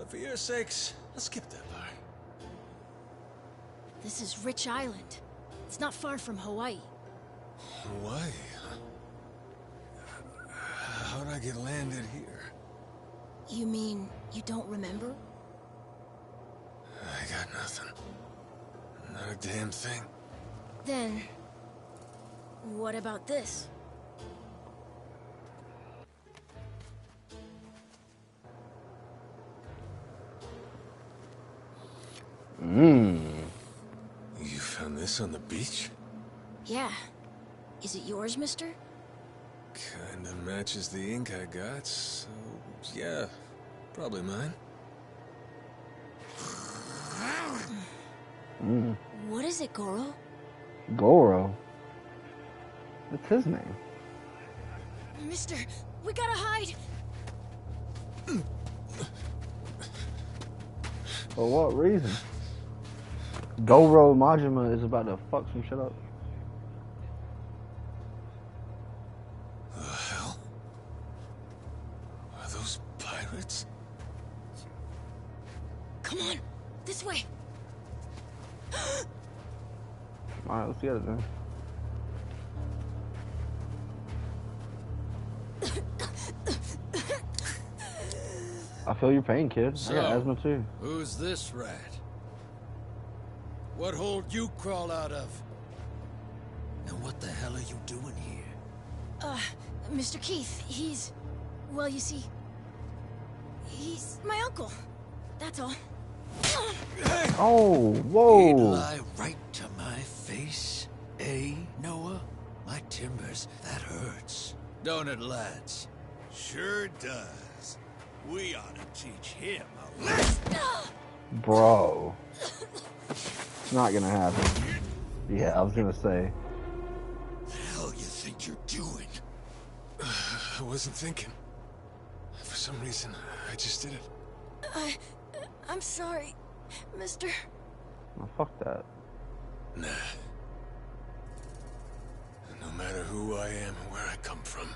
For your sakes, let's skip that part. This is Rich Island. It's not far from Hawaii. Hawaii, huh? How'd I get landed here? You mean you don't remember? I got nothing. Not a damn thing. Then, what about this? You found this on the beach? Yeah. Is it yours, mister? Kinda matches the ink I got, so yeah, probably mine. What is it, Goro? Goro? What's his name? Mister, we gotta hide! For what reason? Goro Majima is about to fuck some shit up. The hell? Are those pirates? Come on, this way! Alright, let's get it then. I feel your pain, kid. I got asthma too. Who's this rat? What hole you crawl out of? And what the hell are you doing here? Mr. Keith, he's... Well, you see... He's my uncle. That's all. Oh, whoa. He'd lie right to my face, eh, Noah? My timbers, that hurts. Don't it, lads? Sure does. We ought to teach him a lesson. Bro. It's not gonna happen. Yeah, I was gonna say. The hell you think you're doing? I wasn't thinking. For some reason, I just did it. I'm sorry, mister. Oh, fuck that. Nah. No matter who I am or where I come from,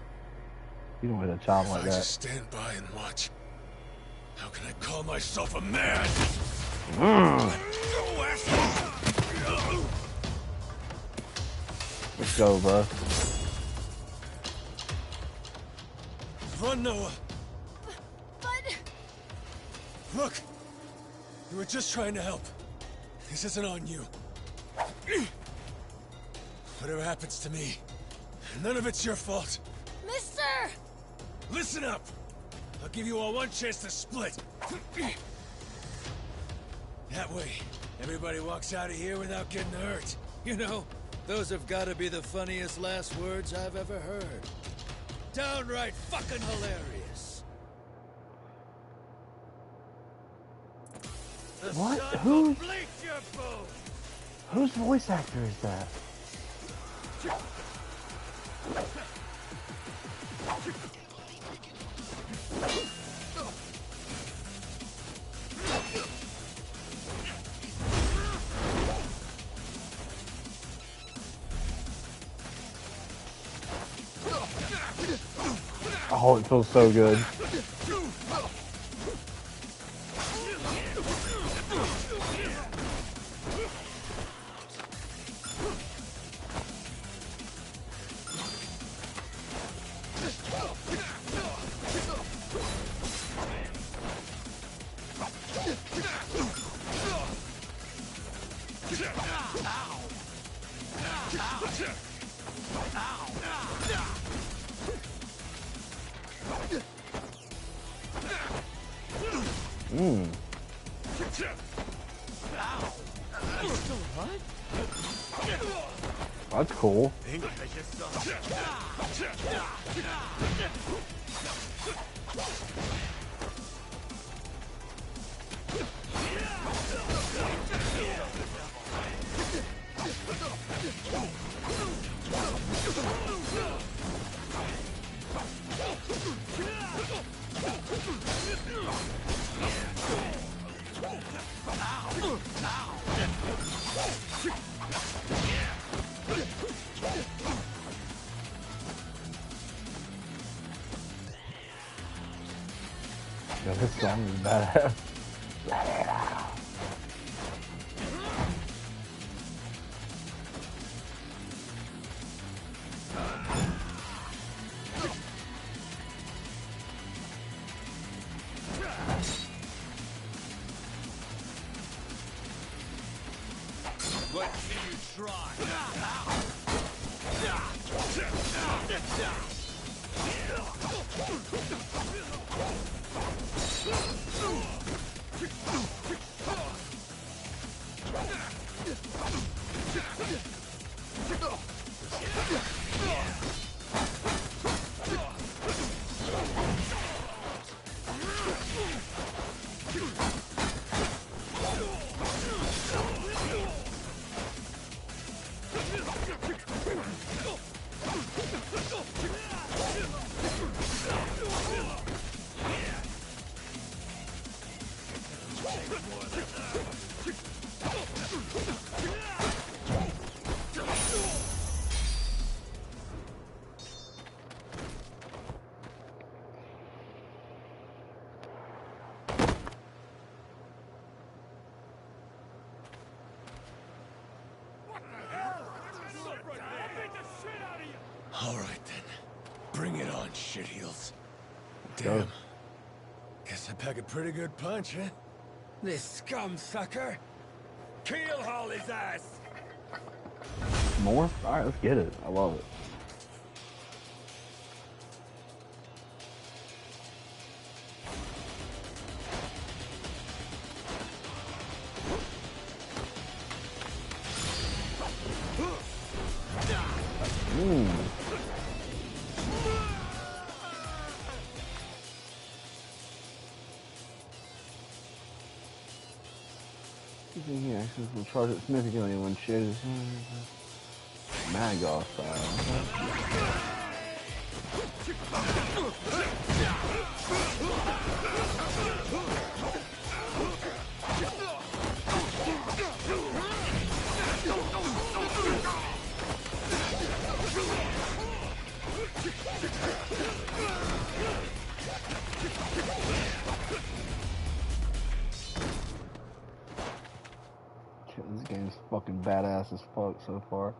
You don't hit a child if like I that. just stand by and watch, how can I call myself a man? Let's go, bro. Run, Noah! But... Look! We were just trying to help. This isn't on you. Whatever happens to me, none of it's your fault. Mister! Listen up! I'll give you all one chance to split. That way, everybody walks out of here without getting hurt. You know, those have got to be the funniest last words I've ever heard. Downright fucking hilarious. The What? sun Who? will bleach your bones. Whose voice actor is that? Oh, it feels so good. That's cool. Yeah, this song is badass. Let's see you try. All right then, bring it on, shitheels. Damn. Guess I pack a pretty good punch, huh? This scum sucker. Keelhaul his ass. More? Alright, let's get it. I love it. Using actions will charge it significantly when shared as Maggoth style. This game's fucking badass as fuck so far.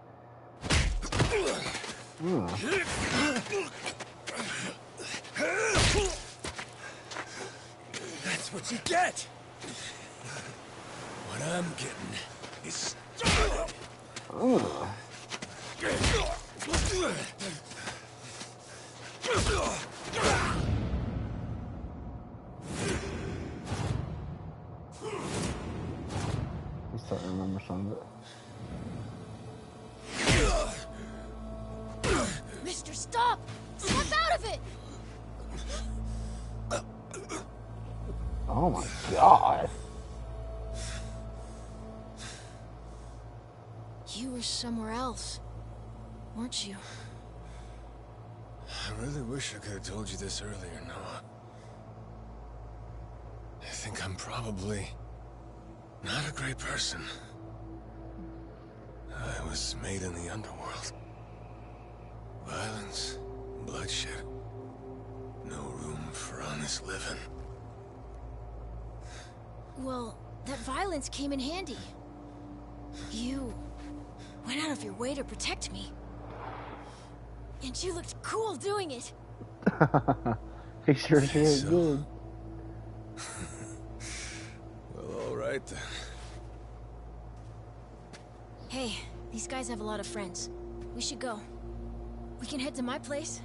That's what you get! What I'm getting is... I'm starting to remember some of it. Mister, stop! Step out of it! Oh my god. You were somewhere else, weren't you? I really wish I could have told you this earlier, Noah. I think I'm probably not a great person. I was made in the underworld. Violence, bloodshed. No room for honest living. Well, that violence came in handy. You went out of your way to protect me. And you looked cool doing it. He sure did So- good. Well, all right then. Hey, these guys have a lot of friends. We should go. We can head to my place.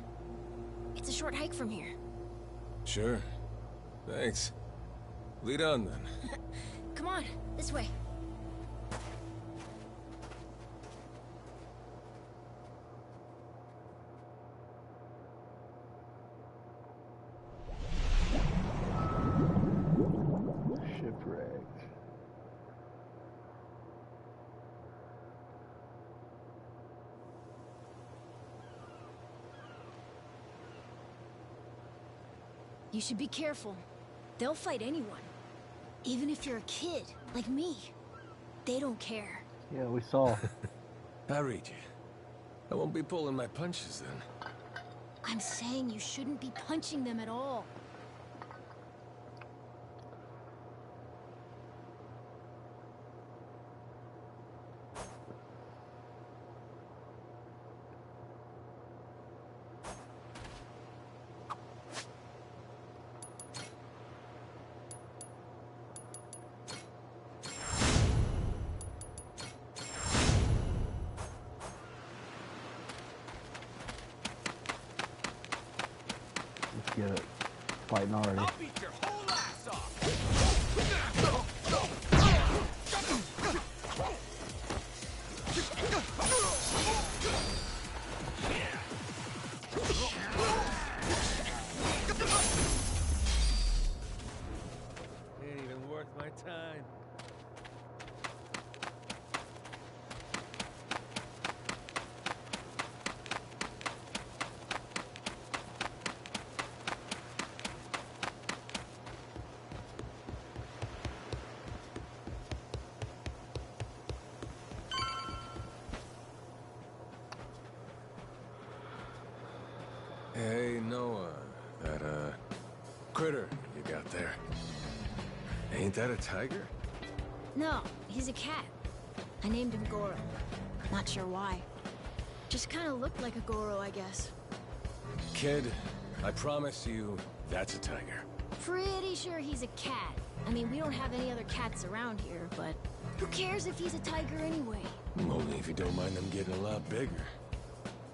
It's a short hike from here. Sure. Thanks. Lead on then. Come on, this way. Shipwrecked. You should be careful. They'll fight anyone. Even if you're a kid, like me. They don't care. Yeah, we saw. I read you. I won't be pulling my punches then. I'm saying you shouldn't be punching them at all. fighting already. I'll beat your whole ass off. Ain't even worth my time. Hey, Noah. That, critter you got there. Ain't that a tiger? No, he's a cat. I named him Goro. Not sure why. Just kind of looked like a Goro, I guess. Kid, I promise you, that's a tiger. Pretty sure he's a cat. I mean, we don't have any other cats around here, but who cares if he's a tiger anyway? Only if you don't mind them getting a lot bigger.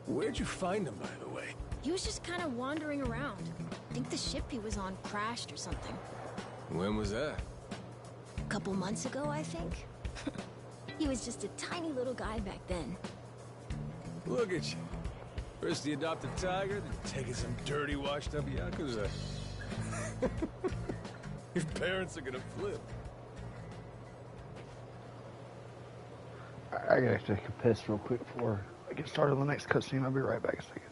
Where'd you find him, by the way? He was just kind of wandering around. I think the ship he was on crashed or something. When was that? A couple months ago, I think. He was just a tiny little guy back then. Look at you. First the adopted tiger, then taking some dirty, washed-up Yakuza. Your parents are gonna flip. I gotta take a piss real quick before I get started on the next cutscene. I'll be right back a second.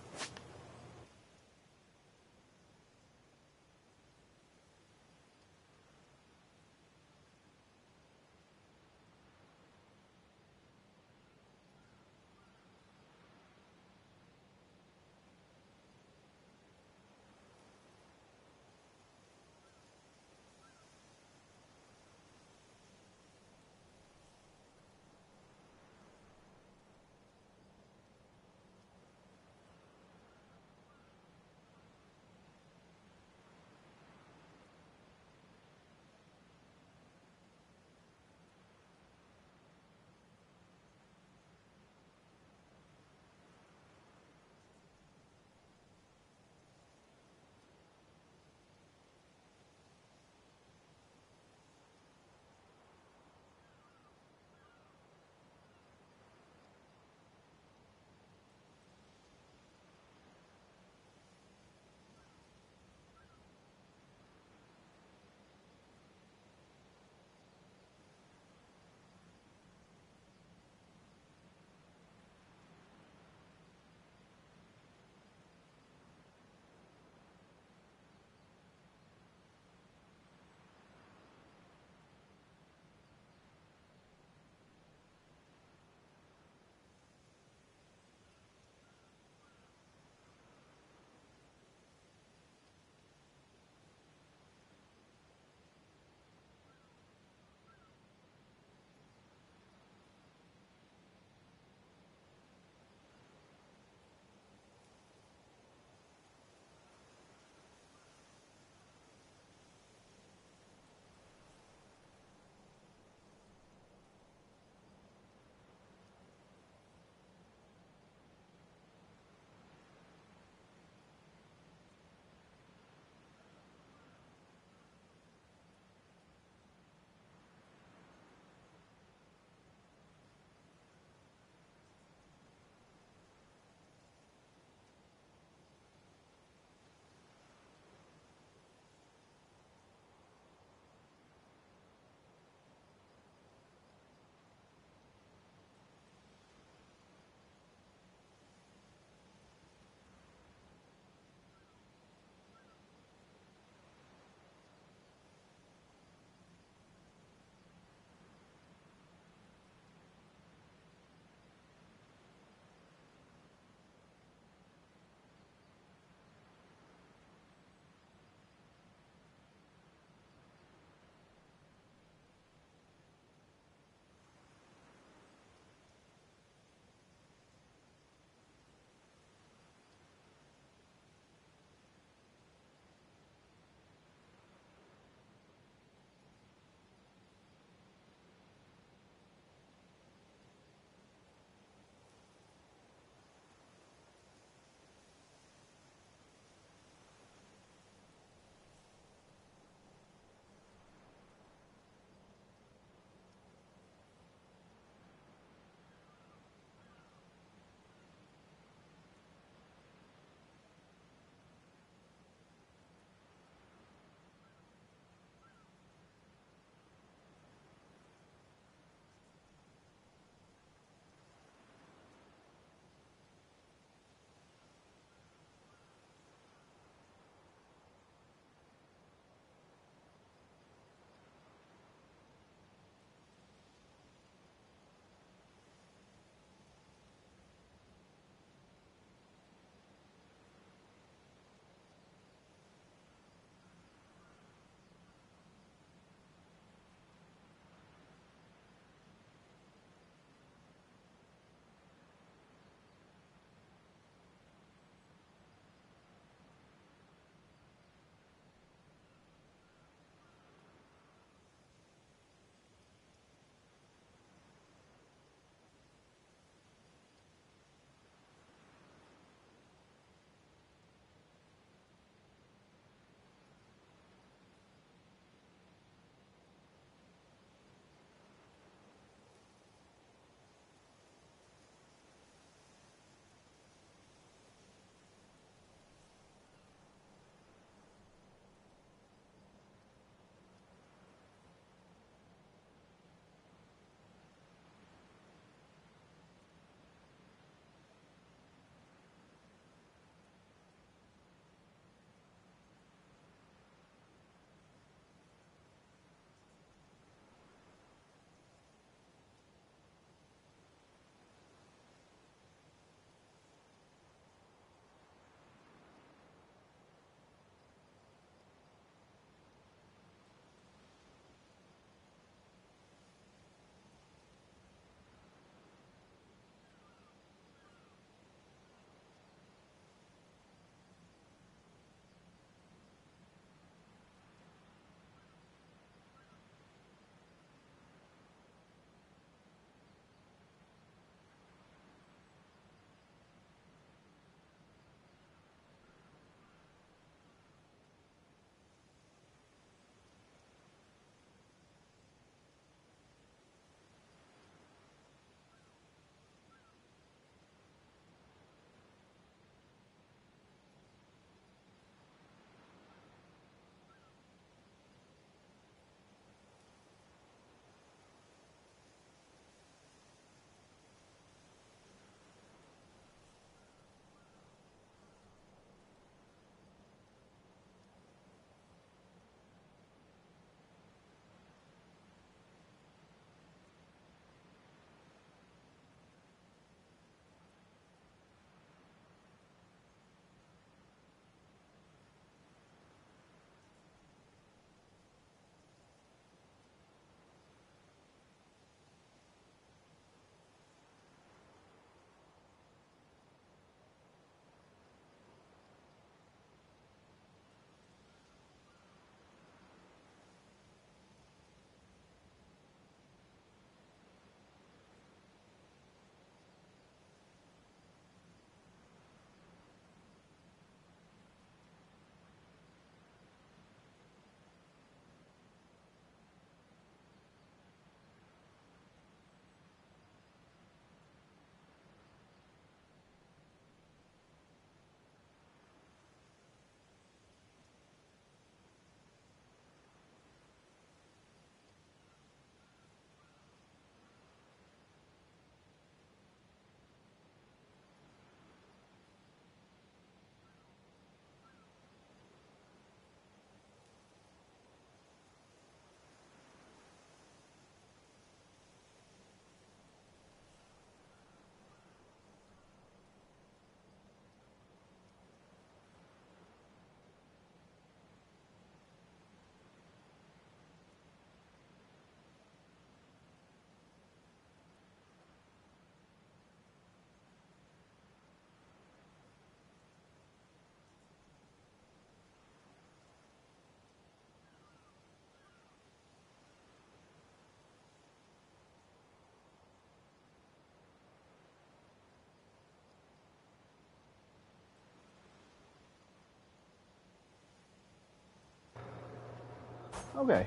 Okay.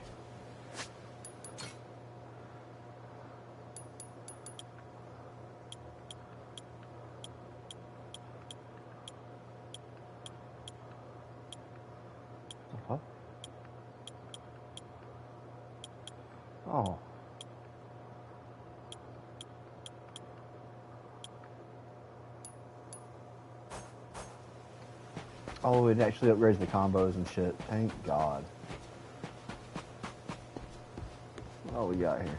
Huh? Oh. Oh, it actually upgrades the combos and shit. Thank God. What we got here?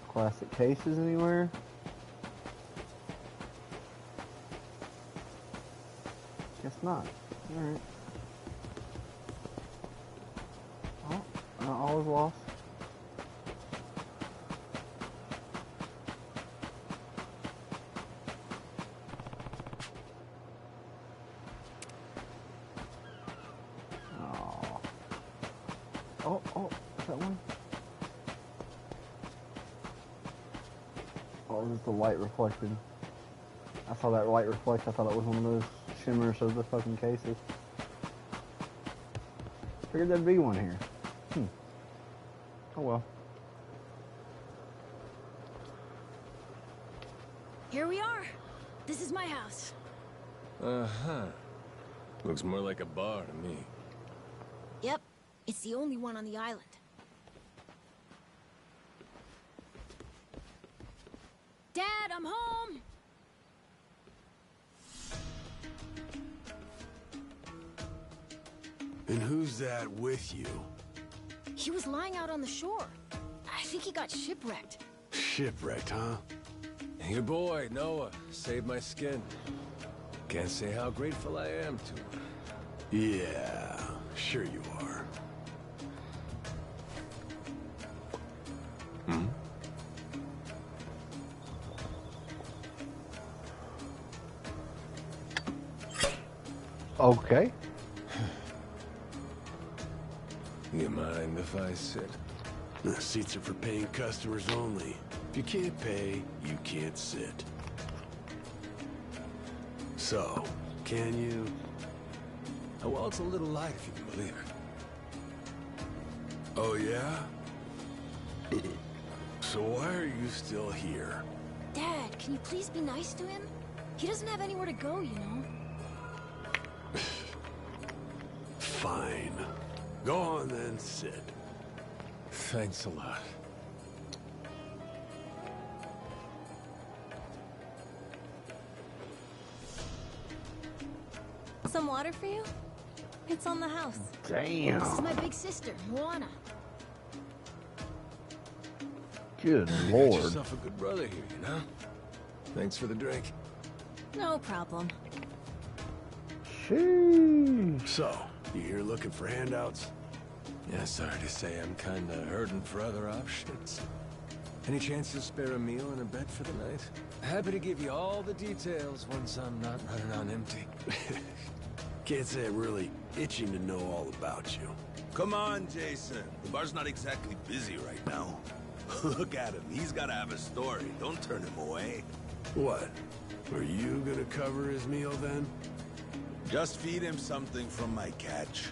Classic cases anywhere? Guess not. Alright. Oh, not all is lost. Oh, is that one? Oh, this is the light reflected. I saw that light reflect. I thought it was one of those shimmers of the fucking cases. Figured there'd be one here. Oh well. Here we are. This is my house. Uh-huh. Looks more like a bar to me. Yep. It's the only one on the island. Dad, I'm home! And who's that with you? He was lying out on the shore. I think he got shipwrecked. Shipwrecked, huh? Your boy, Noah, saved my skin. Can't say how grateful I am to him. Yeah, sure you are. Okay. You mind if I sit? The seats are for paying customers only. If you can't pay, you can't sit. So, can you? Oh, well, it's a little light if you can believe it. Oh, yeah? So why are you still here? Dad, can you please be nice to him? He doesn't have anywhere to go, you know. Fine. Go on then, sit. Thanks a lot. Some water for you? It's on the house. Damn. This is my big sister, Moana. Good You got lord. yourself a good brother here, you know? Thanks for the drink. No problem. Sheesh. So, you here looking for handouts? Yeah, sorry to say I'm kinda hurting for other options. Any chance to spare a meal and a bed for the night? Happy to give you all the details once I'm not running on empty. Can't say I'm really itching to know all about you. Come on, Jason. The bar's not exactly busy right now. Look at him. He's gotta have a story. Don't turn him away. What? Are you gonna cover his meal then? Just feed him something from my catch.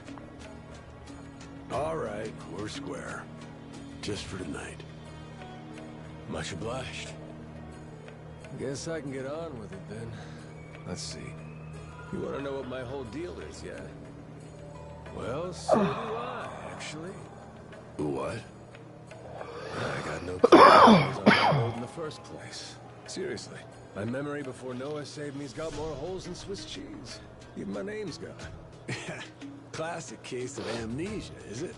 All right, we're square. Just for tonight. Much obliged. Guess I can get on with it then. Let's see. You want to know what my whole deal is, yeah? Well, so do I, actually. What? I got no clue why I was on that road in the first place. Seriously. My memory before Noah saved me's got more holes than Swiss cheese. Even my name's gone. Classic case of amnesia, is it?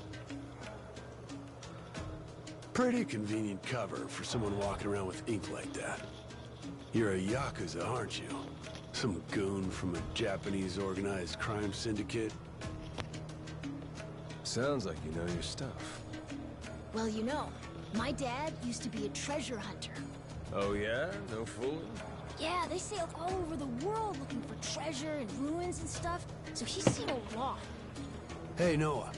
Pretty convenient cover for someone walking around with ink like that. You're a Yakuza, aren't you? Some goon from a Japanese organized crime syndicate? Sounds like you know your stuff. Well, you know, my dad used to be a treasure hunter. Oh yeah? No fooling? Yeah, they sail all over the world looking for treasure and ruins and stuff, so he's seen a lot. Hey, Noah.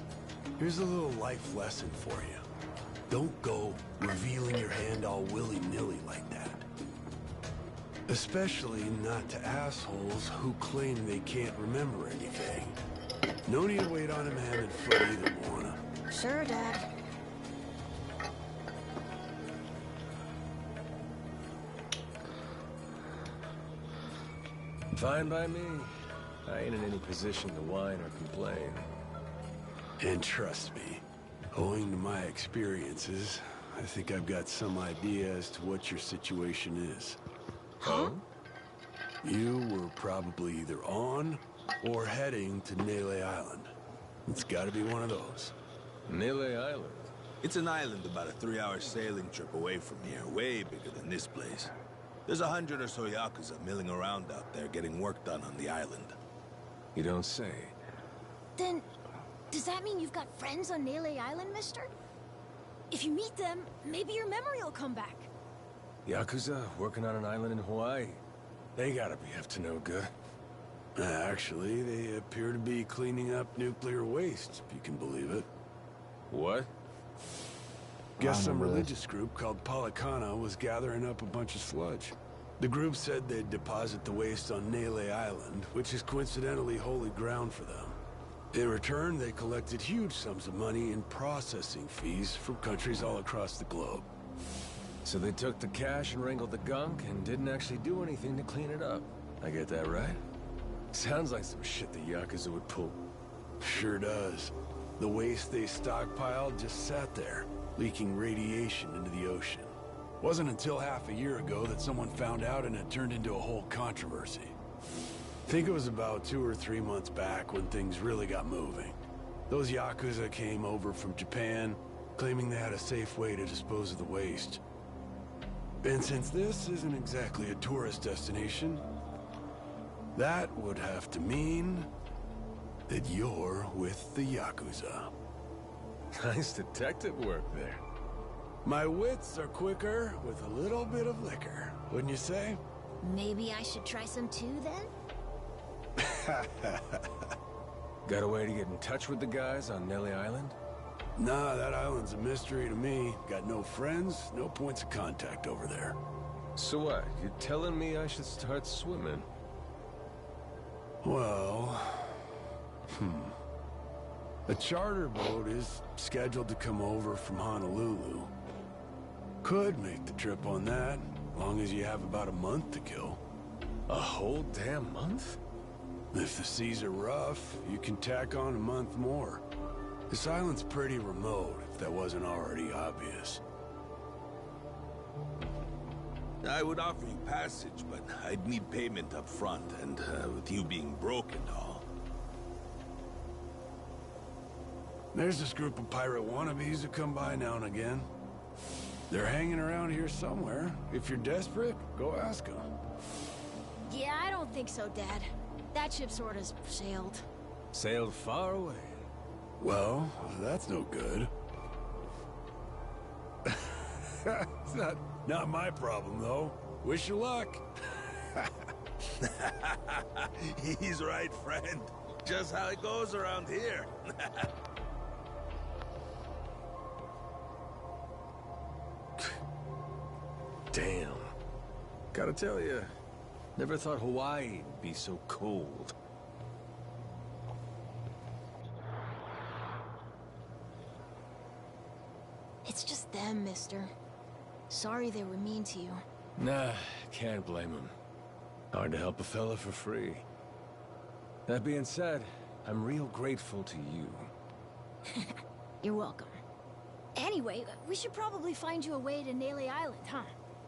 Here's a little life lesson for you. Don't go revealing your hand all willy-nilly like that. Especially not to assholes who claim they can't remember anything. No need to wait on him hand and foot either, Moana. Sure, Dad. Fine by me. I ain't in any position to whine or complain. And trust me, owing to my experiences, I think I've got some idea as to what your situation is. Huh? You were probably either on or heading to Nele Island. It's gotta be one of those. Nele Island? It's an island about a 3-hour sailing trip away from here, way bigger than this place. There's 100 or so Yakuza milling around out there getting work done on the island. You don't say. Then, does that mean you've got friends on Nele Island, mister? If you meet them, maybe your memory will come back. Yakuza working on an island in Hawaii? They gotta be up to no good. Actually, they appear to be cleaning up nuclear waste, if you can believe it. What? Guess some religious group called Policana was gathering up a bunch of sludge. The group said they'd deposit the waste on Nele Island, which is coincidentally holy ground for them. In return, they collected huge sums of money in processing fees from countries all across the globe. So they took the cash and wrangled the gunk and didn't actually do anything to clean it up. I get that right? Sounds like some shit the Yakuza would pull. Sure does. The waste they stockpiled just sat there, leaking radiation into the ocean. Wasn't until half a year ago that someone found out and it turned into a whole controversy. Think it was about 2 or 3 months back when things really got moving. Those Yakuza came over from Japan, claiming they had a safe way to dispose of the waste. And since this isn't exactly a tourist destination, that would have to mean that you're with the Yakuza. Nice detective work there. My wits are quicker with a little bit of liquor, wouldn't you say? Maybe I should try some too, then? Got a way to get in touch with the guys on Nele Island? Nah, that island's a mystery to me. Got no friends, no points of contact over there. So what? You're telling me I should start swimming? Well... A charter boat is scheduled to come over from Honolulu. Could make the trip on that, long as you have about a month to kill. A whole damn month? If the seas are rough, you can tack on a month more. This island's pretty remote, if that wasn't already obvious. I would offer you passage, but I'd need payment up front, and with you being broke and all. There's this group of pirate wannabes who come by now and again. They're hanging around here somewhere. If you're desperate, go ask them. Yeah, I don't think so, Dad. That ship sort of sailed. Sailed far away. Well, that's no good. It's not my problem, though. Wish you luck. He's right, friend. Just how it goes around here. Damn. Gotta tell you, never thought Hawaii would be so cold. It's just them, mister. Sorry they were mean to you. Nah, can't blame him. Hard to help a fella for free. That being said, I'm real grateful to you. You're welcome. Anyway, we should probably find you a way to Nele Island, huh?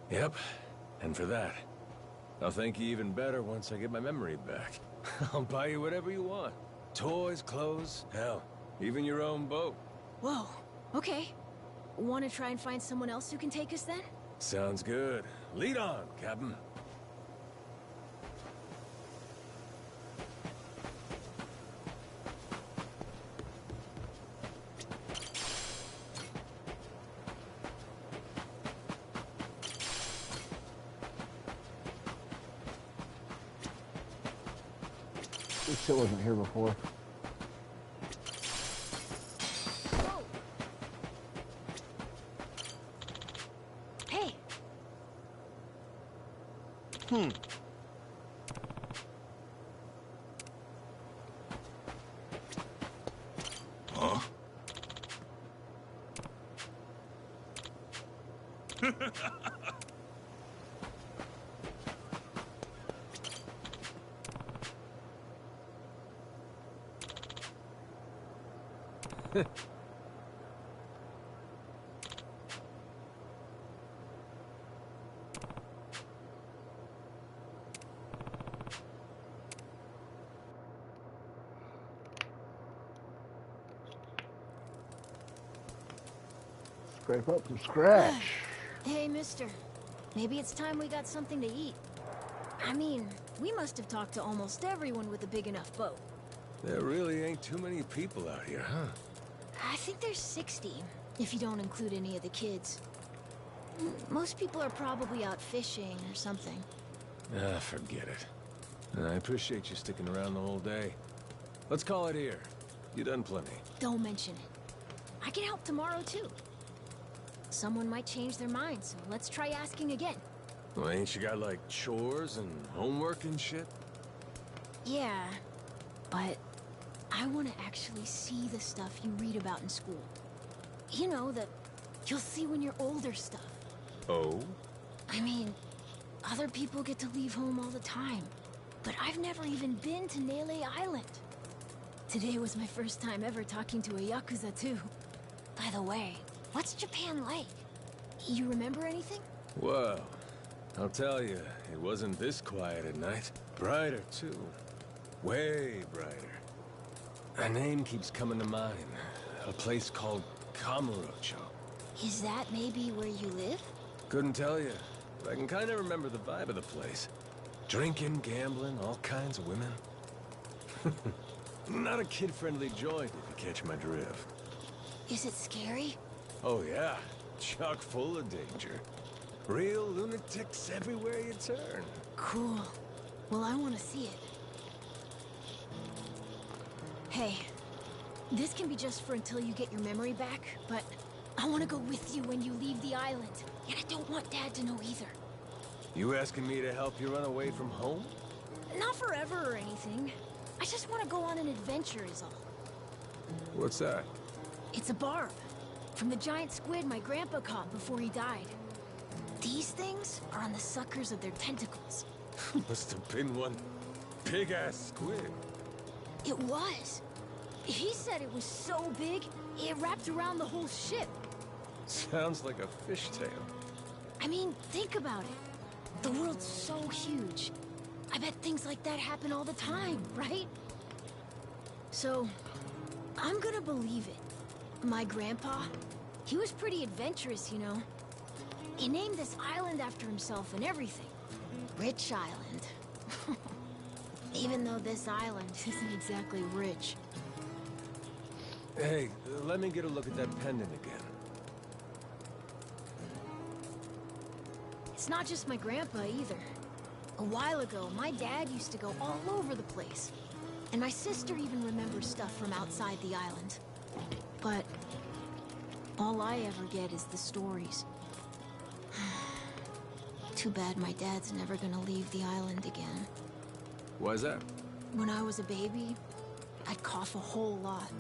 Yep, and for that, I'll thank you even better once I get my memory back. I'll buy you whatever you want. Toys, clothes, hell, even your own boat. Whoa, okay. Want to try and find someone else who can take us then? Sounds good. Lead on, Captain. This shit wasn't here before. Whoa. Hey. Huh? Scrape up from scratch. Hey, mister. Maybe it's time we got something to eat. I mean, we must have talked to almost everyone with a big enough boat. There really ain't too many people out here, huh? I think there's 60, if you don't include any of the kids. Most people are probably out fishing or something. Ah, forget it. I appreciate you sticking around the whole day. Let's call it here. You done plenty. Don't mention it. I can help tomorrow, too. Someone might change their mind, so let's try asking again. Well, ain't you got, like, chores and homework and shit? Yeah, but I want to actually see the stuff you read about in school. You know, that you'll see when you're older stuff. Oh? I mean, other people get to leave home all the time, but I've never even been to Nele Island. Today was my first time ever talking to a Yakuza, too. By the way, what's Japan like? You remember anything? Well, I'll tell you, it wasn't this quiet at night. Brighter, too. Way brighter. A name keeps coming to mind. A place called Kamurocho. Is that maybe where you live? Couldn't tell you, but I can kind of remember the vibe of the place. Drinking, gambling, all kinds of women. Not a kid-friendly joint, if you catch my drift. Is it scary? Oh yeah, chock full of danger. Real lunatics everywhere you turn. Cool. Well, I want to see it. Hey, this can be just for until you get your memory back, but I want to go with you when you leave the island. And I don't want Dad to know either. You asking me to help you run away from home? Not forever or anything. I just want to go on an adventure is all. What's that? It's a barb. From the giant squid my grandpa caught before he died. These things are on the suckers of their tentacles. Must have been one big-ass squid. It was. He said it was so big, it wrapped around the whole ship. Sounds like a fishtail. I mean, think about it. The world's so huge. I bet things like that happen all the time, right? So, I'm gonna believe it. My grandpa, he was pretty adventurous, you know. He named this island after himself and everything. Rich Island. Even though this island isn't exactly rich. Hey, let me get a look at that pendant again. It's not just my grandpa either. A while ago, my dad used to go all over the place. And my sister even remembers stuff from outside the island. But all I ever get is the stories. Too bad my dad's never gonna leave the island again. Why's that? When I was a baby, I'd cough a whole lot.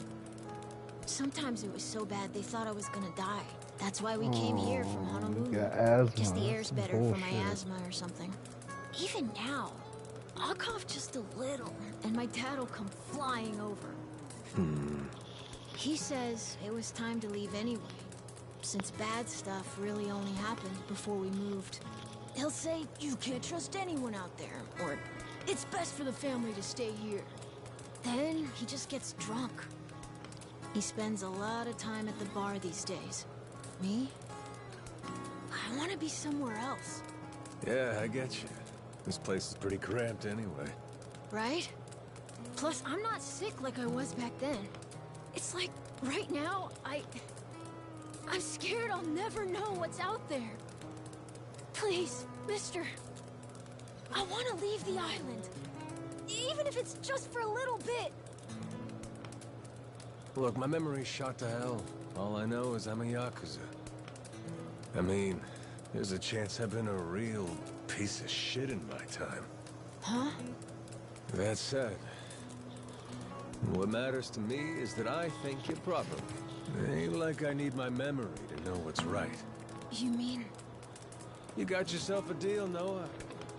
Sometimes it was so bad they thought I was gonna die. That's why we came here from Honolulu. Got asthma. Guess the air's That's better for my bullshit. asthma or something. Even now, I'll cough just a little, and my dad'll come flying over. He says it was time to leave anyway, since bad stuff really only happened before we moved. He'll say, you can't trust anyone out there, or it's best for the family to stay here. Then he just gets drunk. He spends a lot of time at the bar these days. Me? I want to be somewhere else. Yeah, I get you. This place is pretty cramped anyway. Right? Plus, I'm not sick like I was back then. It's like, right now, I'm scared I'll never know what's out there. Please, mister. I want to leave the island. Even if it's just for a little bit. Look, my memory's shot to hell. All I know is I'm a Yakuza. I mean, there's a chance I've been a real piece of shit in my time. Huh? That said, what matters to me is that I think you properly. It ain't like I need my memory to know what's right. You mean... You got yourself a deal, Noah.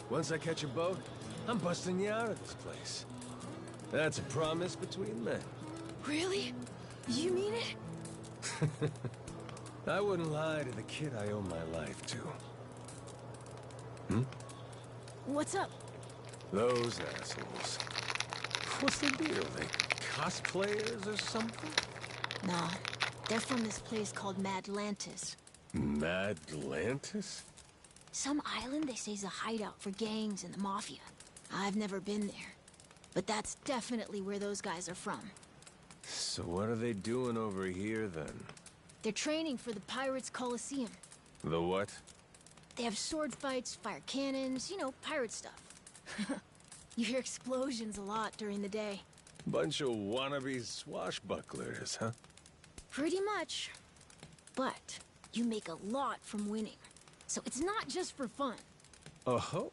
Once I catch a boat, I'm busting you out of this place. That's a promise between men. Really? You mean it? I wouldn't lie to the kid I owe my life to. Hmm? What's up? Those assholes. What's the deal? They cosplayers or something? Nah, they're from this place called Madlantis. Madlantis? Some island they say's a hideout for gangs and the mafia. I've never been there. But that's definitely where those guys are from. So what are they doing over here, then? They're training for the Pirates Coliseum. The what? They have sword fights, fire cannons, you know, pirate stuff. You hear explosions a lot during the day. Bunch of wannabe swashbucklers, huh? Pretty much. But you make a lot from winning. So it's not just for fun. Oh-ho.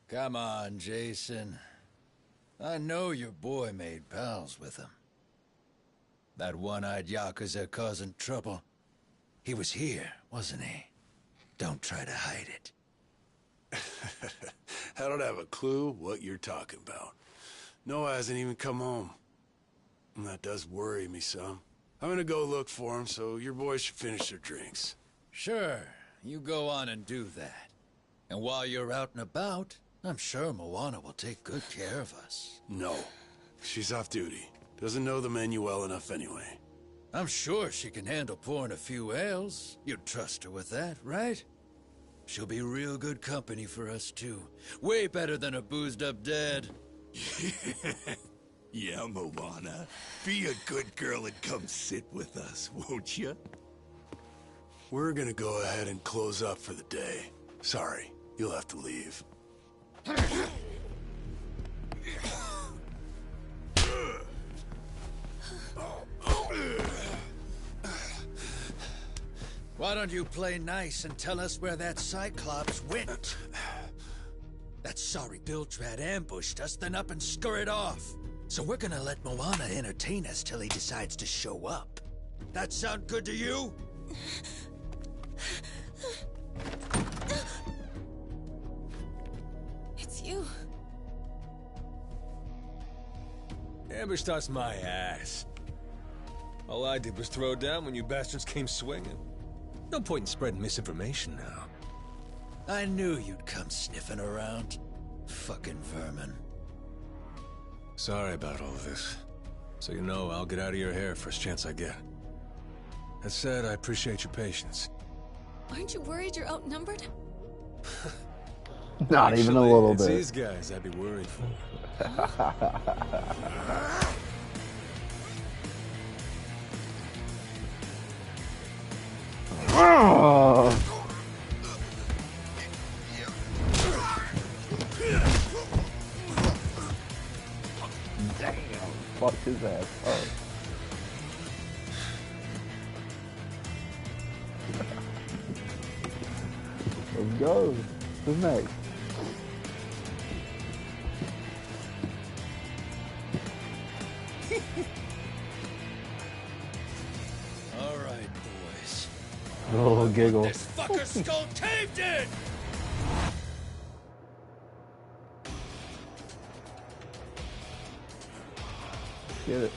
Come on, Jason. I know your boy made pals with him. That one-eyed Yakuza causing trouble. He was here, wasn't he? Don't try to hide it. I don't have a clue what you're talking about. Noah hasn't even come home. And that does worry me some. I'm gonna go look for him, so your boys should finish their drinks. Sure, you go on and do that. And while you're out and about, I'm sure Moana will take good care of us. No. She's off duty. Doesn't know the menu well enough anyway. I'm sure she can handle pouring a few ales. You'd trust her with that, right? She'll be real good company for us, too. Way better than a boozed-up dad. Yeah, Moana. Be a good girl and come sit with us, won't you? We're gonna go ahead and close up for the day. Sorry, you'll have to leave. Why don't you play nice and tell us where that Cyclops went? That sorry Biltrad ambushed us, then up and scurried off. So we're gonna let Moana entertain us till he decides to show up. That sound good to you? It's you. Ambushed us my ass. All I did was throw down when you bastards came swinging. No point in spreading misinformation now. I knew you'd come sniffing around. Fucking vermin. Sorry about all this. So you know, I'll get out of your hair first chance I get. That said, I appreciate your patience. Aren't you worried you're outnumbered? Not even a little it's bit. these guys I'd be worried for. Oh. Damn, fucked his ass up. Let's go. Who's next? All right, boys. A little giggle. This fucker's skull caved in! Get it.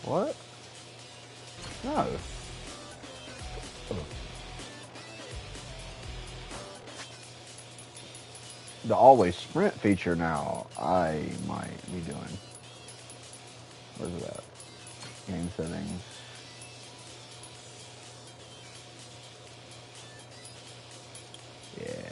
What? No. Oh. The always sprint feature now, I might be doing. Where's it at? Game settings. Yeah.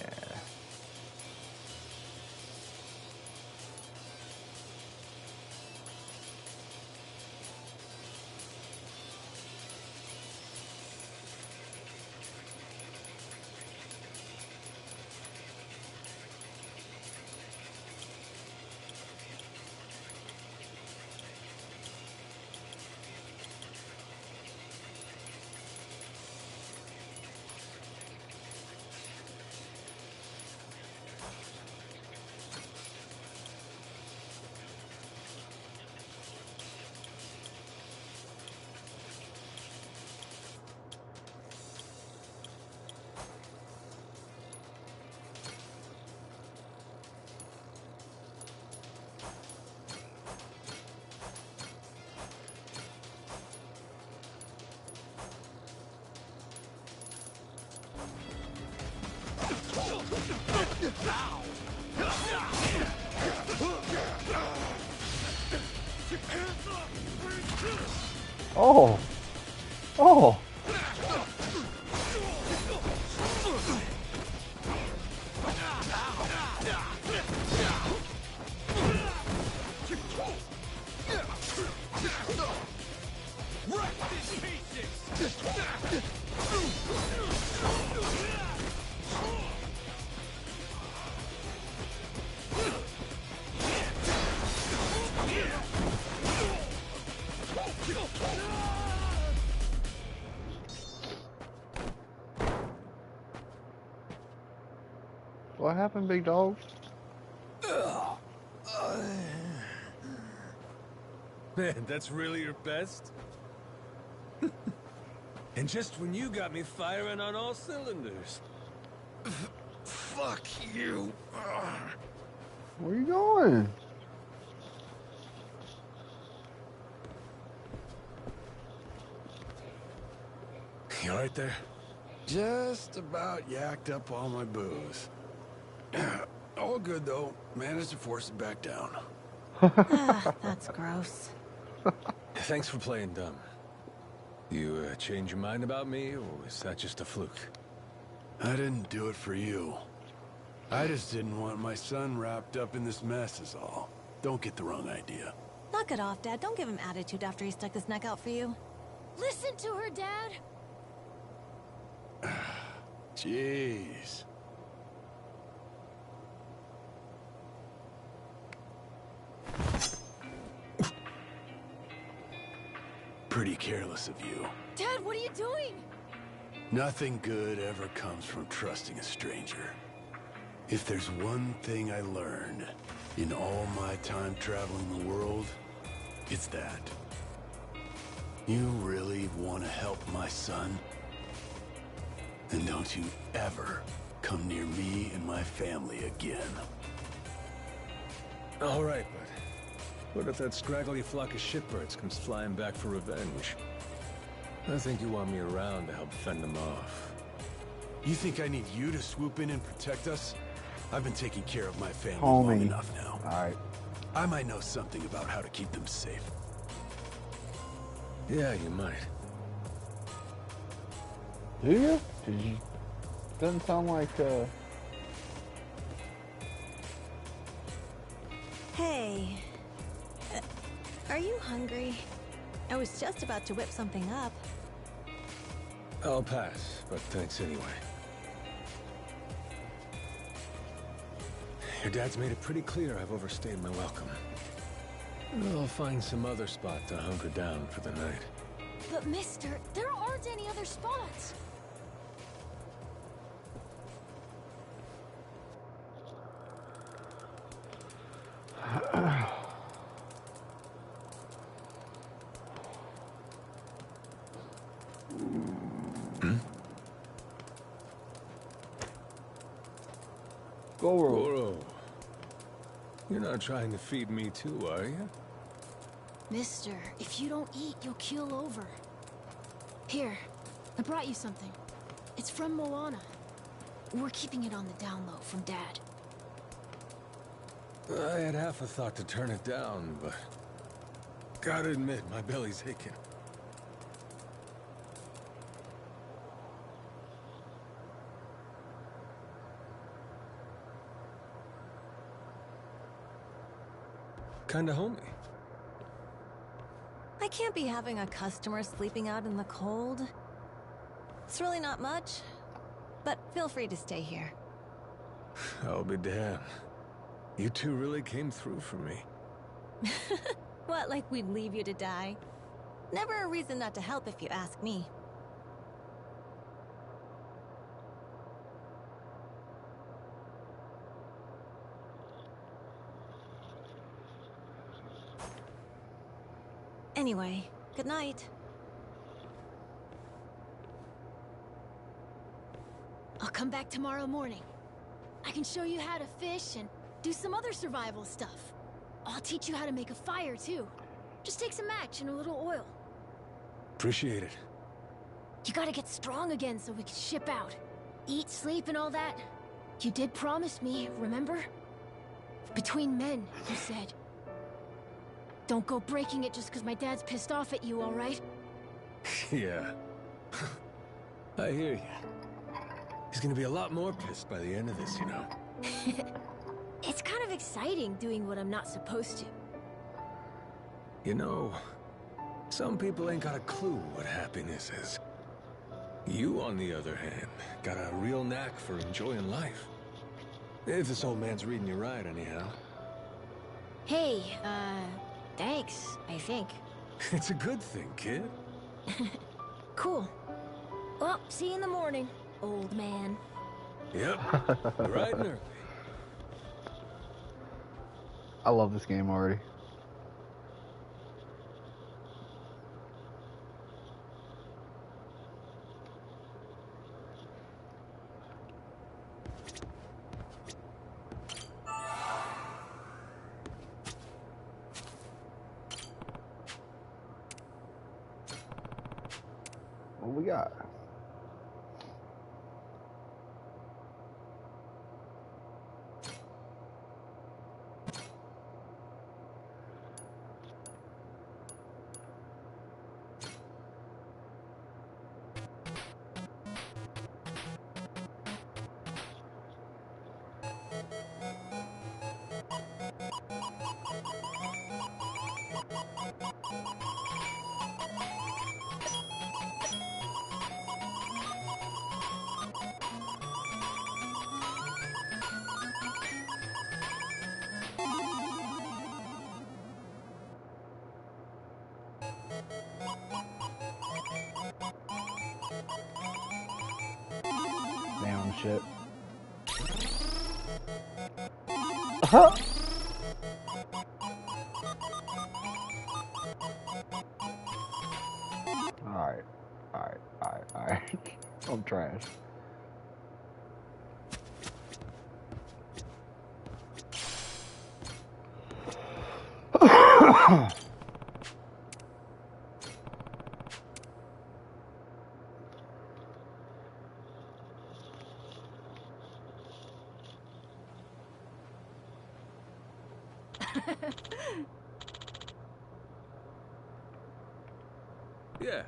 Oh. Oh. What happened, big dog? Man, that's really your best? And just when you got me firing on all cylinders. Fuck you. Where you going? You alright there? Just about yacked up all my booze. All good, though. Managed to force it back down. That's gross. Thanks for playing dumb. You change your mind about me, or is that just a fluke? I didn't do it for you. I just didn't want my son wrapped up in this mess is all. Don't get the wrong idea. Knock it off, Dad. Don't give him attitude after he stuck his neck out for you. Listen to her, Dad. Jeez. Pretty careless of you. Dad, what are you doing? Nothing good ever comes from trusting a stranger. If there's one thing I learned in all my time traveling the world, it's that. You really want to help my son? Then don't you ever come near me and my family again. All right, but what if that scraggly flock of shitbirds comes flying back for revenge? I think you want me around to help fend them off. You think I need you to swoop in and protect us? I've been taking care of my family Homie. long enough now. Alright. I might know something about how to keep them safe. Yeah, you might. Do you? Doesn't sound like, Hey. Are you hungry? I was just about to whip something up. I'll pass, but thanks anyway. Your dad's made it pretty clear I've overstayed my welcome. I'll find some other spot to hunker down for the night. But mister, there aren't any other spots. Goro, you're not trying to feed me too, are you? Mister, if you don't eat, you'll keel over. Here, I brought you something. It's from Moana. We're keeping it on the down low from Dad. I had half a thought to turn it down, but gotta admit, my belly's aching. Kinda homey. I can't be having a customer sleeping out in the cold. It's really not much, but feel free to stay here. I'll be damned. You two really came through for me. What, like we'd leave you to die? Never a reason not to help if you ask me. Anyway, good night. I'll come back tomorrow morning. I can show you how to fish and do some other survival stuff. I'll teach you how to make a fire, too. Just take some match and a little oil. Appreciate it. You gotta get strong again so we can ship out. Eat, sleep, and all that. You did promise me, remember? Between men, you said. Don't go breaking it just because my dad's pissed off at you, all right? Yeah. I hear you. He's gonna be a lot more pissed by the end of this, you know. It's kind of exciting doing what I'm not supposed to. You know, some people ain't got a clue what happiness is. You, on the other hand, got a real knack for enjoying life. If this old man's reading you right, anyhow. Hey, thanks, I think. It's a good thing, kid. Cool. Well, see you in the morning, old man. Yep, bright and early. I love this game already. What we got? Damn shit. Alright. I'm trash. Yeah.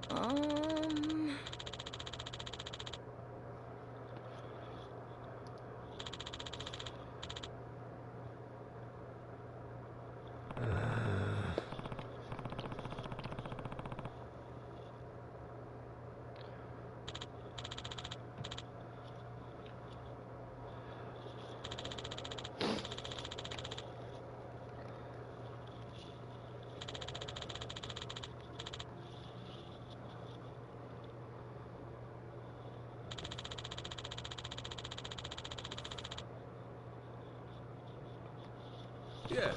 Um... Yeah.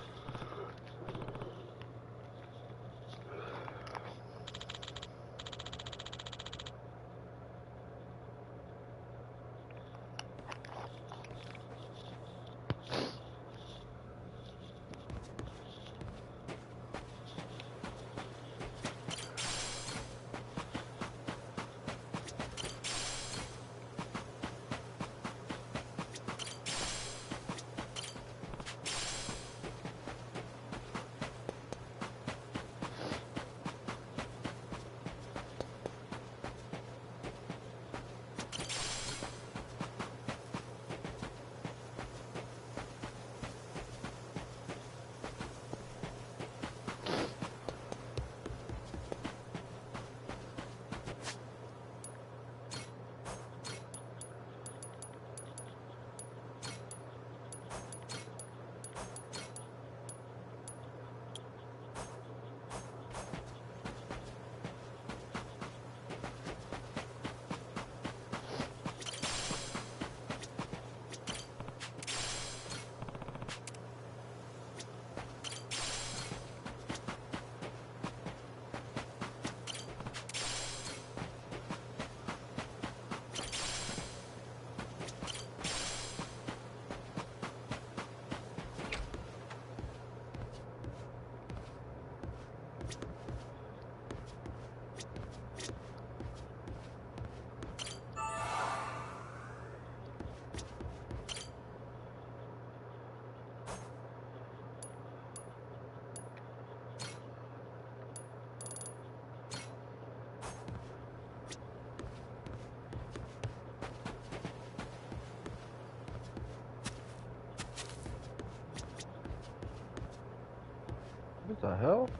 The hell?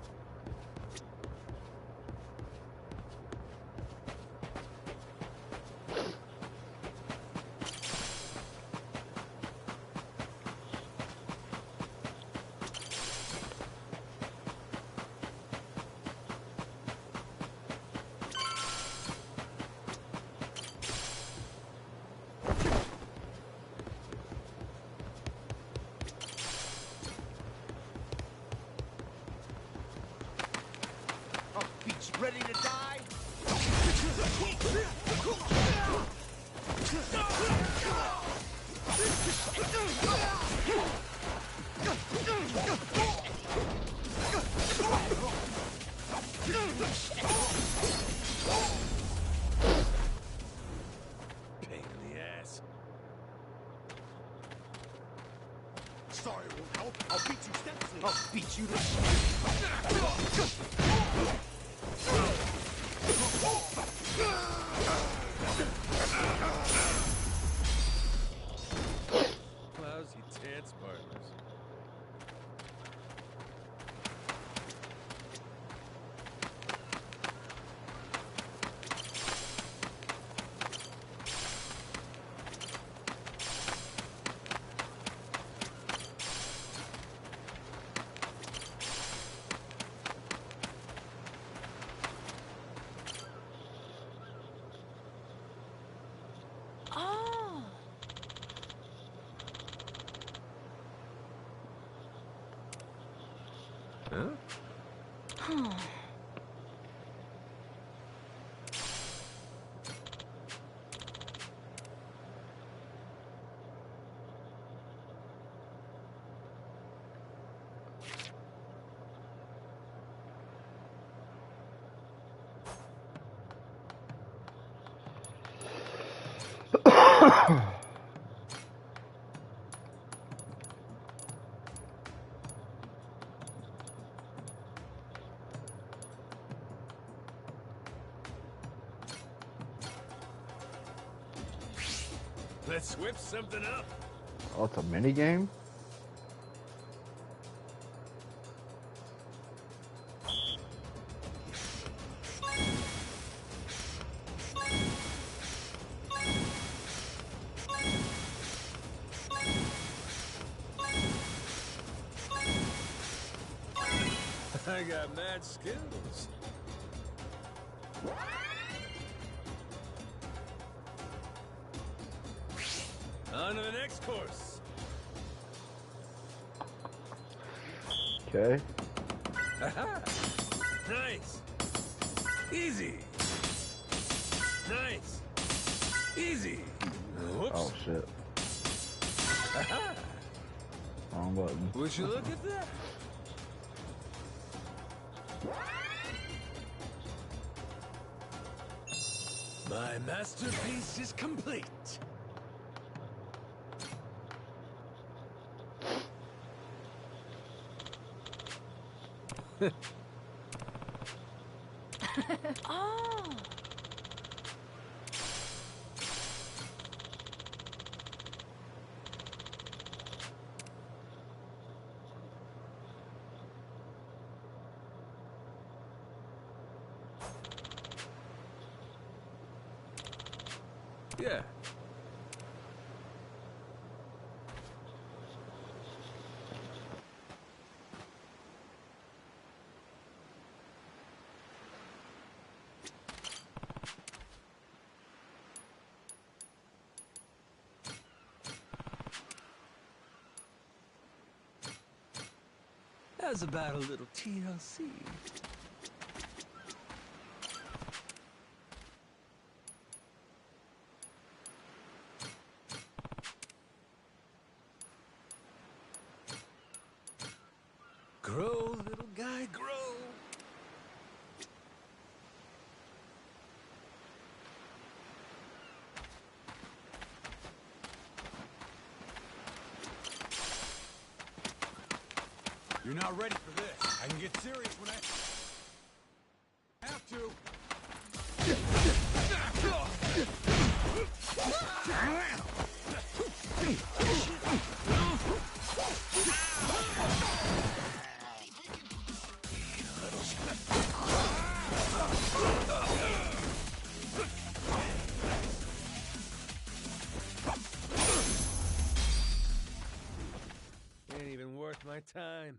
Ready to die? Pain in the ass. Sorry, it won't help. I'll beat you steps. I'll beat you to... Lousy dance partners. Oh. Huh? Huh. Let's whip something up. Oh, it's a mini game? I got mad skills. On to the next course. Okay. Aha! Nice. Easy. Nice. Easy. Whoops. Oh shit. Aha! Wrong button. Would you look at that? My masterpiece is complete. Oh. Yeah. How's about a little TLC? Grow, little guy, grow. You're not ready for this. I can get serious when I have to. my time.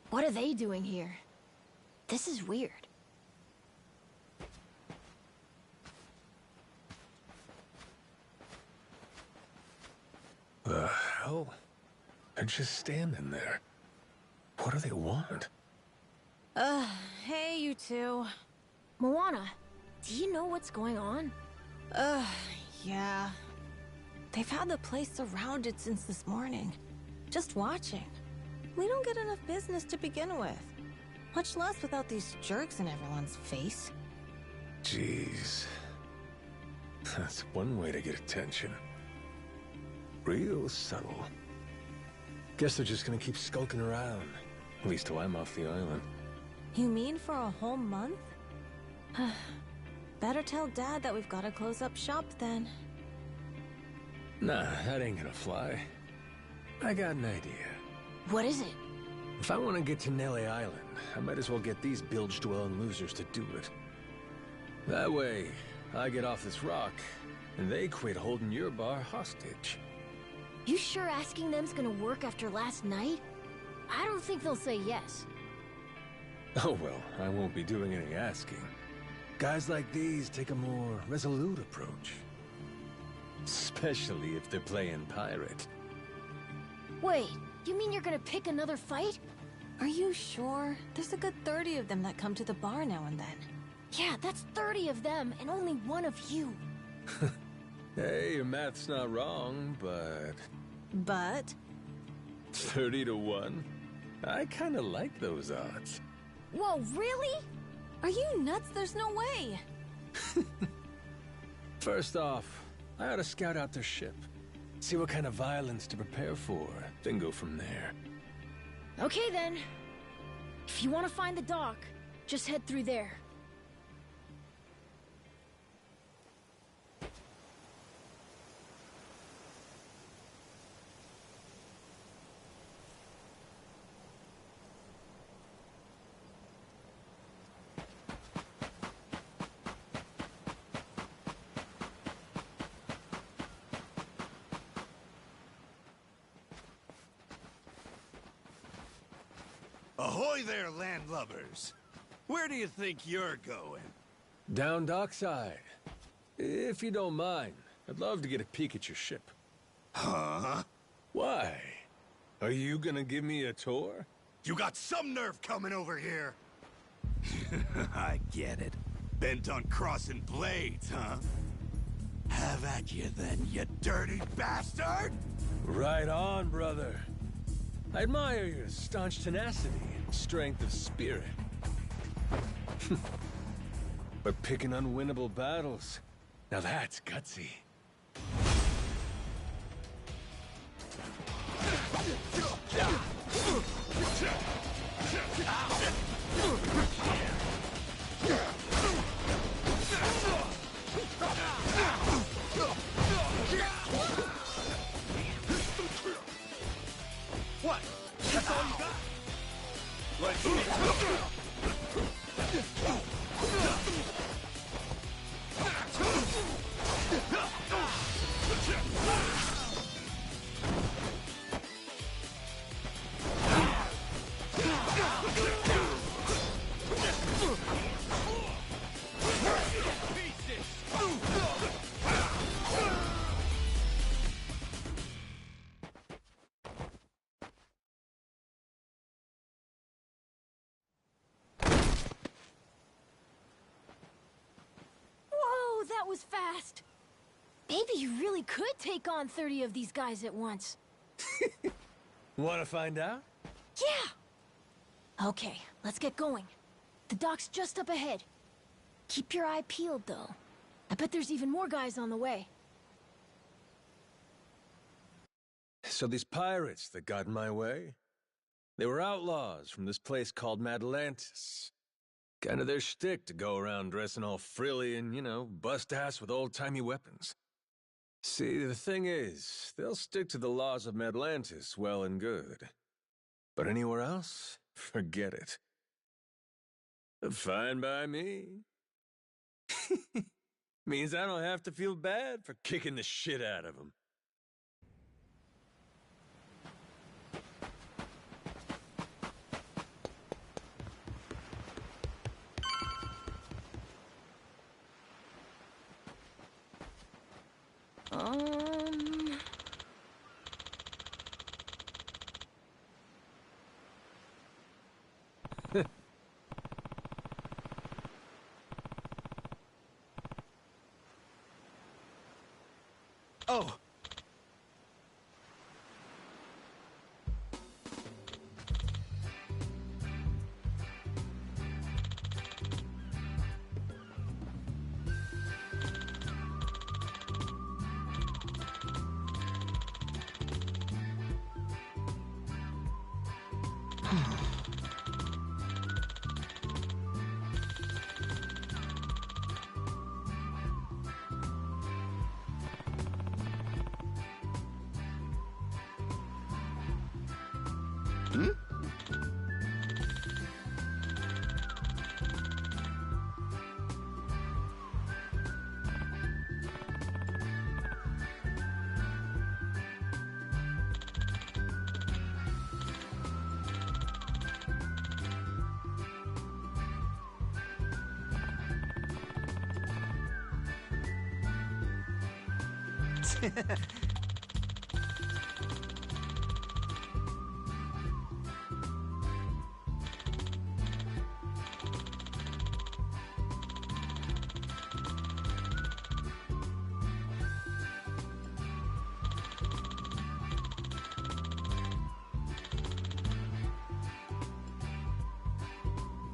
What are they doing here? This is weird. The hell? They're just standing there. What do they want? Hey, you two. Moana, do you know what's going on? Yeah. They've had the place surrounded since this morning. Just watching. We don't get enough business to begin with. Much less without these jerks in everyone's face. Jeez. That's one way to get attention. Real subtle. Guess they're just gonna keep skulking around. At least till I'm off the island. You mean for a whole month? Better tell Dad that we've got to close up shop then. Nah, that ain't gonna fly. I got an idea. What is it? If I want to get to Nelly Island, I might as well get these bilge-dwelling losers to do it. That way, I get off this rock, and they quit holding your bar hostage. You sure asking them's gonna work after last night? I don't think they'll say yes. Oh well, I won't be doing any asking. Guys like these take a more resolute approach. Especially if they're playing pirate. Wait, you mean you're gonna pick another fight? Are you sure? There's a good 30 of them that come to the bar now and then. Yeah, that's 30 of them and only one of you. Hey, your math's not wrong, but... But? 30 to 1? I kinda like those odds. Whoa, really? Are you nuts? There's no way. First off, I ought to scout out their ship. See what kind of violence to prepare for, then go from there. Okay then. If you want to find the dock, just head through there. Ahoy there, landlubbers! Where do you think you're going? Down dockside. If you don't mind, I'd love to get a peek at your ship. Huh? Why? Are you gonna give me a tour? You got some nerve coming over here! I get it. Bent on crossing blades, huh? Have at you then, you dirty bastard! Right on, brother. I admire your staunch tenacity and strength of spirit. But picking unwinnable battles, now that's gutsy. What? That's all you got? Let's see. Whoa, that was fast. Maybe you really could take on 30 of these guys at once. Wanna find out? Yeah! Okay, let's get going. The dock's just up ahead. Keep your eye peeled, though. I bet there's even more guys on the way. So these pirates that got in my way, they were outlaws from this place called Madlantis. Kind of their shtick to go around dressing all frilly and, bust ass with old-timey weapons. See, the thing is, they'll stick to the laws of Atlantis well and good. But anywhere else, forget it. Fine by me. Means I don't have to feel bad for kicking the shit out of them. Oh!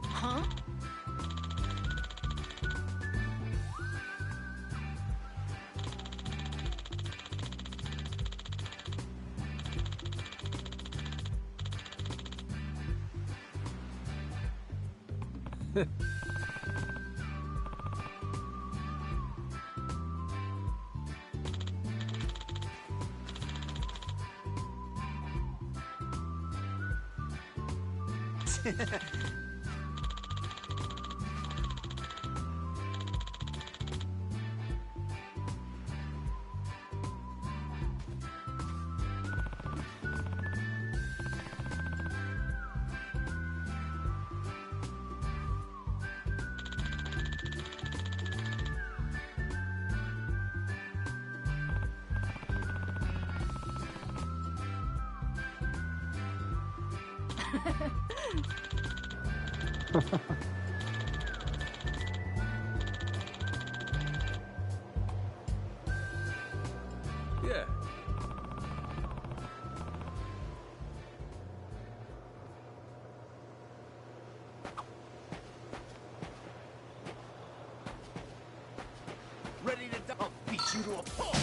Huh? Yeah. Ready to die? I'll beat you to a pulp!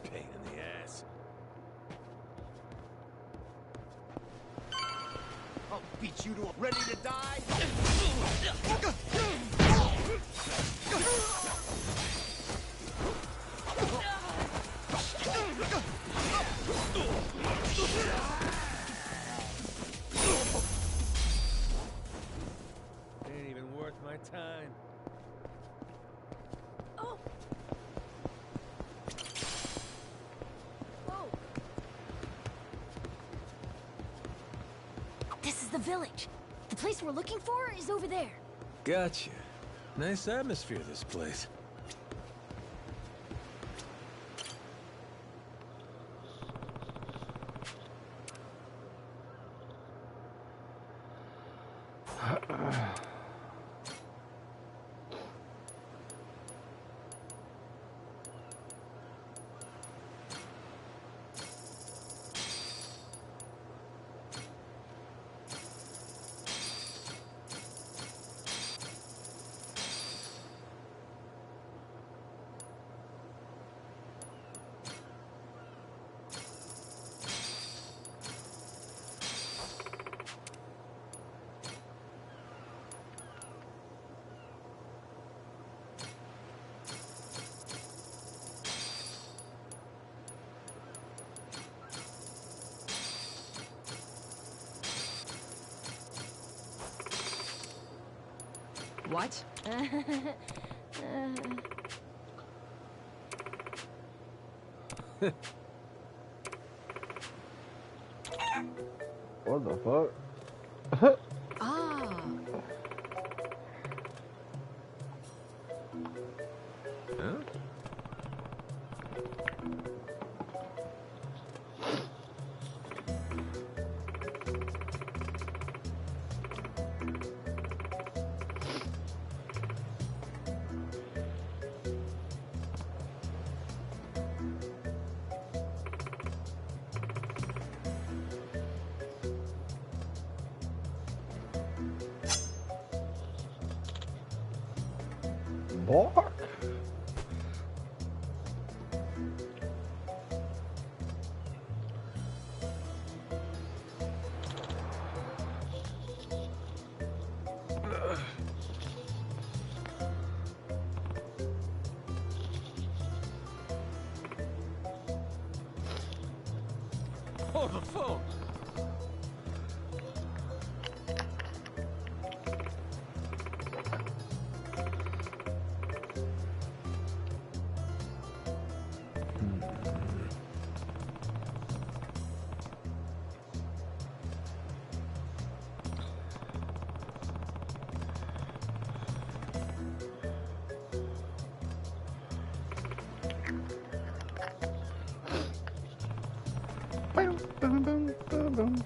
Pain in the ass. I'll beat you to a... Ready to die? Ain't even worth my time. Oh! Whoa! This is the village. The place we're looking for is over there. Gotcha. Nice atmosphere, this place. What? What the fuck? Ah. Huh? Bark. Oh, the phone! Boom, boom, boom, boom, boom.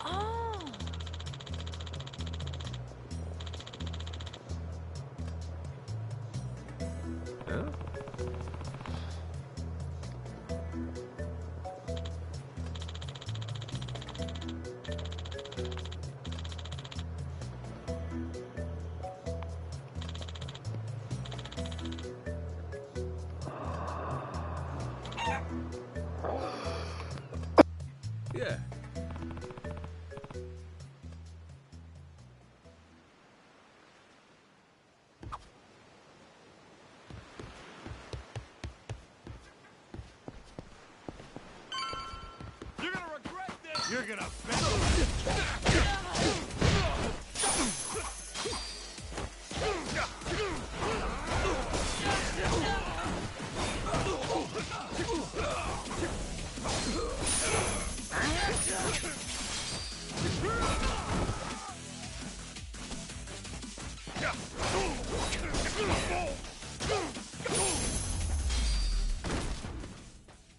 Oh. Huh? Yeah. You're gonna regret this! You're gonna bet!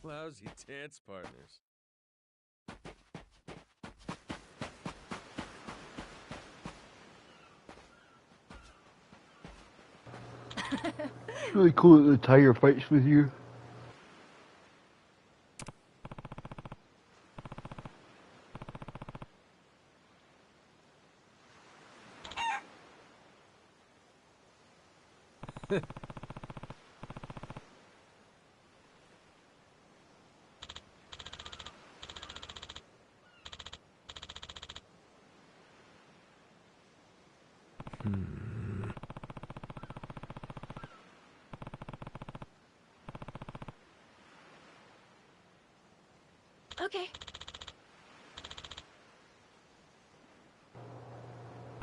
Lousy dance partners. It's really cool that the tiger fights with you. Okay.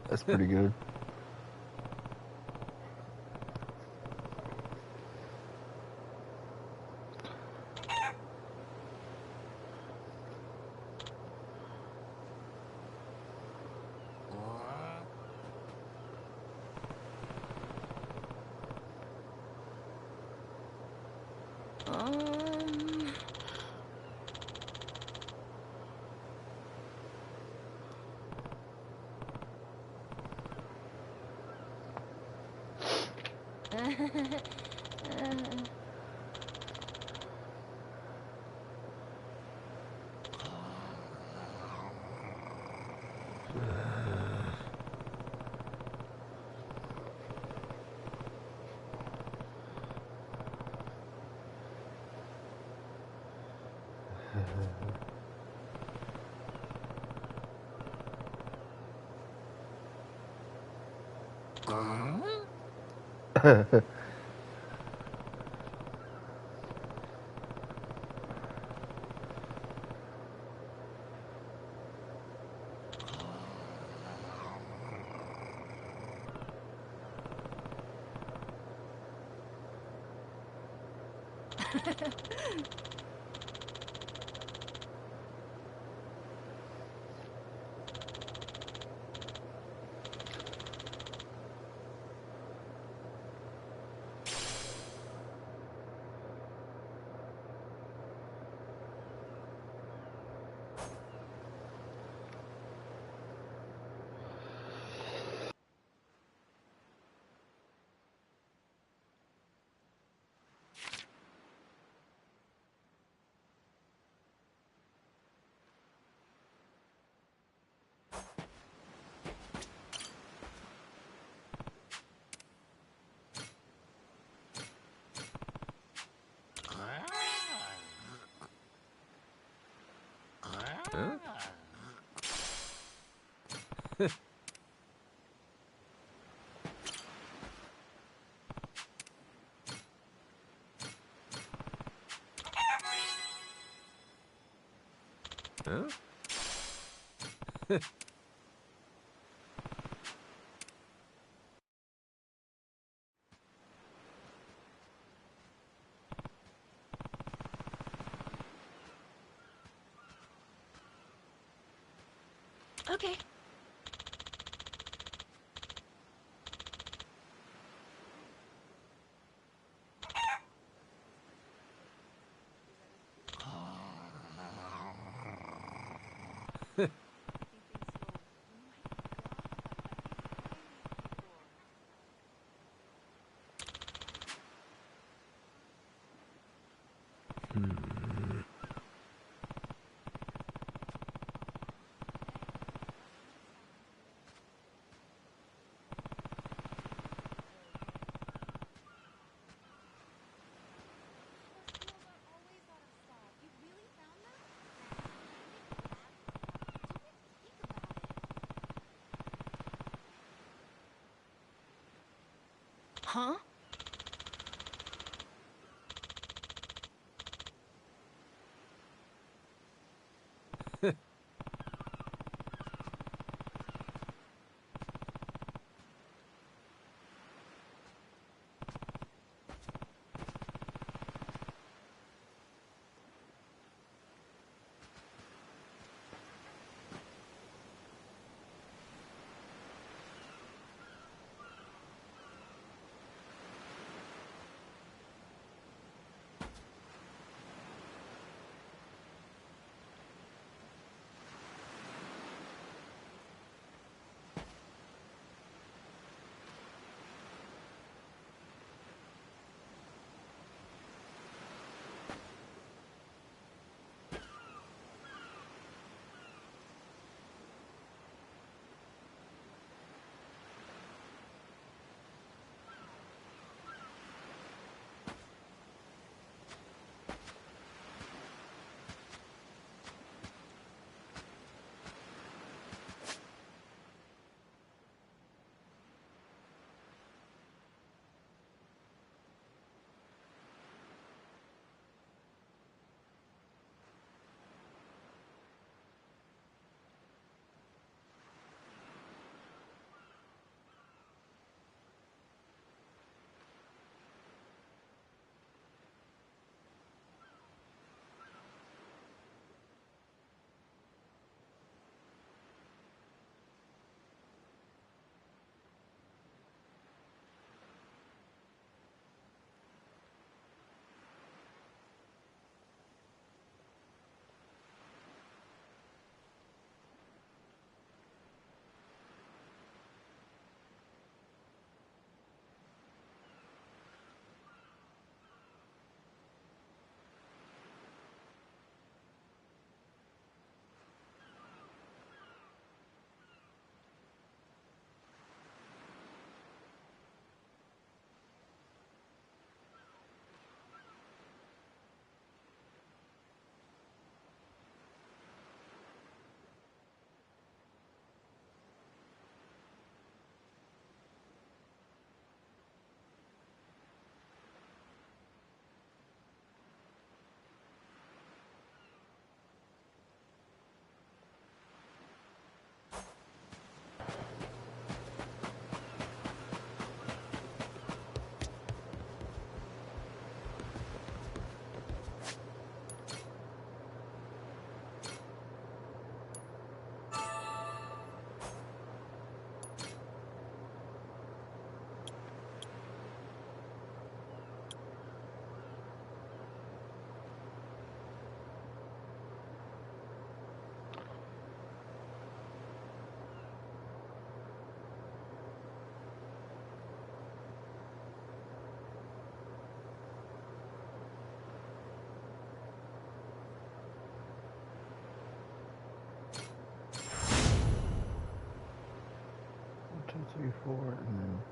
That's pretty good. Huh? Huh? Okay. Huh? 2, 3, 4, and then...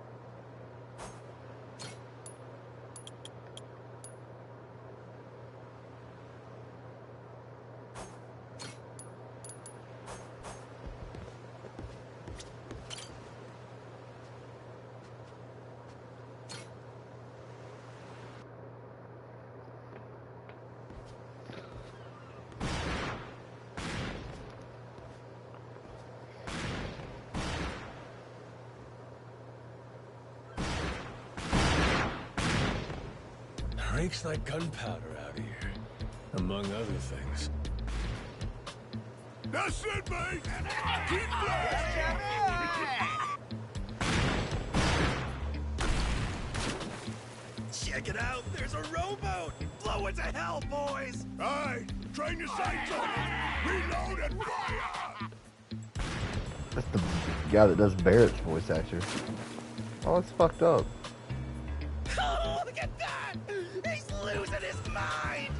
Reeks like gunpowder out here, among other things. That's it, mate! Keep flying! Check it out, there's a rowboat! Blow it to hell, boys! Aye, train your sights on it! Reload and fire! That's the guy that does Barrett's voice actor. Oh, it's fucked up. Oh, look at that! He's losing his mind!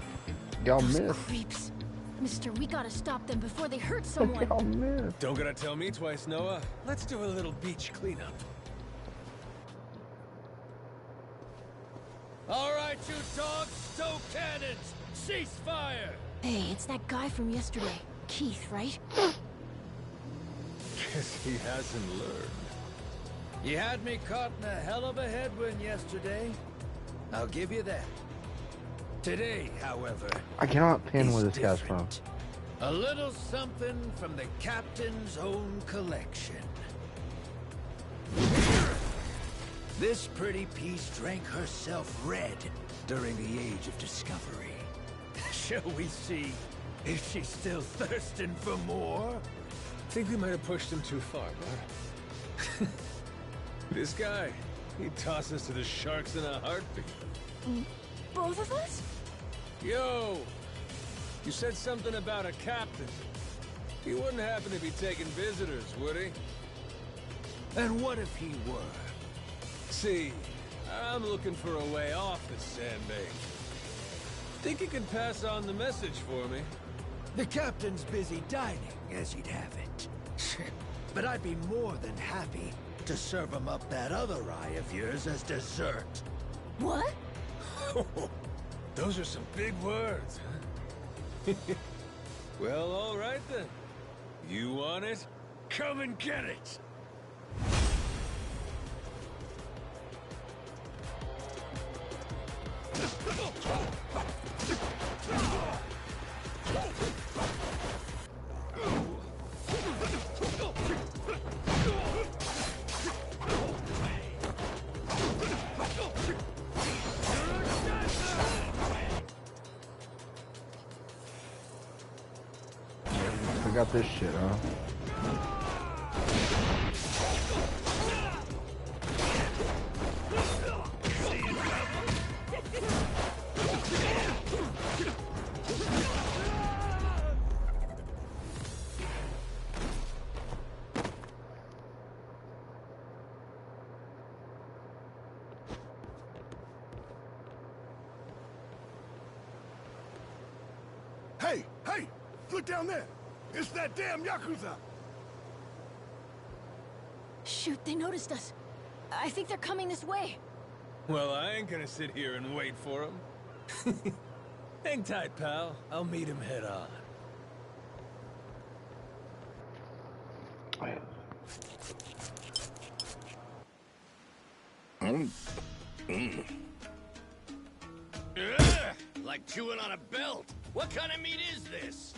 Y'all Those missed. creeps. Mister, we gotta stop them before they hurt someone. Y'all missed. Don't gotta tell me twice, Noah. Let's do a little beach cleanup. All right, you dogs, stow cannons! Cease fire! Hey, it's that guy from yesterday. Keith, right? Guess he hasn't learned. You had me caught in a hell of a headwind yesterday. I'll give you that. Today, however, I cannot pin is where this guy's from. different. A little something from the captain's own collection. This pretty piece drank herself red during the Age of Discovery. Shall we see if she's still thirsting for more? Think we might have pushed him too far, bud. This guy, he'd toss us to the sharks in a heartbeat. Both of us? Yo! You said something about a captain. He wouldn't happen to be taking visitors, would he? And what if he were? See, I'm looking for a way off this sandbank. Think you can pass on the message for me? The captain's busy dining, as he'd have it. But I'd be more than happy to serve him up that other eye of yours as dessert. What? Those are some big words, huh? Well, all right then. You want it? Come and get it! I got this shit, huh? Hey, hey! Look down there! It's that damn Yakuza! Shoot, they noticed us. I think they're coming this way. Well, I ain't gonna sit here and wait for him. Hang tight, pal. I'll meet him head on. Like chewing on a belt. What kind of meat is this?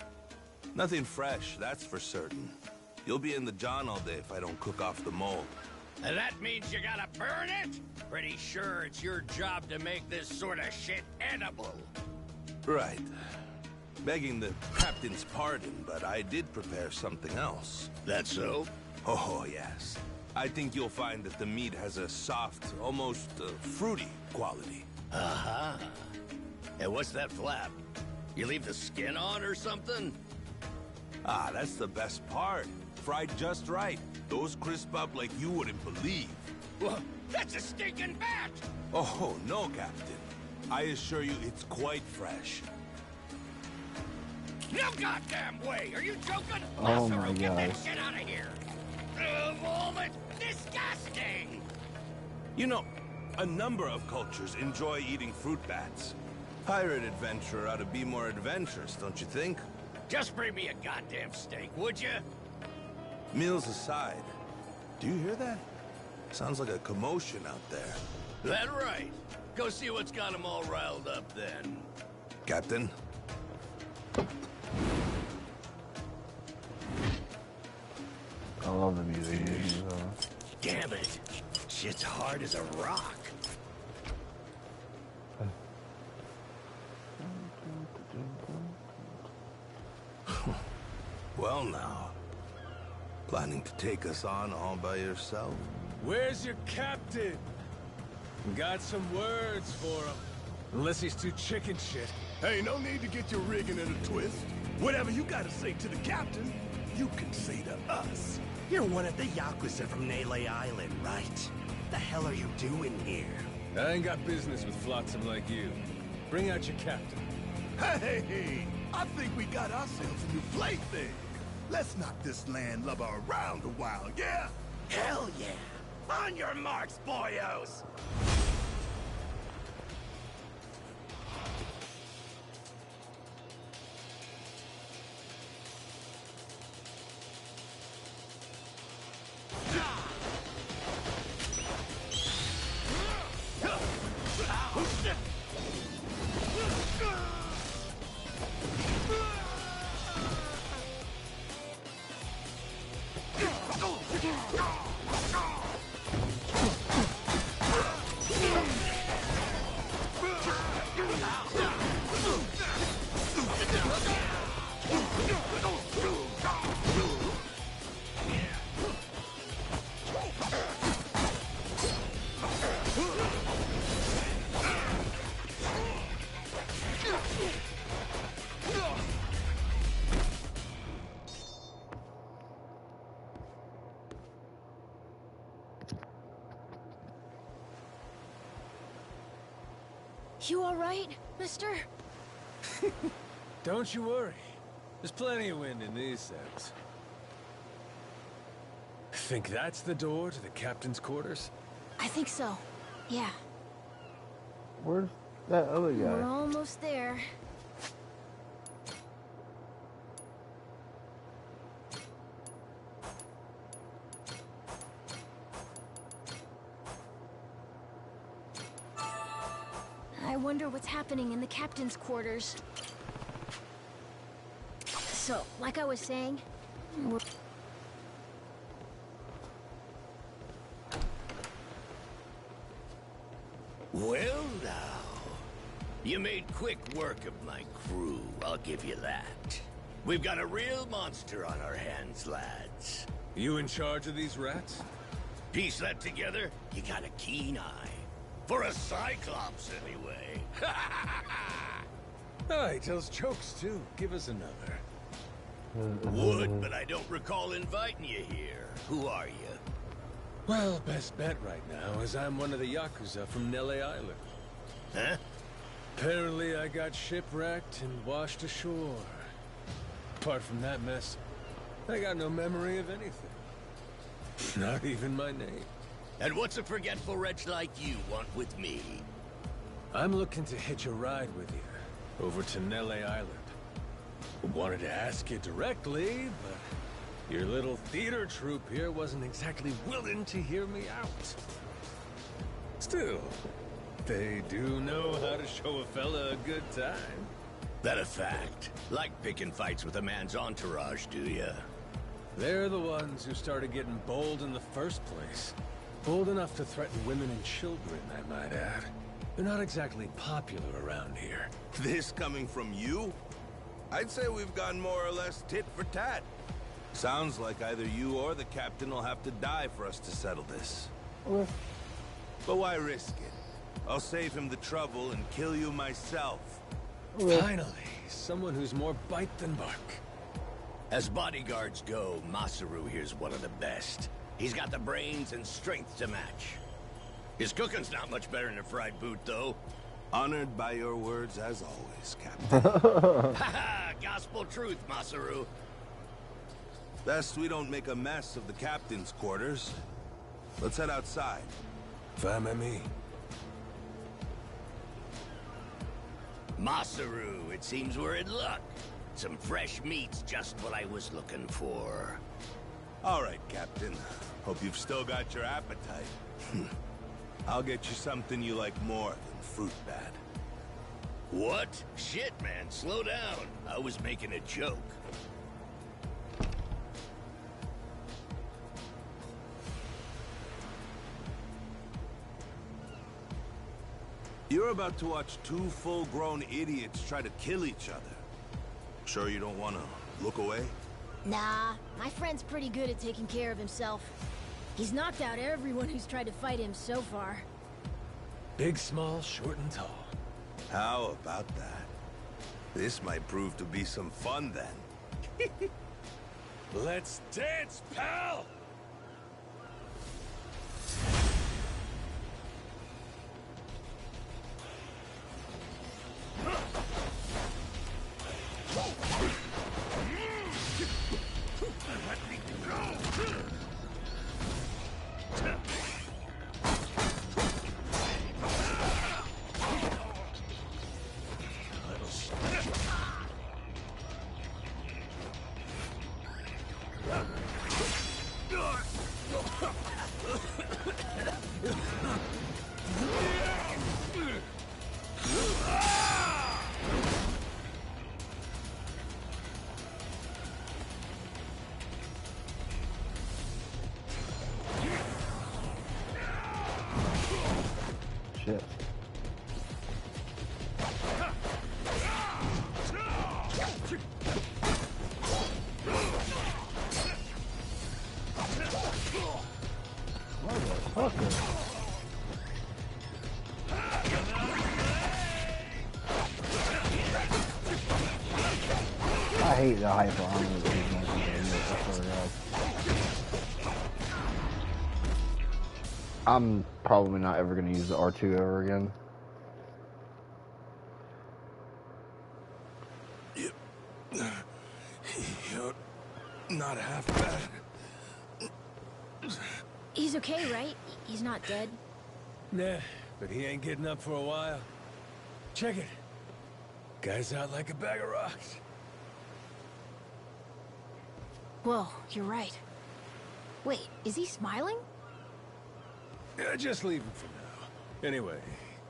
Nothing fresh, that's for certain. You'll be in the John all day if I don't cook off the mold. And that means you gotta burn it? Pretty sure it's your job to make this sort of shit edible. Right. Begging the captain's pardon, but I did prepare something else. That so? Oh, yes. I think you'll find that the meat has a soft, almost fruity quality. Uh-huh. And what's that flap? You leave the skin on or something? Ah, that's the best part. Fried just right. Those crisp up like you wouldn't believe. Well, that's a stinking bat! Oh, no, Captain. I assure you it's quite fresh. No goddamn way! Are you joking? Oh my Lazaro, get that God. shit out of here! Of all the... This guy! You know, a number of cultures enjoy eating fruit bats. Pirate adventurer ought to be more adventurous, don't you think? Just bring me a goddamn steak, would you? Meals aside, do you hear that? Sounds like a commotion out there. That right. Go see what's got them all riled up then. Captain? I love the music. Damn it. Shit's hard as a rock. Well now, planning to take us on all by yourself? Where's your captain? Got some words for him. Unless he's too chicken shit. Hey, no need to get your rigging in a twist. Whatever you gotta say to the captain, you can say to us. You're one of the Yakuza from Nele Island, right? The hell are you doing here? I ain't got business with flotsam like you. Bring out your captain. Hey, I think we got ourselves a new plaything. Let's knock this landlubber around a while, yeah? Hell yeah! On your marks, boyos! You all right, mister? Don't you worry. There's plenty of wind in these sails. Think that's the door to the captain's quarters? I think so. Yeah. Where's that other We're guy? almost there. I wonder what's happening in the captain's quarters. So, like I was saying, we're... Well now, you made quick work of my crew, I'll give you that. We've got a real monster on our hands, lads. You in charge of these rats? Piece that together, you got a keen eye. For a Cyclops, anyway. Oh, he tells jokes too. Give us another. Would, but I don't recall inviting you here. Who are you? Well, best bet right now is I'm one of the Yakuza from Nele Island. Huh? Apparently I got shipwrecked and washed ashore. Apart from that mess, I got no memory of anything. Not even my name. And what's a forgetful wretch like you want with me? I'm looking to hitch a ride with you over to Nele Island. Wanted to ask you directly, but your little theater troupe here wasn't exactly willing to hear me out. Still, they do know how to show a fella a good time. That a fact? Like picking fights with a man's entourage, do ya? They're the ones who started getting bold in the first place. Bold enough to threaten women and children, I might add. They're not exactly popular around here. This coming from you? I'd say we've gone more or less tit for tat. Sounds like either you or the captain will have to die for us to settle this. Okay. But why risk it? I'll save him the trouble and kill you myself. Okay. Finally, someone who's more bite than bark. As bodyguards go, Masaru here's one of the best. He's got the brains and strength to match. His cooking's not much better than a fried boot, though. Honored by your words as always, Captain. Haha, gospel truth, Masaru. Best we don't make a mess of the captain's quarters. Let's head outside. Fine by me. Masaru, it seems we're in luck. Some fresh meat's just what I was looking for. All right, Captain. Hope you've still got your appetite. I'll get you something you like more than fruit bat. What? Shit, man, slow down. I was making a joke. You're about to watch two full-grown idiots try to kill each other. Sure you don't want to look away? Nah, my friend's pretty good at taking care of himself. He's knocked out everyone who's tried to fight him so far. Big, small, short, and tall. How about that? This might prove to be some fun then. Let's dance, pal! Shit. Motherfucker. I hate the hyper armor that these monsters are. I swear to God. I'm probably not ever going to use the R2 ever again. You're not half bad. He's okay, right? He's not dead? Nah, but he ain't getting up for a while. Check it. Guy's out like a bag of rocks. Whoa, you're right. Wait, is he smiling? Yeah, just leave him for now. Anyway,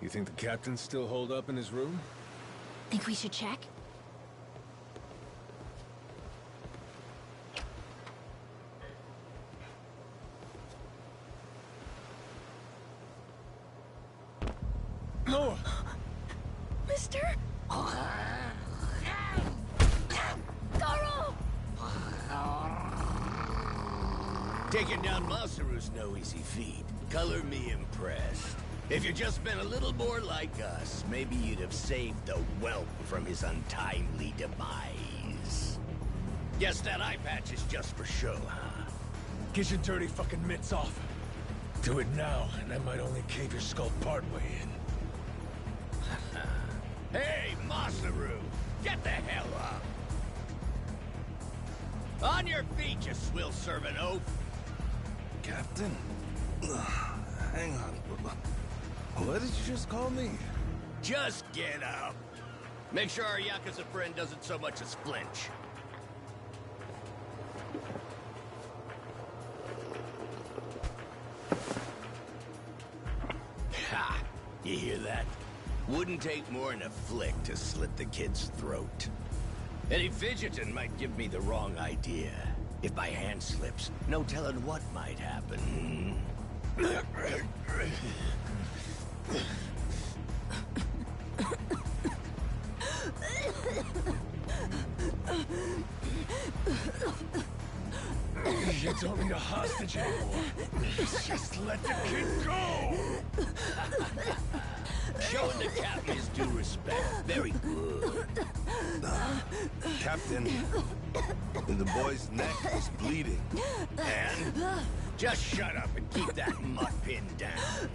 you think the captain's still holed up in his room? Think we should check? Noah! Mister? Garo! Taking down Masaru's no easy feat. Color me impressed. If you'd just been a little more like us, maybe you'd have saved the whelp from his untimely demise. Guess that eye patch is just for show, huh? Get your dirty fucking mitts off. Do it now, and I might only cave your skull partway in. Hey, Masaru! Get the hell up! On your feet, you swill-serving oaf! Captain? Hang on. What did you just call me? Just get up. Make sure our Yakuza friend doesn't so much as flinch. Ha! You hear that? Wouldn't take more than a flick to slit the kid's throat. Any fidgeting might give me the wrong idea. If my hand slips, no telling what might happen. You don't need a hostage anymore. Just let the kid go! Showing the captain his due respect. Very good. Captain, the boy's neck is bleeding. And? Just shut up and keep that mutt pinned down.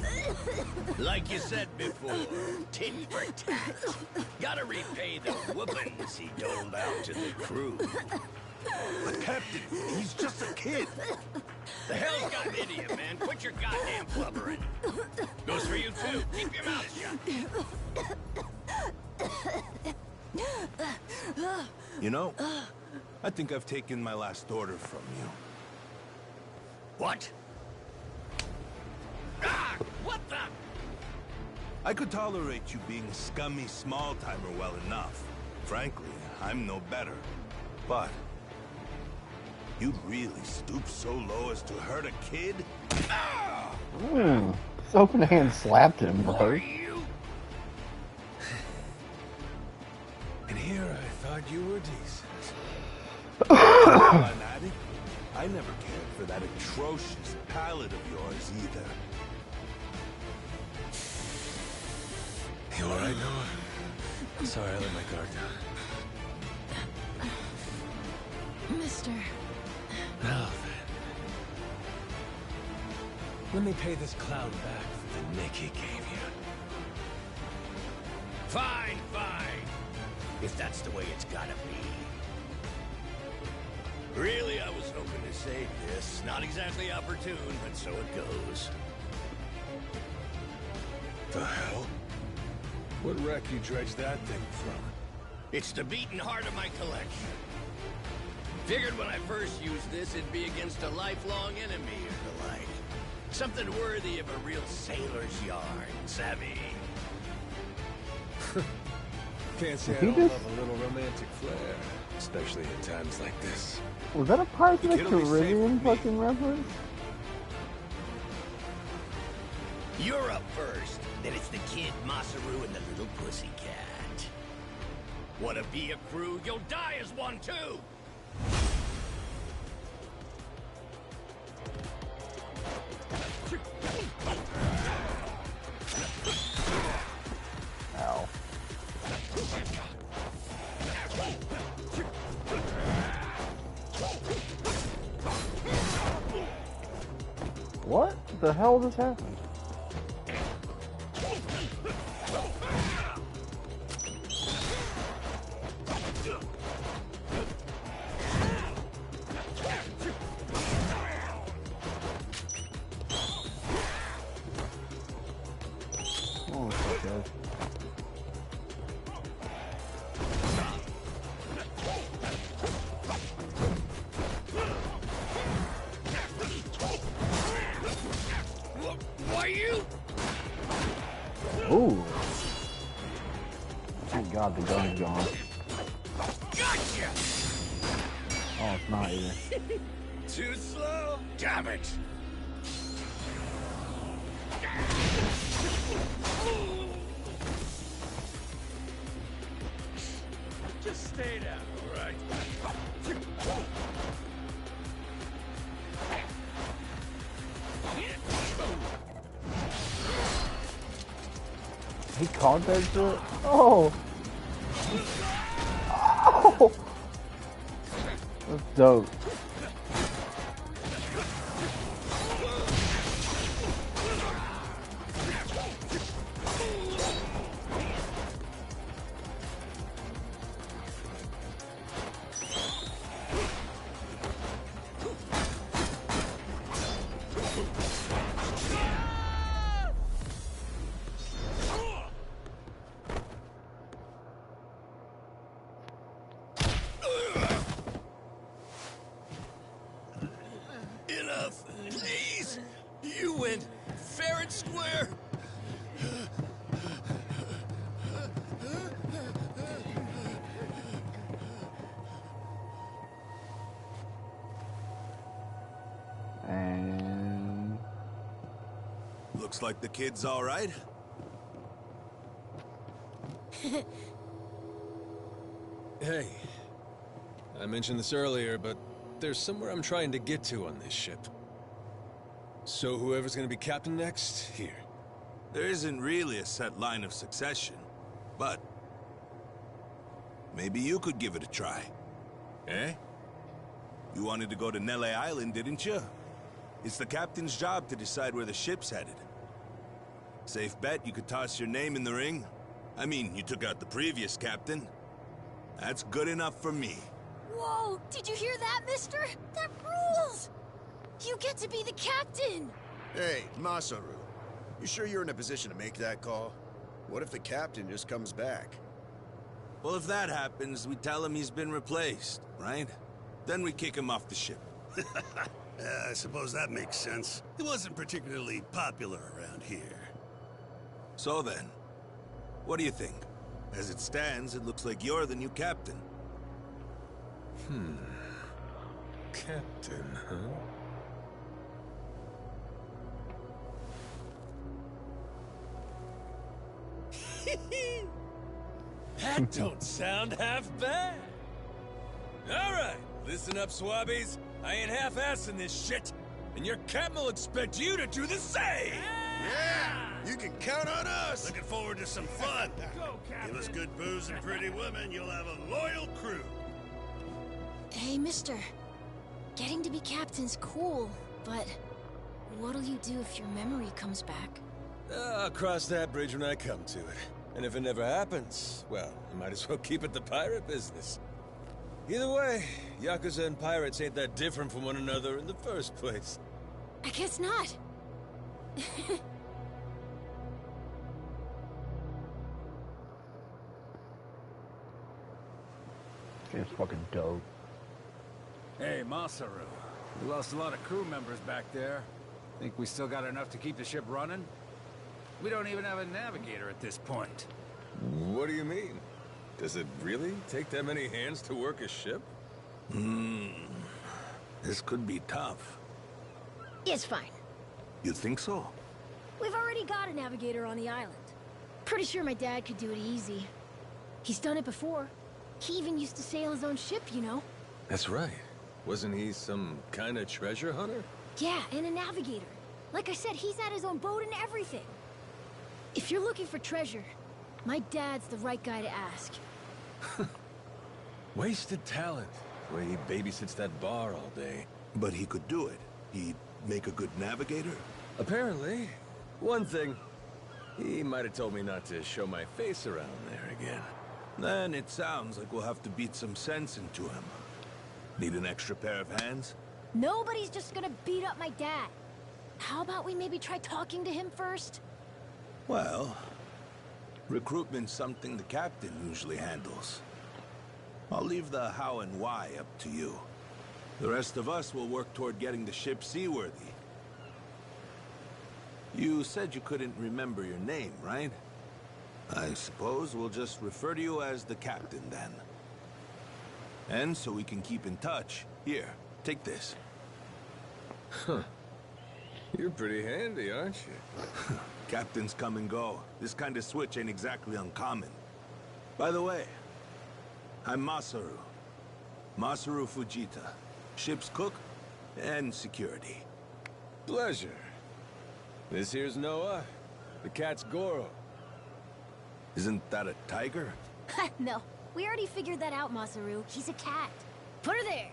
Like you said before, tit for tat. Gotta repay the whoopings he doled out to the crew. But Captain, he's just a kid. The hell's got into you, man? Quit your goddamn blubbering. You know, I think I've taken my last order from you. What? Ah! What the? I could tolerate you being a scummy small-timer well enough. Frankly, I'm no better. But you'd really stoop so low as to hurt a kid? Ah! His open hand slapped him, bro. Who are you? And here I thought you were decent. While I'm at it, I never cared for that atrocious palate of yours either. You alright, Noah? Sorry, I let my guard down. Mister. Now then. Let me pay this clown back for the nick he gave you. Fine, fine. If that's the way it's gotta be. Really, I was hoping to save this. Not exactly opportune, but so it goes. The hell? What wreck you dredged that thing from? It's the beating heart of my collection. Figured when I first used this, it'd be against a lifelong enemy or the like. Something worthy of a real sailor's yarn, savvy? Can't say I He don't just- love a little romantic flair, especially in times like this. Was that a Pirates of the You can only say Caribbean for me. fucking reference? You're up first. Then it's the kid, Masaru, and the little pussycat. Wanna be a crew? You'll die as one, too! Ow. What the hell just happened? Oh, fuck, guys. Why you? Ooh. Thank God the gun's gone. Gotcha! Oh, it's not either. Too slow? Damn it! Just stay down, all right? He caught that shit? Oh! Oh! That's dope. Enough, please! You went fair and square! And... Looks like the kid's all right. Hey, I mentioned this earlier, but there's somewhere I'm trying to get to on this ship. So whoever's gonna be captain next, here. There isn't really a set line of succession, but maybe you could give it a try. Eh? You wanted to go to Nele Island, didn't you? It's the captain's job to decide where the ship's headed. Safe bet you could toss your name in the ring. I mean, you took out the previous captain. That's good enough for me. Whoa! Did you hear that, mister? That rules! You get to be the captain! Hey, Masaru. You sure you're in a position to make that call? What if the captain just comes back? Well, if that happens, we tell him he's been replaced, right? Then we kick him off the ship. I suppose that makes sense. He wasn't particularly popular around here. So then, what do you think? As it stands, it looks like you're the new captain. Captain, huh? That don't sound half bad. All right, listen up, swabbies. I ain't half-assing this shit, and your captain will expect you to do the same. Yeah, you can count on us. Looking forward to some fun. Go, Captain. Give us good booze and pretty women, you'll have a loyal crew. Hey, mister. Getting to be captain's cool, but what'll you do if your memory comes back? I'll cross that bridge when I come to it. And if it never happens, well, you might as well keep it the pirate business. Either way, Yakuza and pirates ain't that different from one another in the first place. I guess not. It's fucking dope. Hey, Masaru. We lost a lot of crew members back there. Think we still got enough to keep the ship running? We don't even have a navigator at this point. What do you mean? Does it really take that many hands to work a ship? This could be tough. It's fine. You think so? We've already got a navigator on the island. Pretty sure my dad could do it easy. He's done it before. He even used to sail his own ship, you know? That's right. Wasn't he some kind of treasure hunter? Yeah, and a navigator. Like I said, he's had his own boat and everything. If you're looking for treasure, my dad's the right guy to ask. Wasted talent. The way he babysits that bar all day. But he could do it. He'd make a good navigator? Apparently. One thing, he might have told me not to show my face around there again. Then it sounds like we'll have to beat some sense into him. Need an extra pair of hands? Nobody's just gonna beat up my dad. How about we maybe try talking to him first? Well, recruitment's something the captain usually handles. I'll leave the how and why up to you. The rest of us will work toward getting the ship seaworthy. You said you couldn't remember your name, right? I suppose we'll just refer to you as the captain then. And so we can keep in touch, here, take this. Huh. You're pretty handy, aren't you? Captains come and go. This kind of switch ain't exactly uncommon. By the way, I'm Masaru. Masaru Fujita. Ship's cook and security. Pleasure. This here's Noah. The cat's Goro. Isn't that a tiger? No, we already figured that out, Masaru. He's a cat. Put her there.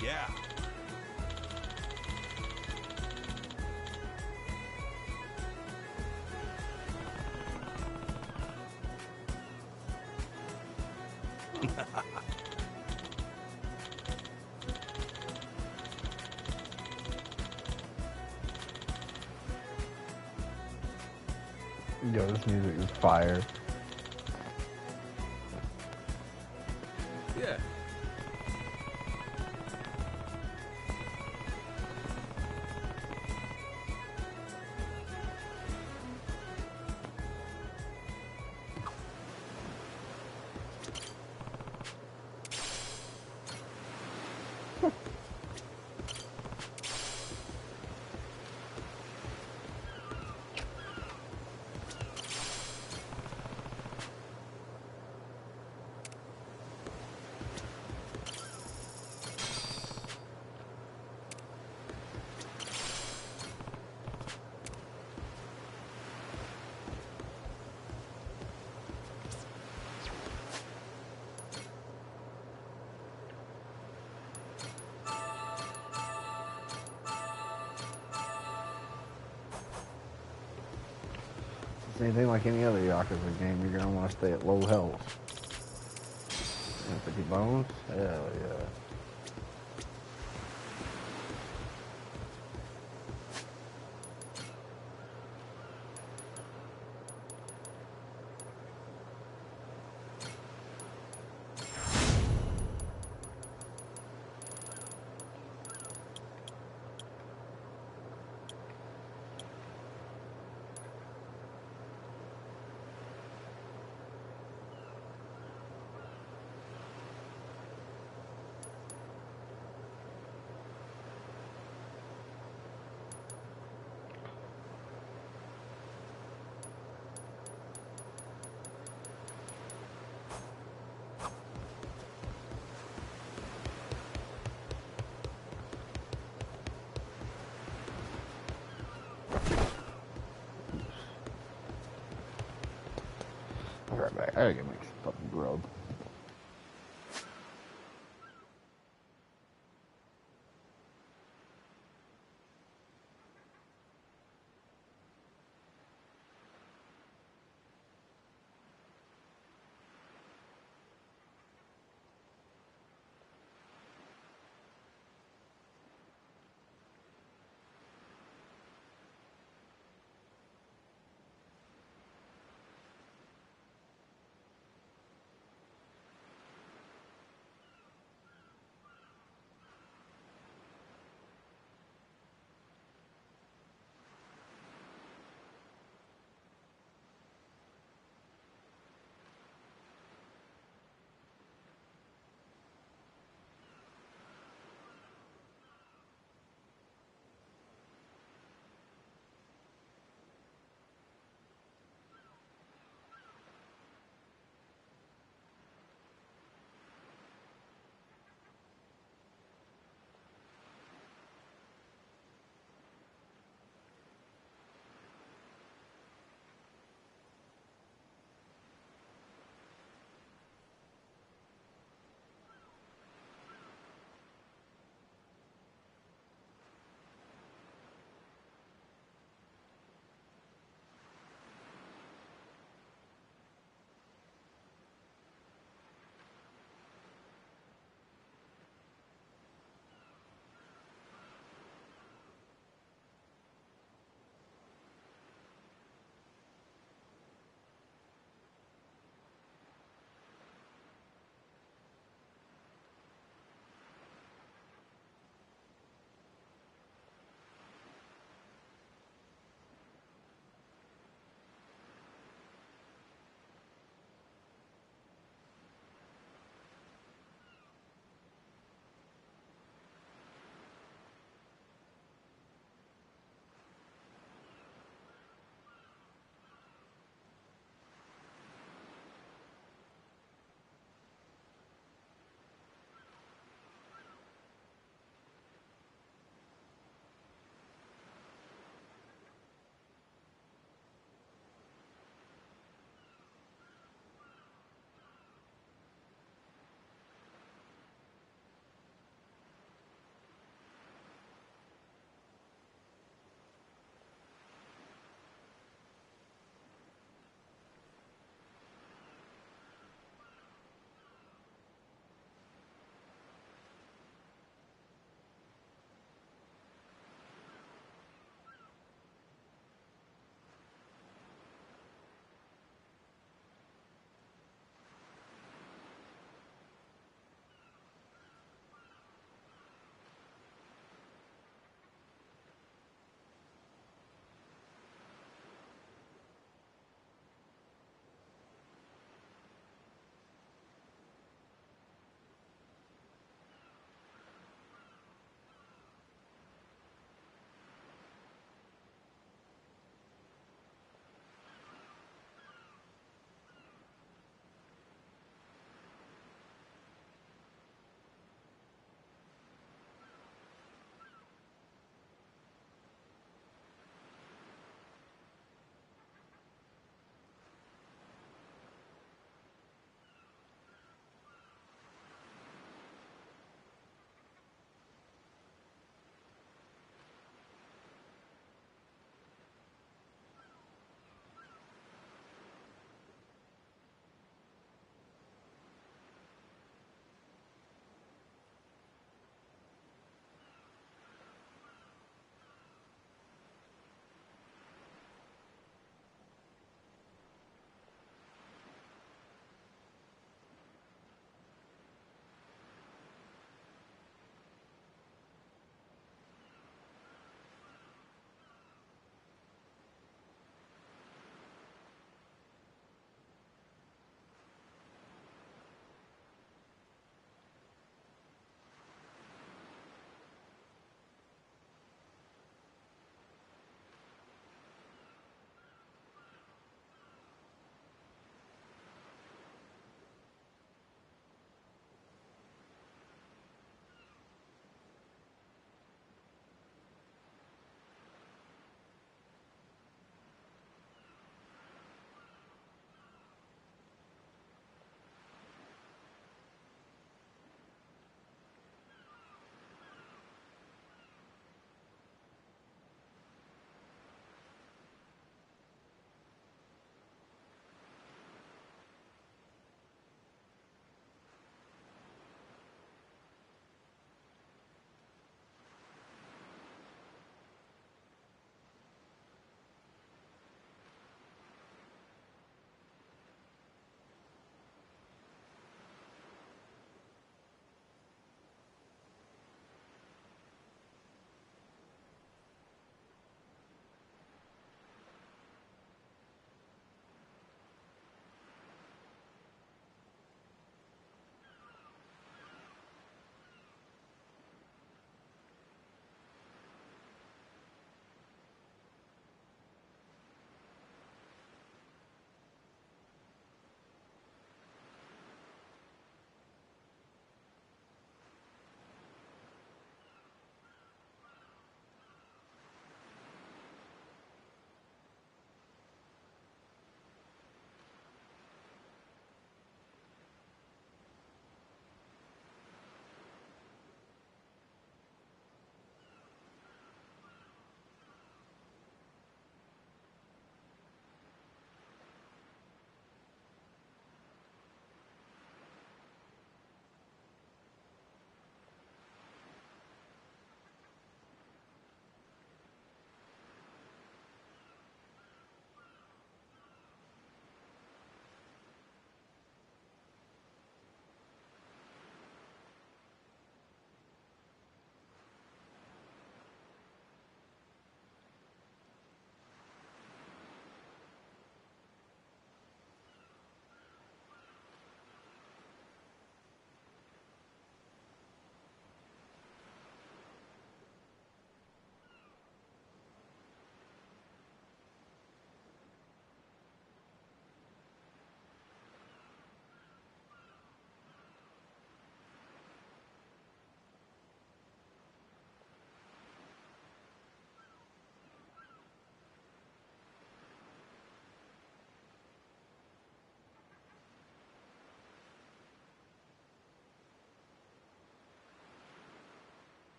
Yeah. Yo, this music is fire. Yeah. Anything like any other Yakuza game, you're gonna want to stay at low health. 50 bones? Hell yeah. I'll be right back. I gotta get my fucking grub.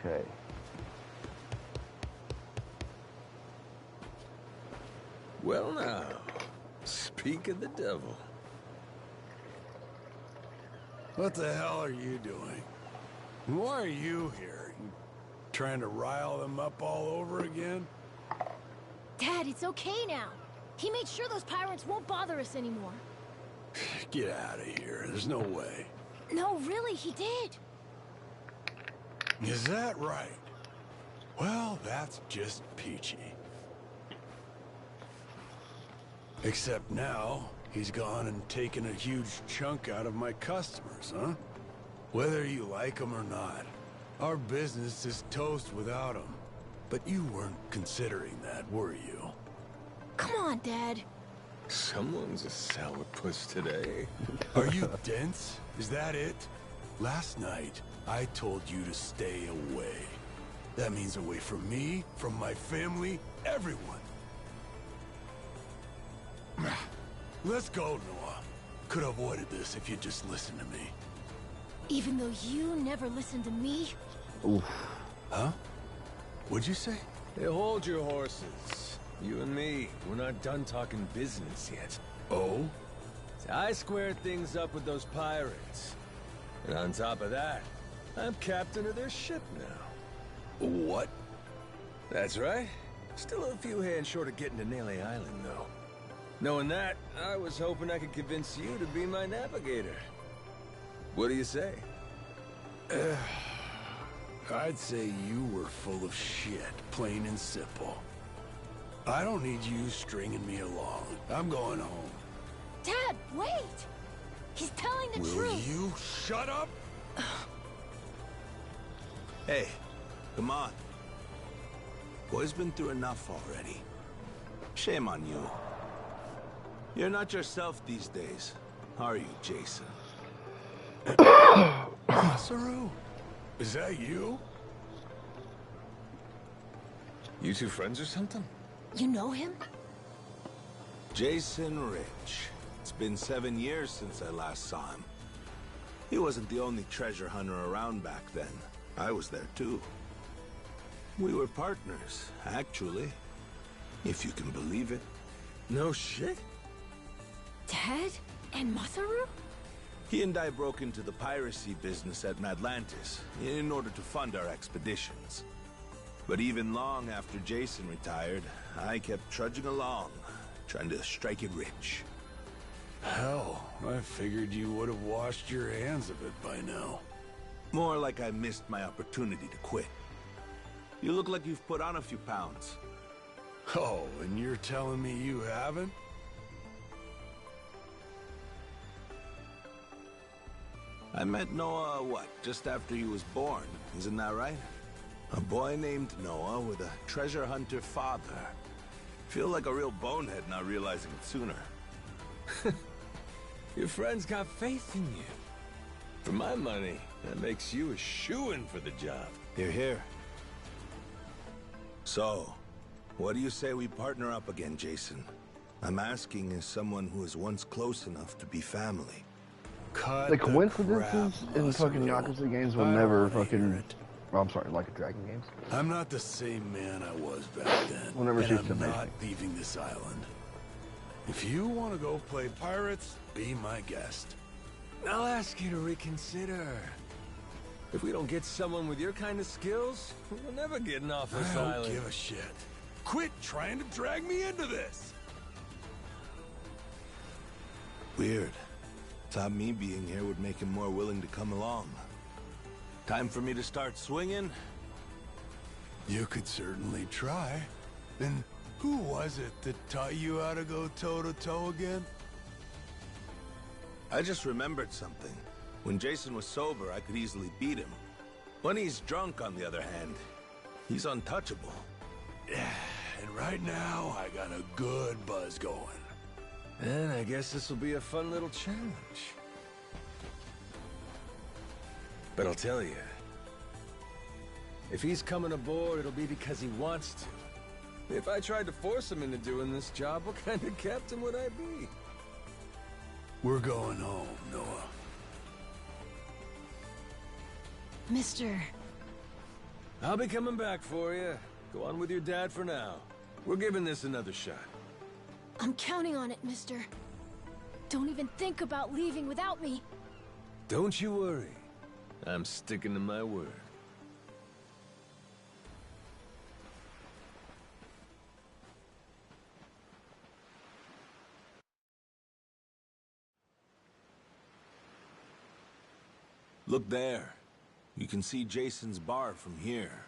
Okay. Well now, speak of the devil. What the hell are you doing? Why are you here? You trying to rile them up all over again? Dad, it's okay now. He made sure those pirates won't bother us anymore. Get out of here. There's no way. No, really, he did. Is that right? Well, that's just peachy. Except now, he's gone and taken a huge chunk out of my customers, huh? Whether you like them or not, our business is toast without them. But you weren't considering that, were you? Come on, Dad. Someone's a sourpuss today. Are you dense? Is that it? Last night, I told you to stay away. That means away from me, from my family, everyone. Let's go, Noah. Could have avoided this if you'd just listened to me. Even though you never listened to me? Oof. Huh? What'd you say? Hey, hold your horses. You and me, we're not done talking business yet. Oh? I squared things up with those pirates. And on top of that, I'm captain of their ship now. What? That's right. Still a few hands short of getting to Nele Island, though. Knowing that, I was hoping I could convince you to be my navigator. What do you say? I'd say you were full of shit, plain and simple. I don't need you stringing me along. I'm going home. Dad, wait! He's telling the Will truth. you shut up? Hey, come on. Boy's been through enough already. Shame on you. You're not yourself these days, are you, Jason? Masaru? Is that you? You two friends or something? You know him? Jason Rich. It's been 7 years since I last saw him. He wasn't the only treasure hunter around back then. I was there too. We were partners, actually. If you can believe it. No shit? Dad? And Masaru? He and I broke into the piracy business at Madlantis in order to fund our expeditions. But even long after Jason retired, I kept trudging along, trying to strike it rich. Hell, I figured you would have washed your hands of it by now. More like I missed my opportunity to quit. You look like you've put on a few pounds. Oh, and you're telling me you haven't? I met Noah, what, just after he was born, isn't that right? A boy named Noah with a treasure hunter father. Feel like a real bonehead not realizing it sooner. Your friends got faith in you. For my money, that makes you a shoo-in for the job. You're here. So, what do you say we partner up again, Jason? I'm asking as someone who was once close enough to be family. Cut The coincidences crap, in fucking Masaru. Jacuzzi games will I don't never wanna hear fucking... it. Oh, I'm sorry, like a Dragon games. I'm not the same man I was back then. We'll never and cease I'm to amaze not me. leaving this island. If you want to go play pirates, be my guest. I'll ask you to reconsider. If we don't get someone with your kind of skills, we're never getting off this I don't island. give a shit. Quit trying to drag me into this! Weird. Thought me being here would make him more willing to come along. Time for me to start swinging? You could certainly try. And who was it that taught you how to go toe-to-toe again? I just remembered something. When Jason was sober, I could easily beat him. When he's drunk, on the other hand, he's untouchable. Yeah, and right now, I got a good buzz going. And I guess this will be a fun little challenge. But I'll tell you, if he's coming aboard, it'll be because he wants to. If I tried to force him into doing this job, what kind of captain would I be? We're going home, Noah. Mister, I'll be coming back for you. Go on with your dad for now. We're giving this another shot. I'm counting on it, mister. Don't even think about leaving without me. Don't you worry. I'm sticking to my word. Look there. You can see Jason's bar from here.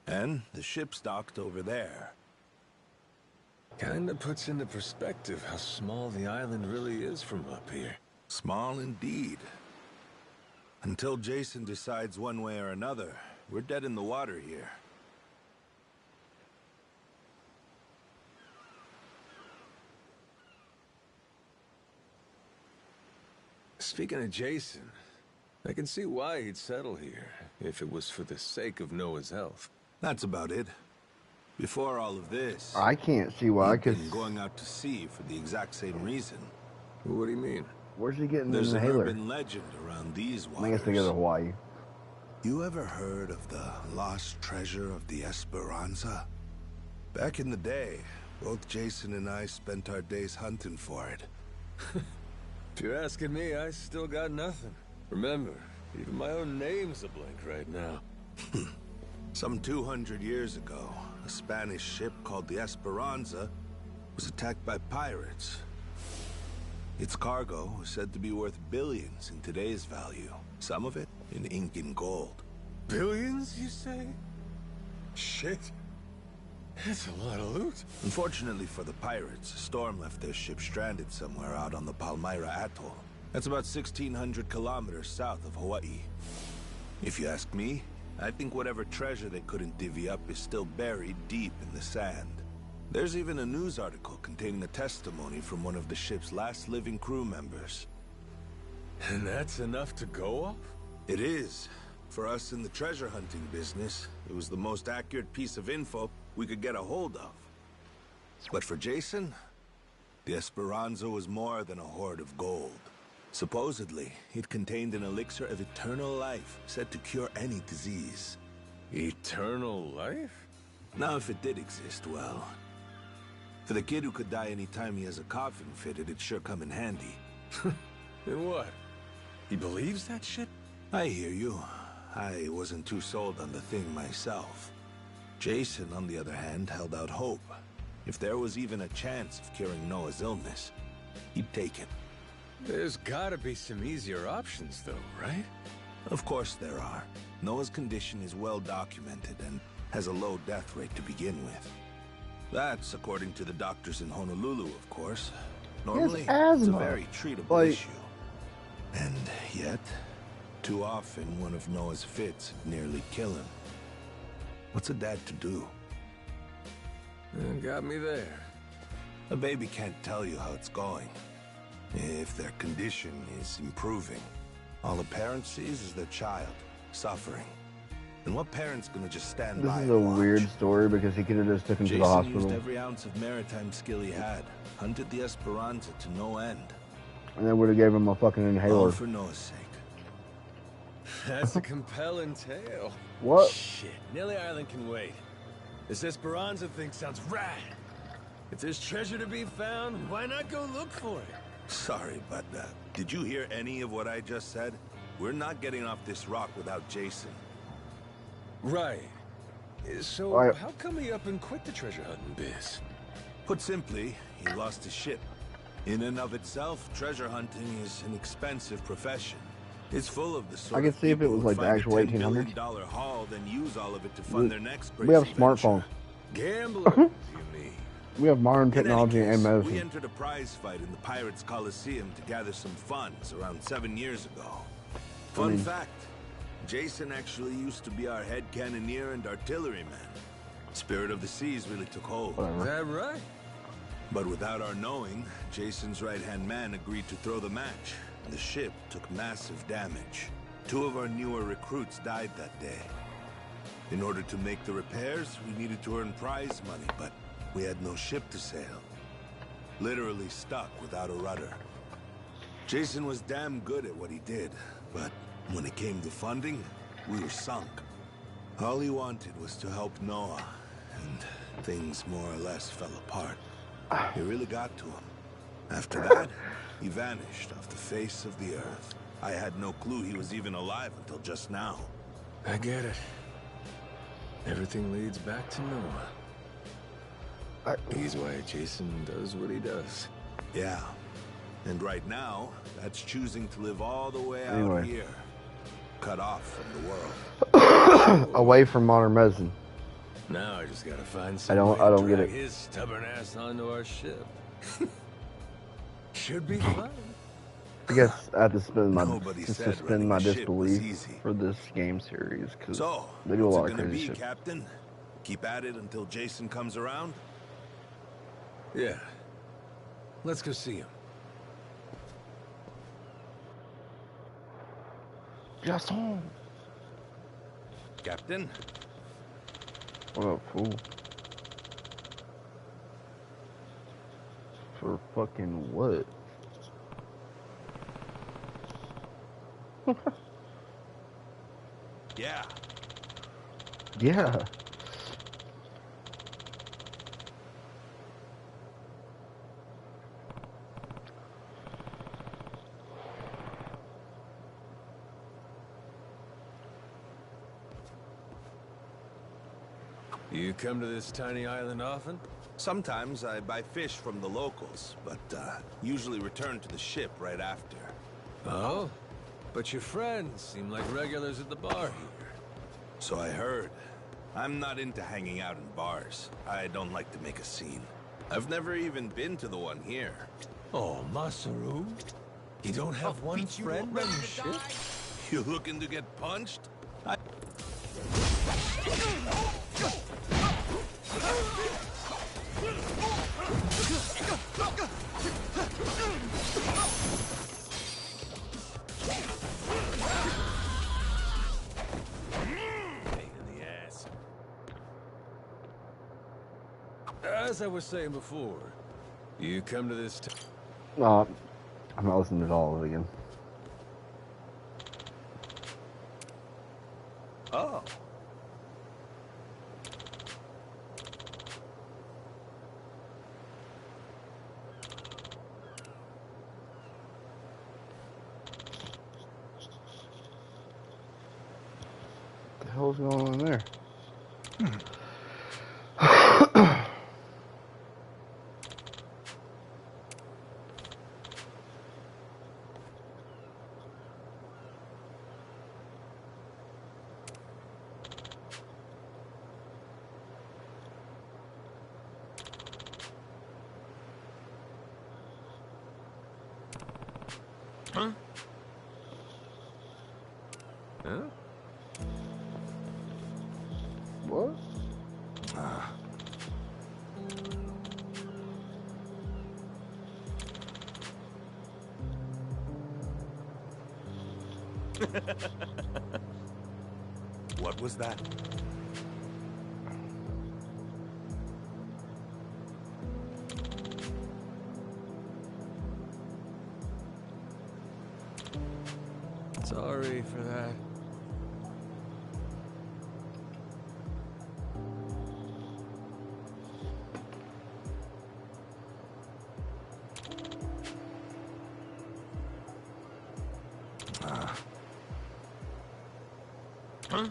And the ship's docked over there. Kinda puts into perspective how small the island really is from up here. Small indeed. Until Jason decides one way or another, we're dead in the water here. Speaking of Jason, I can see why he'd settle here, if it was for the sake of Noah's health. That's about it. Before all of this, I can't see why, he'd because been going out to sea for the exact same reason. What do you mean? where's he getting There's the an inhaler? urban legend around these waters. I guess they go to Hawaii. You ever heard of the lost treasure of the Esperanza? Back in the day, both Jason and I spent our days hunting for it. If you're asking me, I still got nothing. Remember, even my own name's a blank right now. Some 200 years ago, a Spanish ship called the Esperanza was attacked by pirates. Its cargo was said to be worth billions in today's value, some of it in ink and gold. Billions, you say? Shit. That's a lot of loot. Unfortunately for the pirates, a storm left their ship stranded somewhere out on the Palmyra Atoll. That's about 1,600 kilometers south of Hawaii. If you ask me, I think whatever treasure they couldn't divvy up is still buried deep in the sand. There's even a news article containing a testimony from one of the ship's last living crew members. And that's enough to go off? It is. For us in the treasure hunting business, it was the most accurate piece of info we could get a hold of. But for Jason, the Esperanza was more than a hoard of gold. Supposedly, it contained an elixir of eternal life, said to cure any disease. Eternal life? Now, if it did exist, well... For the kid who could die any time he has a coffin fitted, it'd sure come in handy. And what? He believes that shit? I hear you. I wasn't too sold on the thing myself. Jason, on the other hand, held out hope. If there was even a chance of curing Noah's illness, he'd take it. There's gotta be some easier options, though, right? Of course there are. Noah's condition is well documented and has a low death rate to begin with. That's according to the doctors in Honolulu, of course. Normally, it's a very treatable issue. And yet, too often one of Noah's fits would nearly kill him. What's a dad to do? Got me there. A baby can't tell you how it's going. If their condition is improving, all a parent sees is their child suffering. And what parent's gonna just stand by? This is a weird story because he could have just took him to the hospital. Jason used every ounce of maritime skill he had, hunted the Esperanza to no end. And they would have gave him a fucking inhaler. All for Noah's sake. That's a compelling tale. What? Shit, Nelly Island can wait. This Esperanza thing sounds rad. If there's treasure to be found, why not go look for it? Sorry, but did you hear any of what I just said? We're not getting off this rock without Jason. Right. So, Right. how come he up and quit the treasure hunting biz? Put simply, he lost his ship. In and of itself, treasure hunting is an expensive profession. It's full of the sort I could see if it was like the actual 1800s. $1800 haul, then use all of it to fund their next crazy We have venture. smartphones. Gamblers, you mean? We have modern In any technology case, and we medicine. entered a prize fight in the Pirates Coliseum to gather some funds around 7 years ago. Fun fact, Jason actually used to be our head cannoneer and artilleryman. Spirit of the Seas really took hold. Is that right? But without our knowing, Jason's right-hand man agreed to throw the match. The ship took massive damage. 2 of our newer recruits died that day. In order to make the repairs, we needed to earn prize money, but we had no ship to sail. Literally stuck without a rudder. Jason was damn good at what he did, but when it came to funding, we were sunk. All he wanted was to help Noah, and things more or less fell apart. It really got to him. After that, he vanished off the face of the earth. I had no clue he was even alive until just now. I get it. Everything leads back to Noah. He's why Jason does what he does. Yeah. And right now, that's choosing to live all the way out Anyway. here. Cut off from the world. Away from modern medicine. Now I just gotta find I some don't way to get drag it. his stubborn ass onto our ship. Should be fun. I guess I have to suspend Nobody said running my a ship was disbelief easy. for this game series because So, they do a what's lot it of gonna crazy be, shit. Captain? Keep at it until Jason comes around? Yeah. Let's go see him. Jason, Captain? what up, fool? For fucking what? Yeah. Yeah. You come to this tiny island often? Sometimes I buy fish from the locals, but usually return to the ship right after. Oh? But your friends seem like regulars at the bar here. So I heard. I'm not into hanging out in bars. I don't like to make a scene. I've never even been to the one here. Oh, Masaru? You don't have one friend on your ship? You looking to get punched? As I was saying before, you come to this No, I'm not listening to all of it again. Oh. What the hell's going on there? Huh? Huh? What? What was that? Sorry for that. Huh?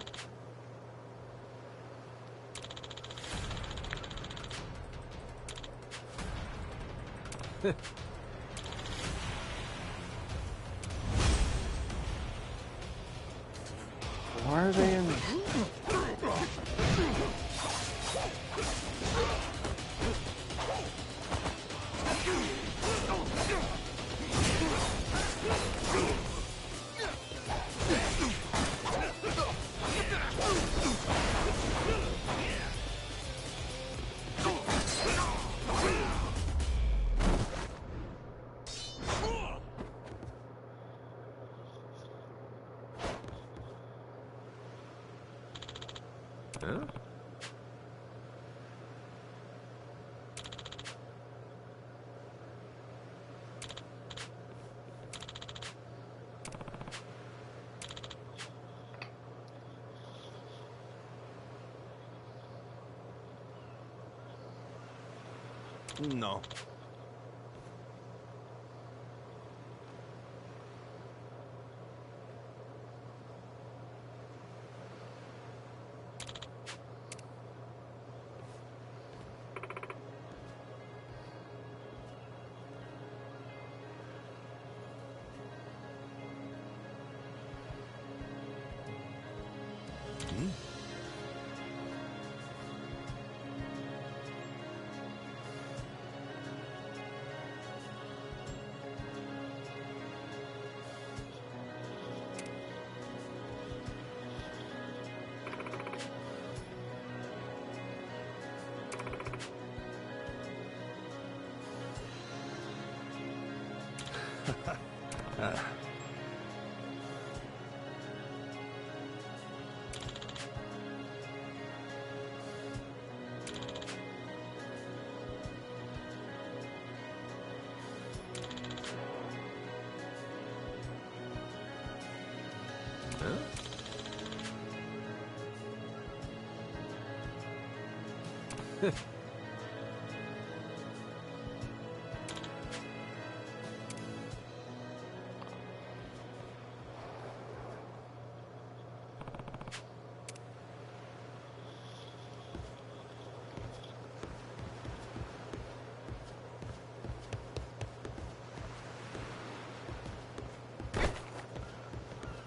Why are they in? Huh? No.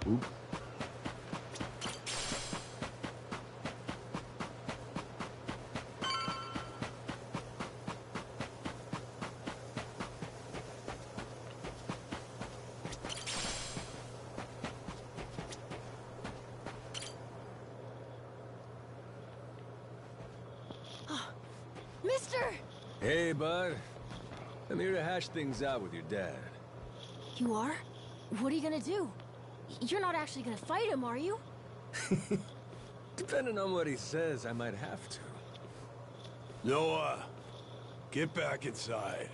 Oop. Mister! Hey, bud. I'm here to hash things out with your dad. You are? What are you gonna do? You're not actually gonna fight him, are you? Depending on what he says, I might have to. Noah, get back inside.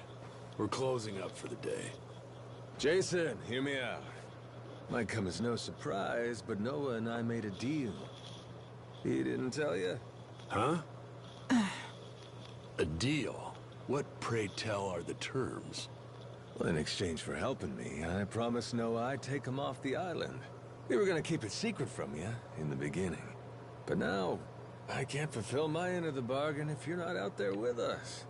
We're closing up for the day. Jason, hear me out. Might come as no surprise, but Noah and I made a deal. He didn't tell you? Huh? A deal? What, pray tell, are the terms? Well, in exchange for helping me, I promised Noah I'd take him off the island. We were gonna keep it secret from you in the beginning. But now, I can't fulfill my end of the bargain if you're not out there with us.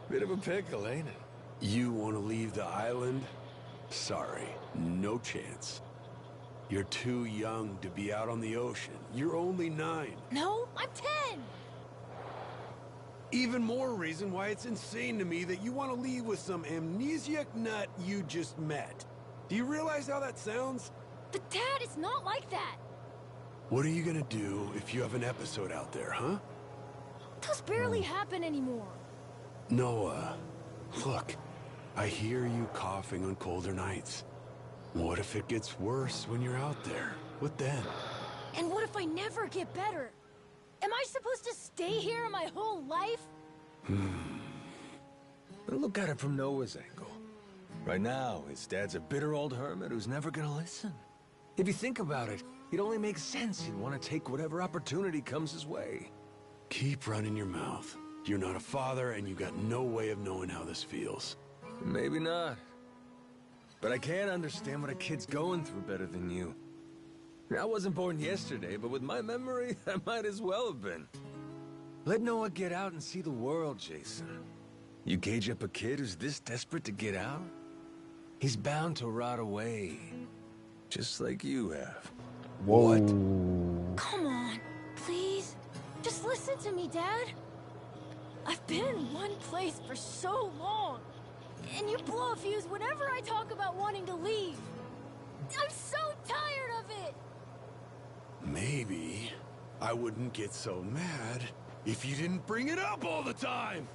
Bit of a pickle, ain't it? You want to leave the island? Sorry, no chance. You're too young to be out on the ocean. You're only 9. No, I'm 10! Even more reason why it's insane to me that you want to leave with some amnesiac nut you just met. Do you realize how that sounds? But Dad, it's not like that! What are you gonna do if you have an episode out there, huh? Those barely happen anymore. Noah, look, I hear you coughing on colder nights. What if it gets worse when you're out there? What then? And what if I never get better? Am I supposed to stay here my whole life? But look at it from Noah's angle. Right now, his dad's a bitter old hermit who's never gonna listen. If you think about it, it only makes sense he'd want to take whatever opportunity comes his way. Keep running your mouth. You're not a father, and you got no way of knowing how this feels. Maybe not. But I can't understand what a kid's going through better than you. I wasn't born yesterday, but with my memory, I might as well have been. Let Noah get out and see the world, Jason. You cage up a kid who's this desperate to get out? He's bound to rot away. Just like you have. Whoa. What? Come on, please. Just listen to me, Dad. I've been in one place for so long. And you blow a fuse whenever I talk about wanting to leave. I'm so tired of it. Maybe I wouldn't get so mad if you didn't bring it up all the time.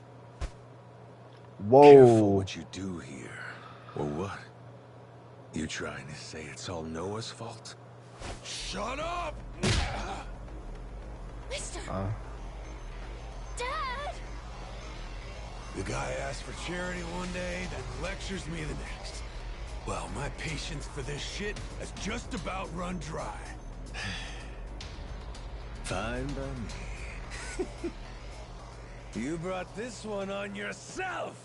Whoa. Careful what you do here. Or what? You trying to say it's all Noah's fault? Shut up! Mister! Dad! The guy asks for charity one day, then lectures me the next. Well, my patience for this shit has just about run dry. Fine by me. You brought this one on yourself!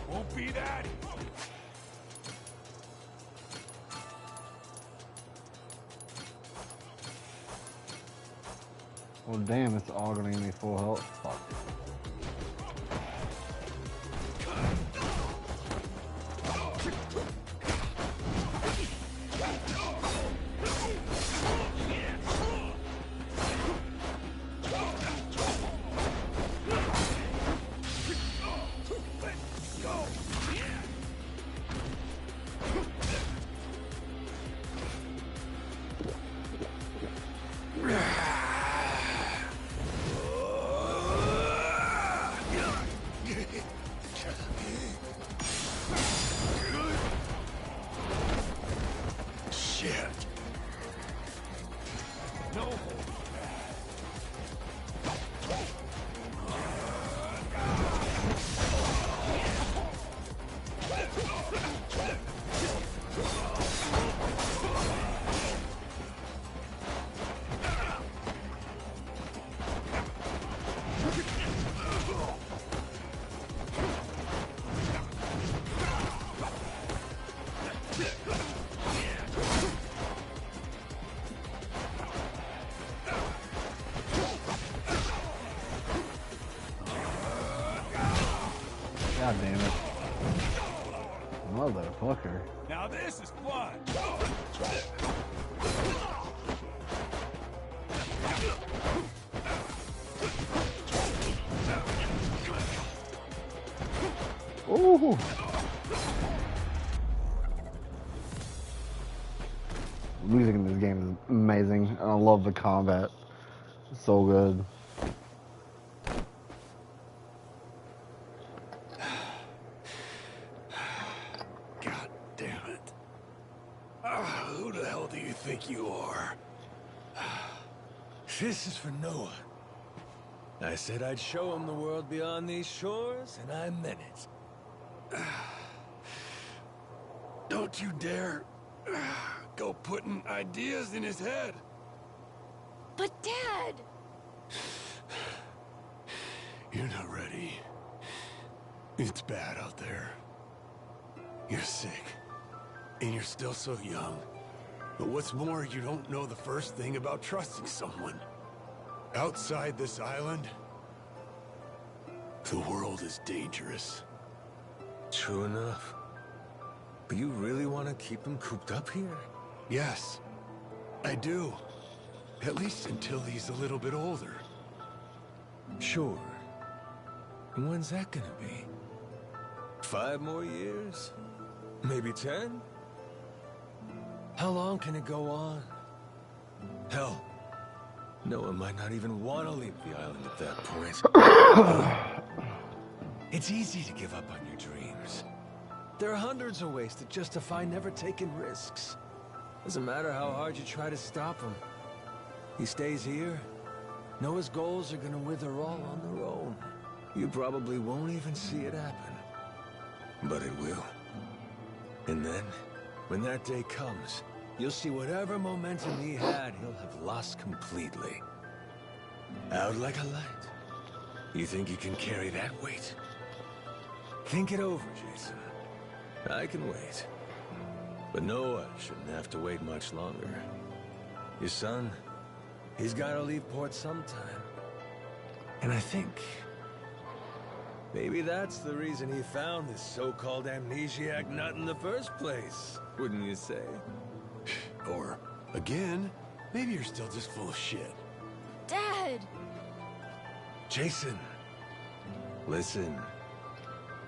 Won't be that. Well, damn, it's all gonna give me full health. Fuck. Shit. No hold. God damn it. Motherfucker. Now this is fun. Ooh. Music in this game is amazing, and I love the combat. It's so good. God damn it. Who the hell do you think you are? This is for Noah. I said I'd show him the world beyond these shores, and I meant it. Don't you dare go putting ideas in his head. But Dad! You're not ready. It's bad out there. You're sick. And you're still so young. But what's more, you don't know the first thing about trusting someone. Outside this island, the world is dangerous. True enough. But you really want to keep him cooped up here? Yes, I do. At least until he's a little bit older. Sure. And when's that gonna be? 5 more years? Maybe 10? How long can it go on? Hell, Noah might not even want to leave the island at that point. It's easy to give up on your dreams. There are hundreds of ways to justify never taking risks. Doesn't matter how hard you try to stop him. He stays here, Noah's goals are gonna wither all on their own. You probably won't even see it happen. But it will. And then, when that day comes, you'll see whatever momentum he had, he'll have lost completely. Out like a light. You think you can carry that weight? Think it over, Jason. I can wait. But Noah shouldn't have to wait much longer. Your son, he's gotta leave port sometime. And I think maybe that's the reason he found this so-called amnesiac nut in the first place, wouldn't you say? Or, again, maybe you're still just full of shit. Dad! Jason, listen.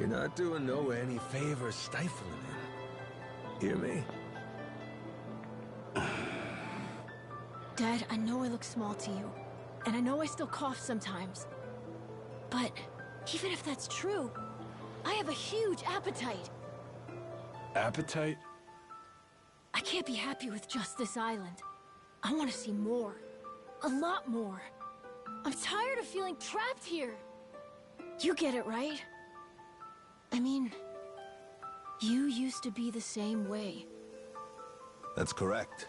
You're not doing Noah any favors stifling him. Hear me? Dad, I know I look small to you, and I know I still cough sometimes. But even if that's true, I have a huge appetite. Appetite? I can't be happy with just this island. I want to see more. A lot more. I'm tired of feeling trapped here. You get it, right? I mean, you used to be the same way. That's correct.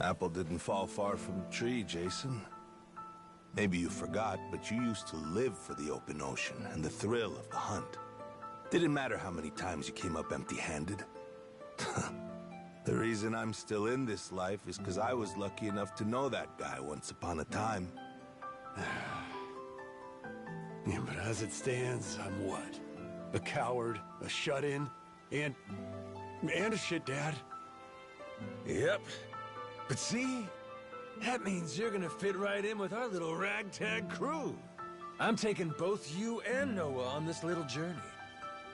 Apple didn't fall far from the tree, Jason. Maybe you forgot, but you used to live for the open ocean and the thrill of the hunt. Didn't matter how many times you came up empty-handed. The reason I'm still in this life is because I was lucky enough to know that guy once upon a time. Yeah, but as it stands, I'm what? A coward, a shut-in, and a shit dad. Yep. But see? That means you're gonna fit right in with our little ragtag crew. I'm taking both you and Noah on this little journey.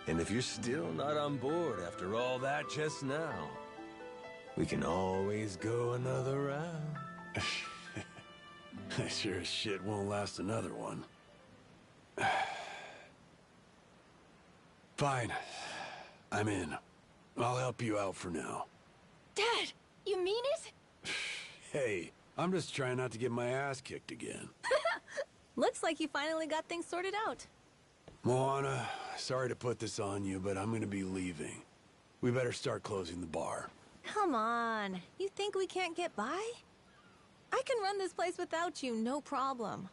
And if you're still not on board after all that just now, we can always go another round. I sure as shit won't last another one. Fine. I'm in. I'll help you out for now. Dad, you mean it? Hey, I'm just trying not to get my ass kicked again. Looks like you finally got things sorted out. Moana, sorry to put this on you, but I'm gonna be leaving. We better start closing the bar. Come on. You think we can't get by? I can run this place without you, no problem.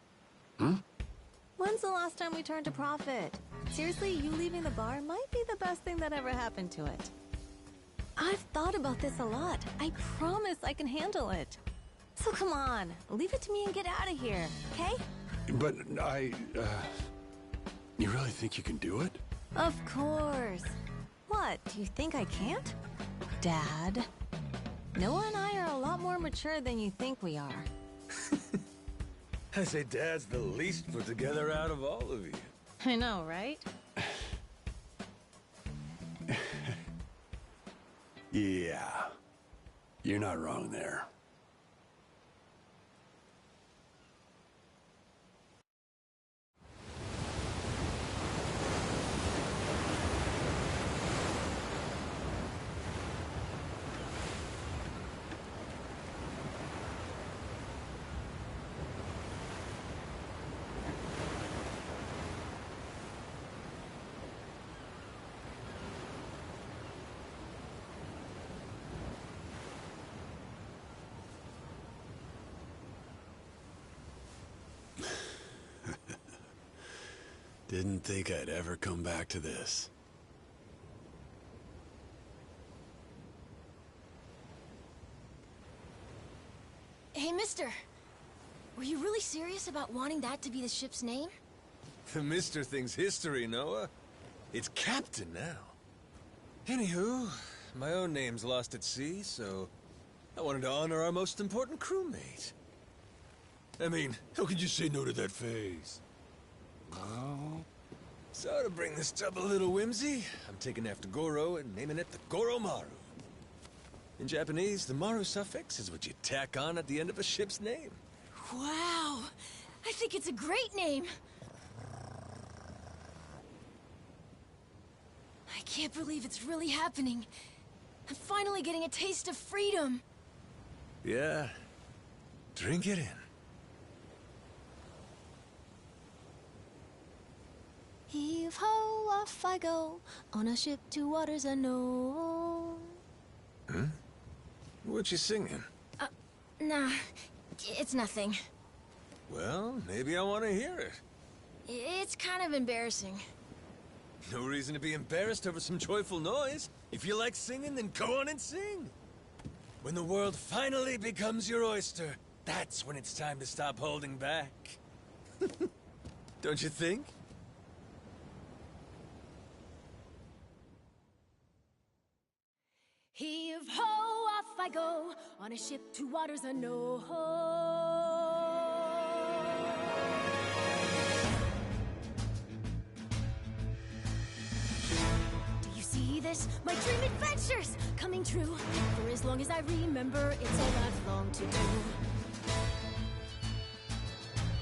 When's the last time we turned a profit? Seriously, you leaving the bar might be the best thing that ever happened to it. I've thought about this a lot. I promise I can handle it. So come on, leave it to me and get out of here, okay? But you really think you can do it? Of course. What, do you think I can't? Dad, Noah and I are a lot more mature than you think we are. I say Dad's the least put together out of all of you. I know, right? Yeah. You're not wrong there. Didn't think I'd ever come back to this. Hey, mister. Were you really serious about wanting that to be the ship's name? The Mister thing's history, Noah. It's Captain now. Anywho, my own name's lost at sea, so I wanted to honor our most important crewmate. I mean, how could you say no to that face? Oh. So to bring this up a little whimsy, I'm taking after Goro and naming it the Goromaru. In Japanese, the Maru suffix is what you tack on at the end of a ship's name. Wow! I think it's a great name! I can't believe it's really happening. I'm finally getting a taste of freedom. Yeah. Drink it in. Heave ho, off I go, on a ship to waters unknown. Huh? What you singing? Nah, it's nothing. Well, maybe I want to hear it. It's kind of embarrassing. No reason to be embarrassed over some joyful noise. If you like singing, then go on and sing. When the world finally becomes your oyster, that's when it's time to stop holding back. Don't you think? Heave ho, off I go, on a ship to waters unknown. this, my dream adventures coming true. For as long as I remember, it's all I've longed to do.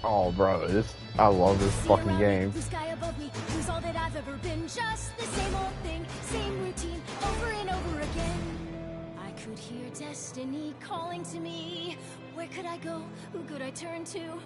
Oh, bro, I love this fucking game. Blue sky above me, who's all that I've ever been. Just the same old thing, same routine, over and over again. I could hear destiny calling to me. Where could I go? Who could I turn to?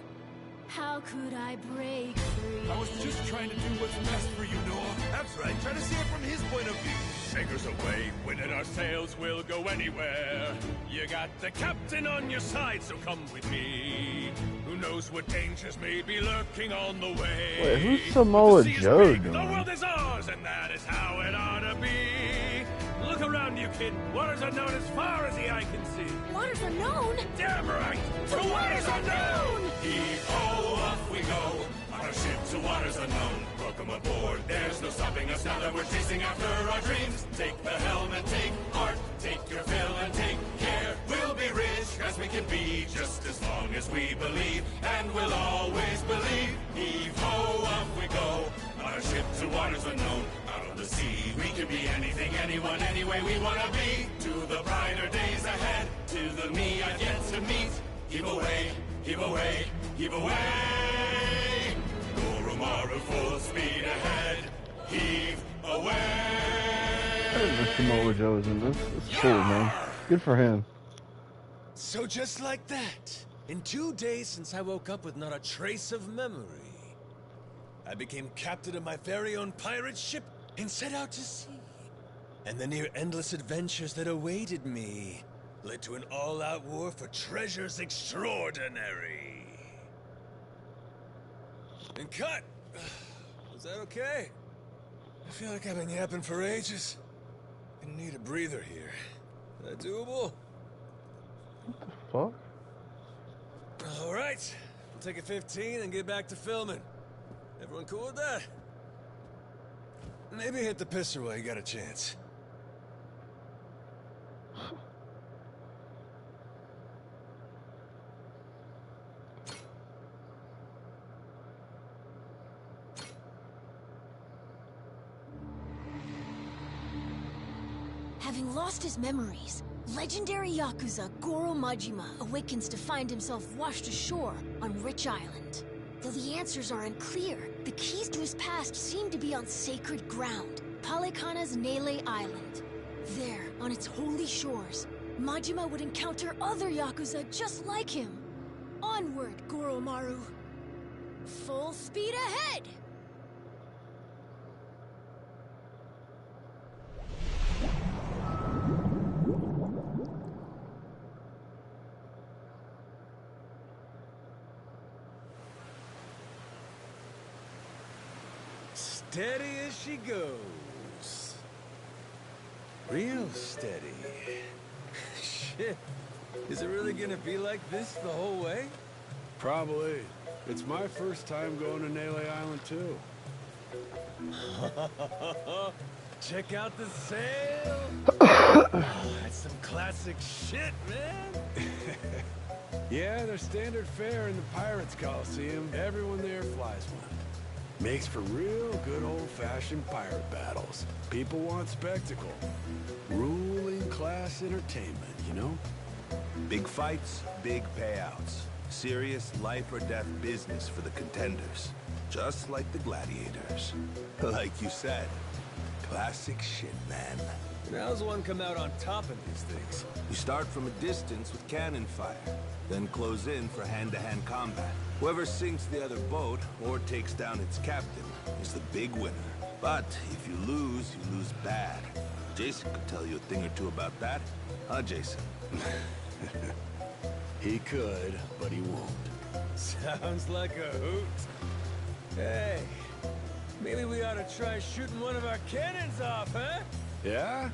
How could I break free? I was just trying to do what's best for you, Noah. That's right, try to see it from his point of view. Anchors away, winning our sails, we'll go anywhere. You got the captain on your side, so come with me. Who knows what dangers may be lurking on the way. Wait, who's Samoa Joe doing? The world is ours, and that is how it ought to be. Look around you, kid. Waters unknown as far as the eye can see. Waters unknown? Damn right! To waters unknown! Heave-ho, off we go. On our ship to waters unknown. Welcome aboard, there's no stopping us now that we're chasing after our dreams. Take the helm and take heart. Take your fill and take care. We'll be rich as we can be, just as long as we believe. And we'll always believe. Heave-ho, off we go. On our ship to waters unknown. Out on the sea, we can be anything, anyone, any way we wanna be. To the brighter days ahead, to the me I've yet to meet. Heave away, heave away, heave away. Goromaru full speed ahead. Heave away. I didn't know Samoa Joe was in this. It's cool, man. Good for him. So just like that, in 2 days since I woke up with not a trace of memory, I became captain of my very own pirate ship and set out to sea. And the near endless adventures that awaited me led to an all-out war for treasures extraordinary. And cut! Was that okay? I feel like I've been yapping for ages. I need a breather here. Is that doable? Fuck? Alright, we'll take a 15 and get back to filming. Everyone cool with that? Maybe hit the pisser while you got a chance. Having lost his memories, legendary Yakuza Goro Majima awakens to find himself washed ashore on Rich Island. Though the answers are unclear, the keys to his past seem to be on sacred ground, Palikana's Nele Island. There, on its holy shores, Majima would encounter other Yakuza just like him. Onward, Goromaru. Full speed ahead! Steady as she goes. Real steady. Shit. Is it really gonna be like this the whole way? Probably. It's my first time going to Nele Island, too. Check out the sail. Oh, that's some classic shit, man. Yeah, they're standard fare in the Pirates Coliseum. Everyone there flies one. Makes for real good old-fashioned pirate battles. People want spectacle. Ruling class entertainment, you know? Big fights, big payouts. Serious life or death business for the contenders. Just like the gladiators. Like you said, classic shit, man. And how's one come out on top of these things? You start from a distance with cannon fire, then close in for hand-to-hand combat. Whoever sinks the other boat or takes down its captain is the big winner. But if you lose bad. Jason could tell you a thing or two about that. Huh, Jason? He could, but he won't. Sounds like a hoot. Hey, maybe we ought to try shooting one of our cannons off, huh? Yeah?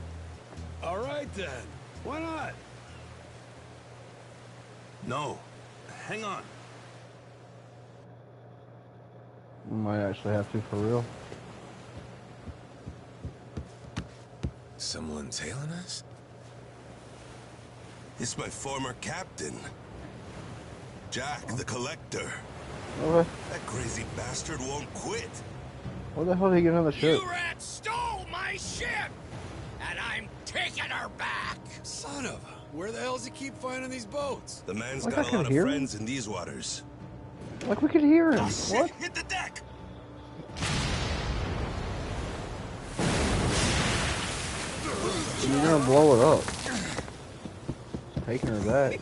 All right, then. Why not? No. Hang on. Might actually have to, for real. Someone tailing us? It's my former captain. Jack, the Collector. Okay. That crazy bastard won't quit. What the hell did he get on the ship? You rats stole my ship! taking her back! Son of a... Where the hell does he keep finding these boats? The man's Like, got I a could lot of hear friends in these waters. Like, we could hear him. Oh, shit! What? Hit the deck! You're gonna blow it up. Taking her back.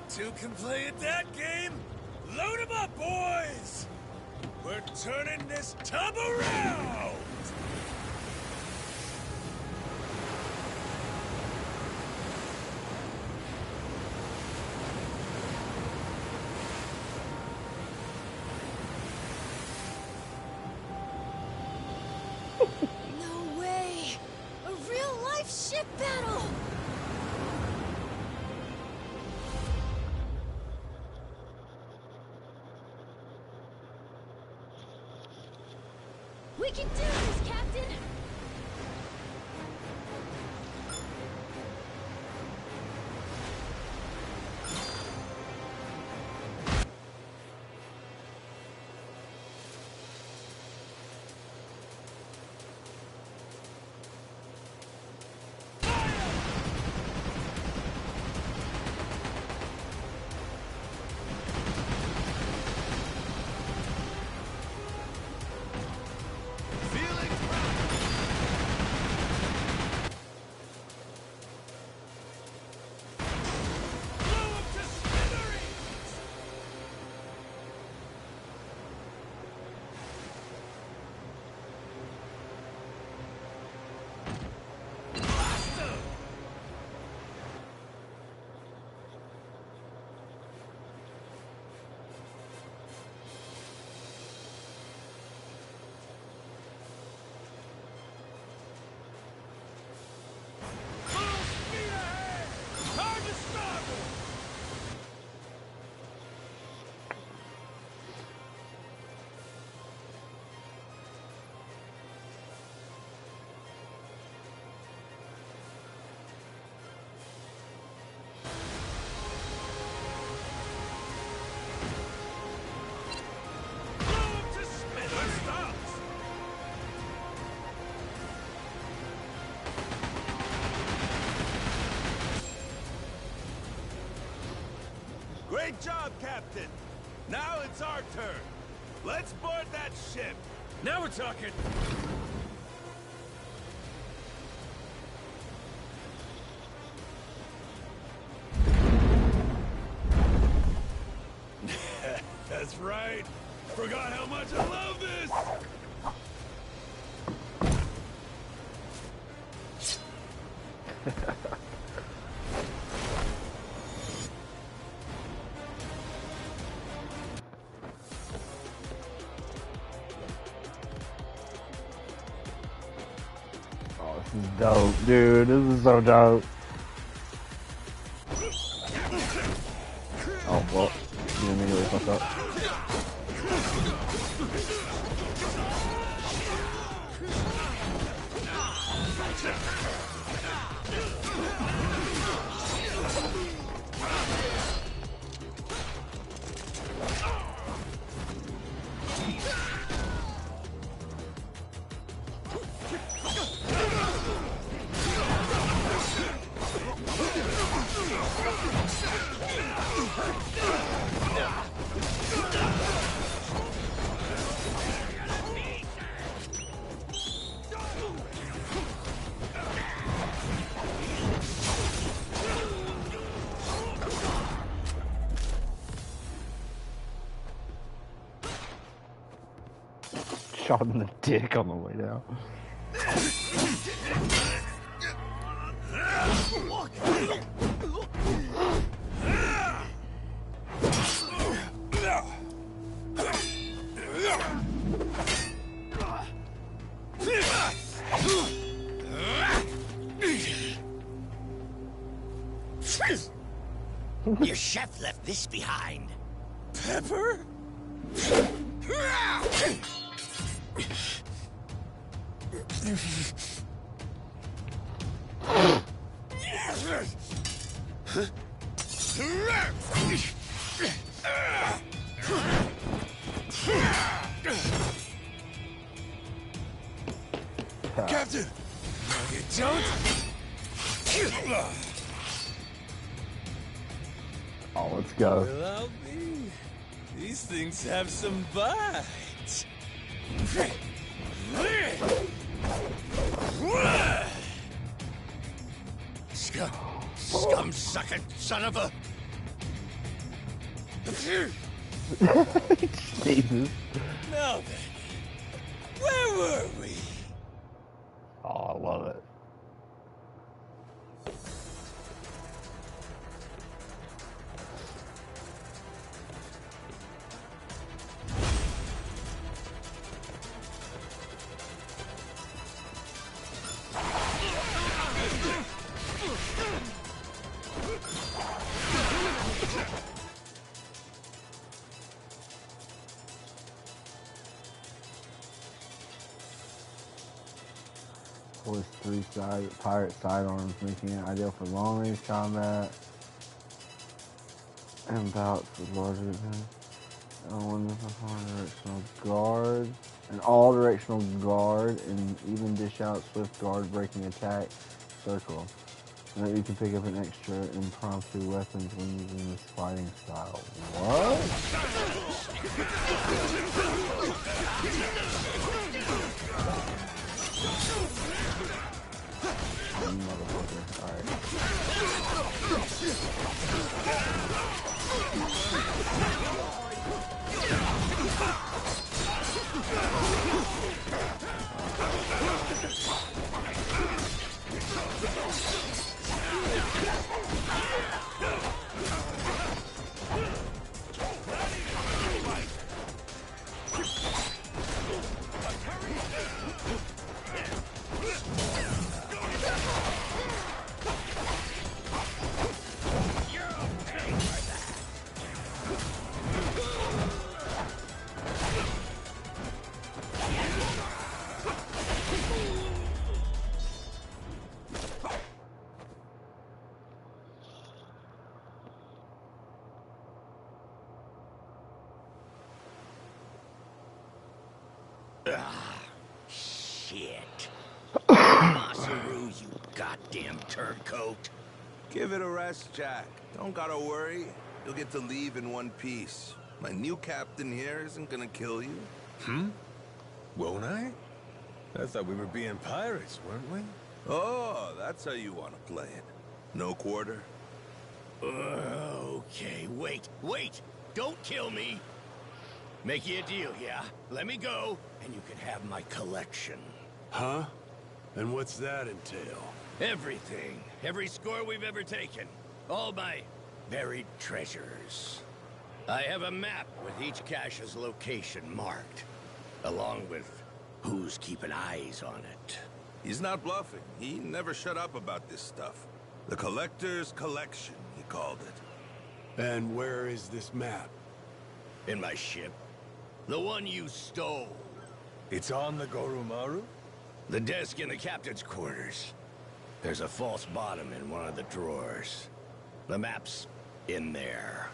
Two can play at that game. Load 'em up, boys! We're turning this tub around! No way! A real-life ship battle! We can do this, Captain! Great job, Captain. Now it's our turn. Let's board that ship. Now we're talking. That's right. Forgot how much I love this. Oh, this is dope, dude. This is so dope. Oh, well, you immediately fucked up. Shot in the dick on the way down. Your chef left this behind. Pepper? Captain! You don't Oh, let's go. Well, me. These things have some bite. Scum sucking son of a... Jesus. Now then, where were we? Oh, I love it. With 3 pirate sidearms, making it ideal for long-range combat and bouts with larger directional guard, an all-directional guard, and even dish out swift guard breaking attack circle. So that you can pick up an extra impromptu weapons when using this fighting style. What? Motherfucker. Alright. Shit. Masaru, you goddamn turncoat. Give it a rest, Jack. Don't gotta worry. You'll get to leave in one piece. My new captain here isn't gonna kill you. Won't I? I thought we were being pirates, weren't we? Oh, that's how you want to play it. No quarter? Okay, wait. Don't kill me. Make you a deal, yeah? Let me go, and you can have my collection. Huh? And what's that entail? Everything. Every score we've ever taken. All my buried treasures. I have a map with each cache's location marked, along with who's keeping eyes on it. He's not bluffing. He never shut up about this stuff. The Collector's Collection, he called it. And where is this map? In my ship. The one you stole. It's on the Goromaru? The desk in the captain's quarters. There's a false bottom in one of the drawers. The map's in there.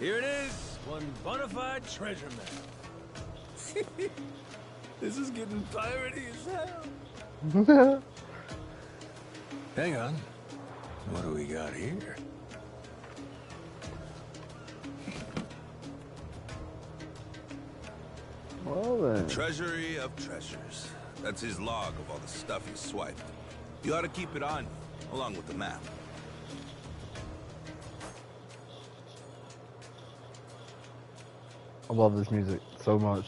Here it is, one bona fide treasure map. This is getting piratey as hell. Hang on. What do we got here? Well then. Treasury of Treasures. That's his log of all the stuff he swiped. You ought to keep it on you, along with the map. I love this music so much.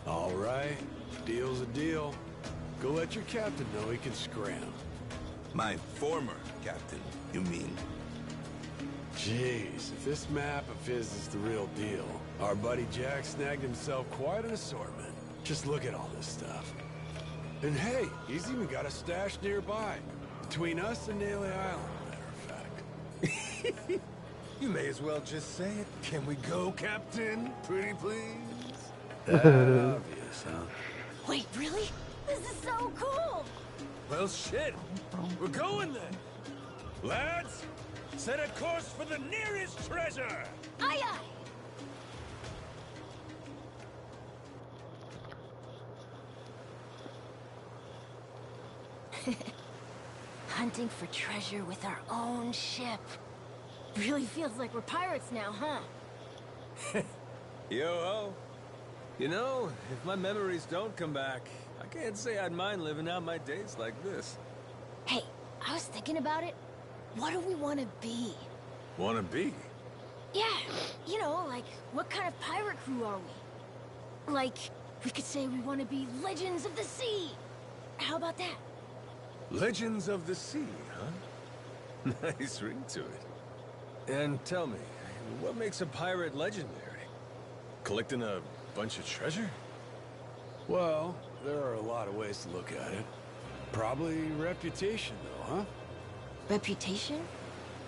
All right, deal's a deal. Go let your captain know he can scram. My former captain, you mean? Jeez, if this map of his is the real deal, our buddy Jack snagged himself quite an assortment. Just look at all this stuff. And hey, he's even got a stash nearby. Between us and Nele Island, matter of fact. You may as well just say it. Can we go, Captain? Pretty please? That obvious. this, huh? Wait, really? This is so cool! Well, shit. We're going then. Lads, set a course for the nearest treasure! Aye, aye! Hunting for treasure with our own ship. Really feels like we're pirates now, huh? Yo-ho. You know, if my memories don't come back, I can't say I'd mind living out my days like this. Hey, I was thinking about it. What do we want to be? Wanna be? Yeah, you know, like, what kind of pirate crew are we? Like, we could say we want to be Legends of the Sea. How about that? Legends of the Sea, huh? Nice ring to it. And tell me, what makes a pirate legendary? Collecting a bunch of treasure? Well, there are a lot of ways to look at it. Probably reputation, though, huh? Reputation?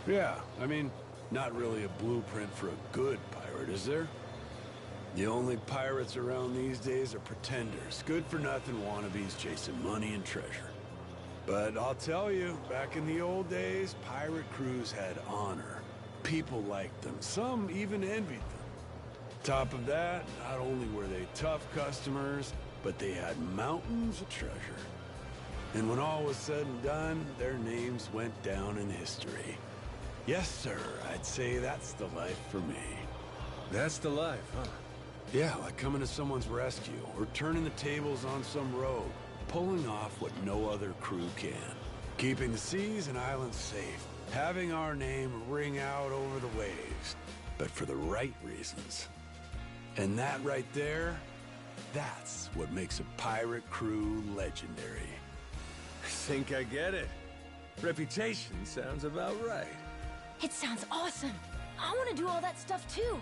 Yeah, I mean, not really a blueprint for a good pirate, is there? The only pirates around these days are pretenders, good-for-nothing wannabes chasing money and treasure. But I'll tell you, back in the old days, pirate crews had honor. People liked them, some even envied them. Top of that, not only were they tough customers, but they had mountains of treasure. And when all was said and done, their names went down in history. Yes, sir, I'd say that's the life for me. That's the life, huh? Yeah, like coming to someone's rescue, or turning the tables on some rogue, pulling off what no other crew can. Keeping the seas and islands safe, having our name ring out over the waves, but for the right reasons. And that right there, that's what makes a pirate crew legendary. I think I get it. Reputation sounds about right. It sounds awesome. I want to do all that stuff too.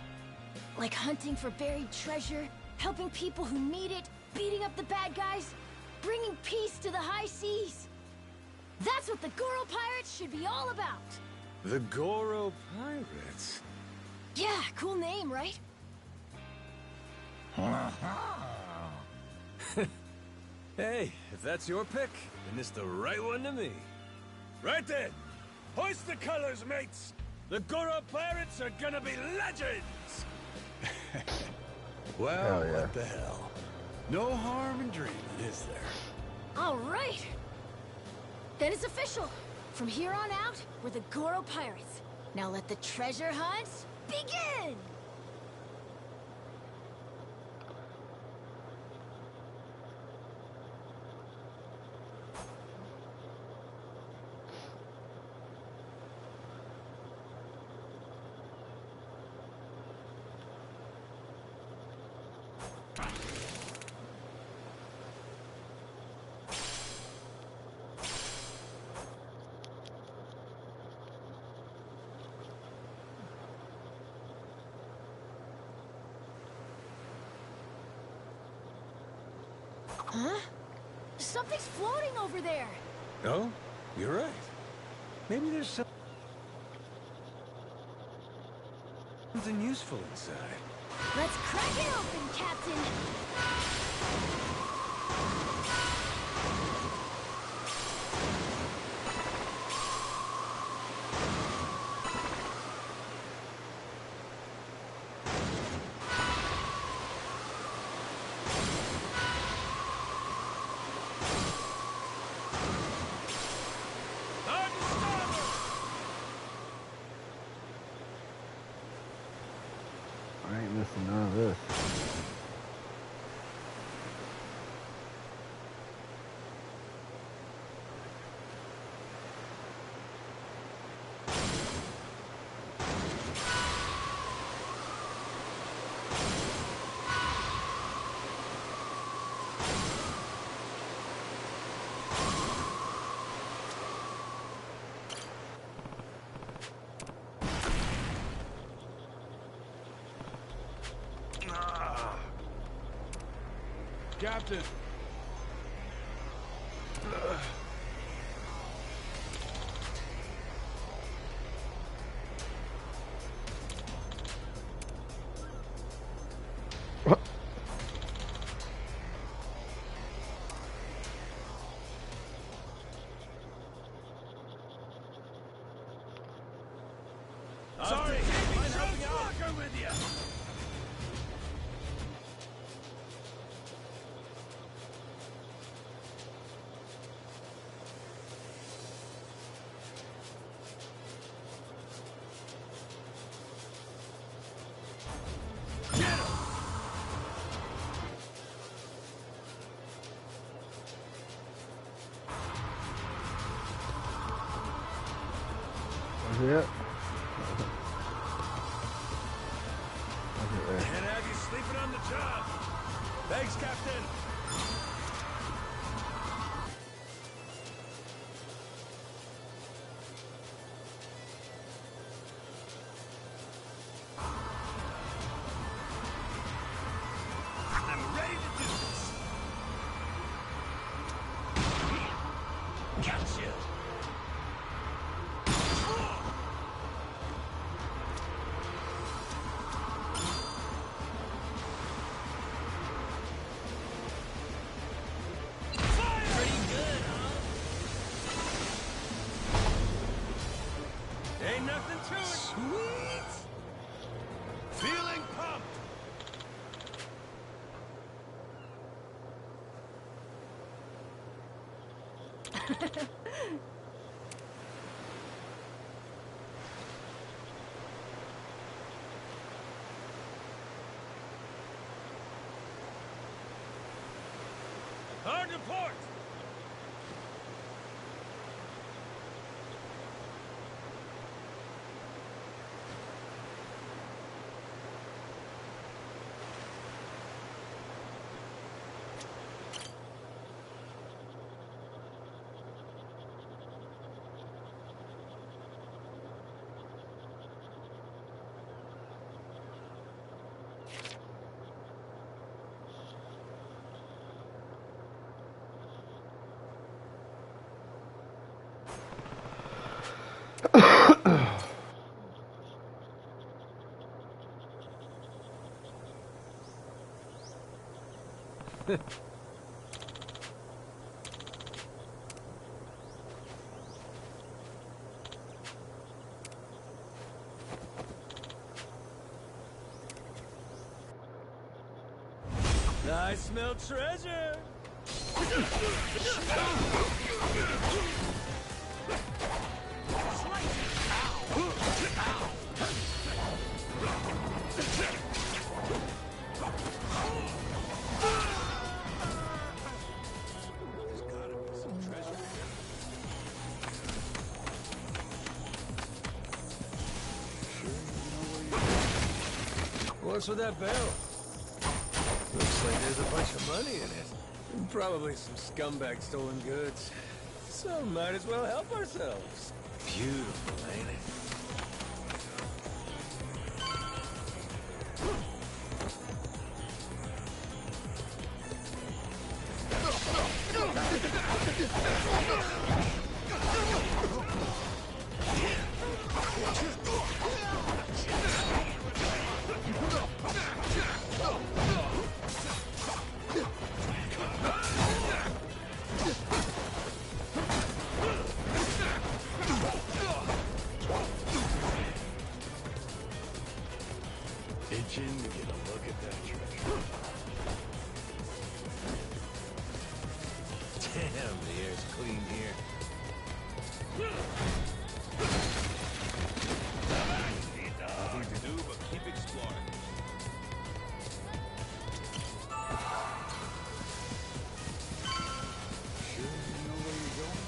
Like hunting for buried treasure, helping people who need it, beating up the bad guys, bringing peace to the high seas. That's what the Goro Pirates should be all about. The Goro Pirates? Yeah, cool name, right? Hey, if that's your pick, then it's the right one to me. Right then! Hoist the colors, mates! The Goro Pirates are gonna be legends! Well, Hell yeah. what the hell? No harm in dreaming, is there? All right. Then it's official. From here on out, we're the Goro Pirates. Now let the treasure hunts begin! Huh? Something's floating over there. Oh, you're right. Maybe there's something useful inside. Let's crack it open, Captain. I ain't missing none of this. Captain! Sorry, mind helping out? With you. Yeah. Can't have you sleeping on the job. Thanks, Captain. I'm ready to do this. Gotcha. Ain't nothing to it. Sweet. Feeling pumped. Hard to port. I smell treasure. What's with that barrel? Looks like there's a bunch of money in it. And probably some scumbag stolen goods. So might as well help ourselves. Beautiful, ain't it? Itching to get a look at that treasure. Damn, the air's clean here. Nothing to do but keep exploring. Sure you know where you're going?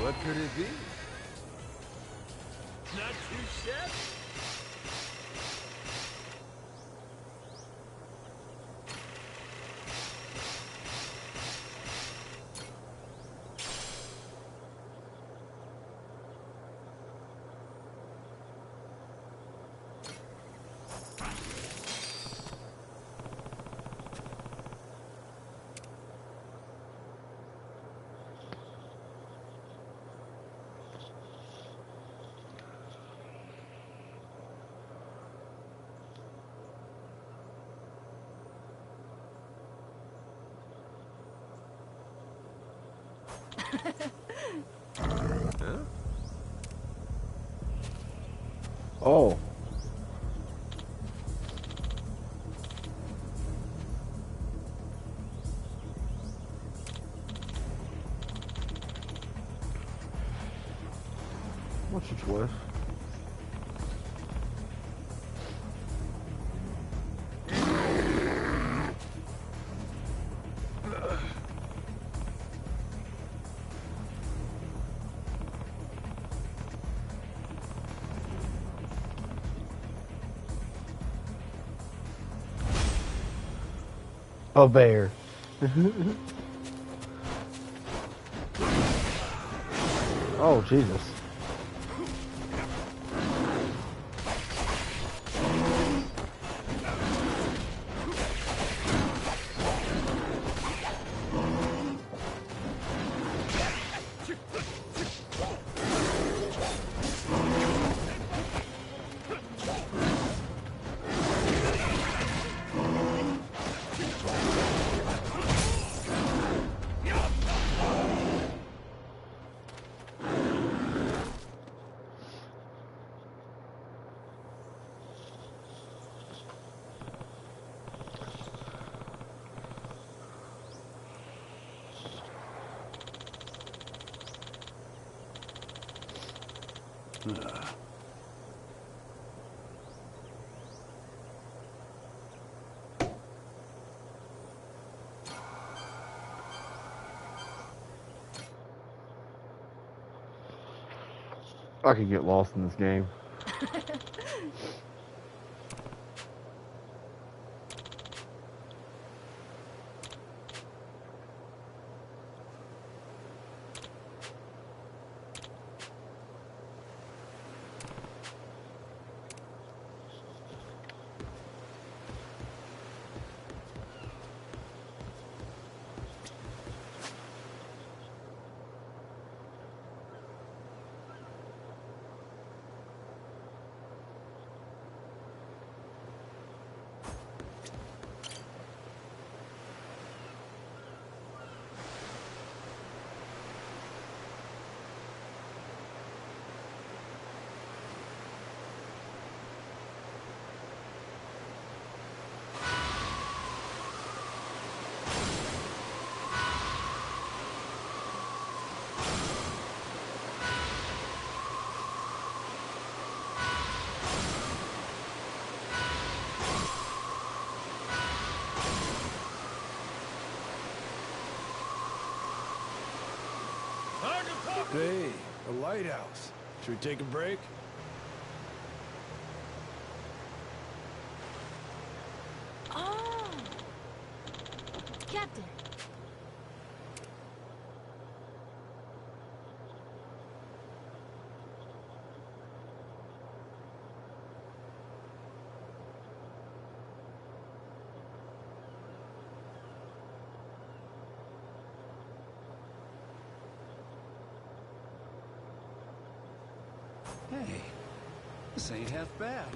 What could it be? Not too shabby. Oh. What's your twist? A bear. Oh, Jesus. I could get lost in this game. Hey, a lighthouse. Should we take a break? Oh! Captain. Hey, this ain't half bad.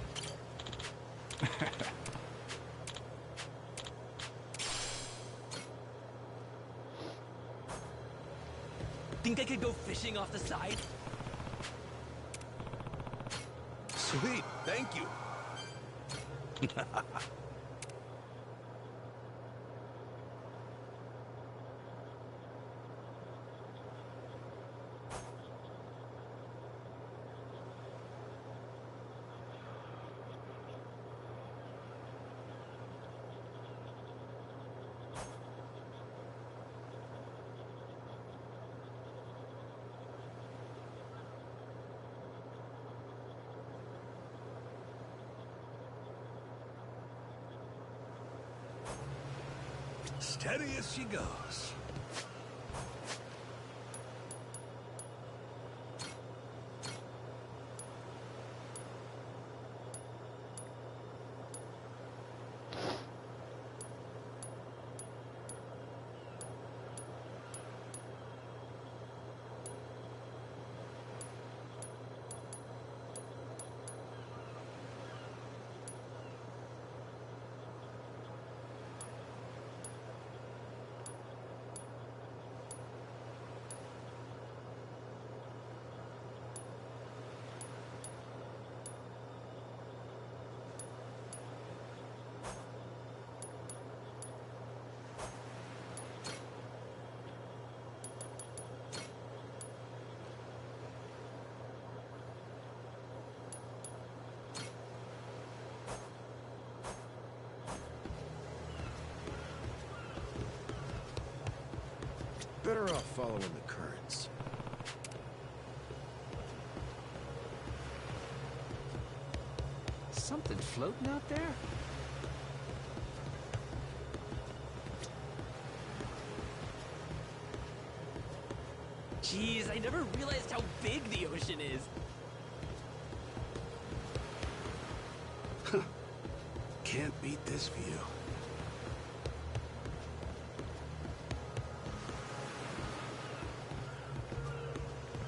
Think I could go fishing off the side? Sweet, thank you. Steady as she goes. Better off following the currents. Something floating out there? Jeez, I never realized how big the ocean is. Can't beat this view.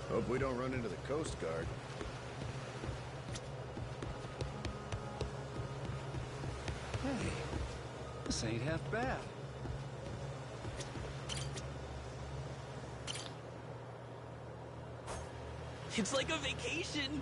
Hope we don't run into the Coast Guard. Hey, this ain't half bad. It's like a vacation.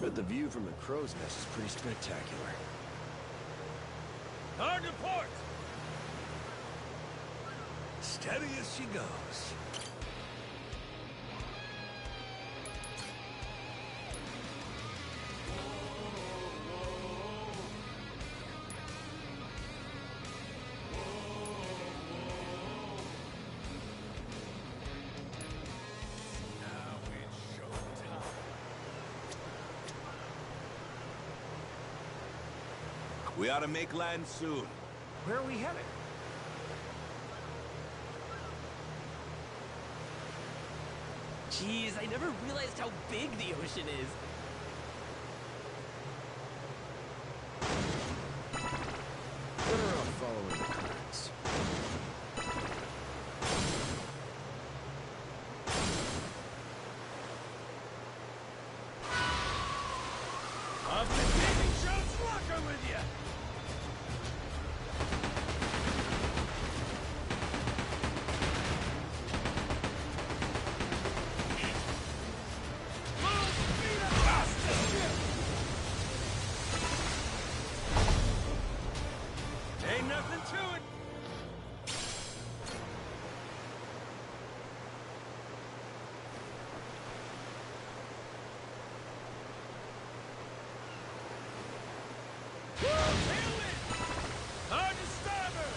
But the view from the crow's nest is pretty spectacular. Hard to port! Steady as she goes. We ought to make land soon. Where are we headed? Jeez, I never realized how big the ocean is. Better off following the currents. Off the gaming show's locker with you! Ain't nothing to it. Tailwind! Hard to starboard!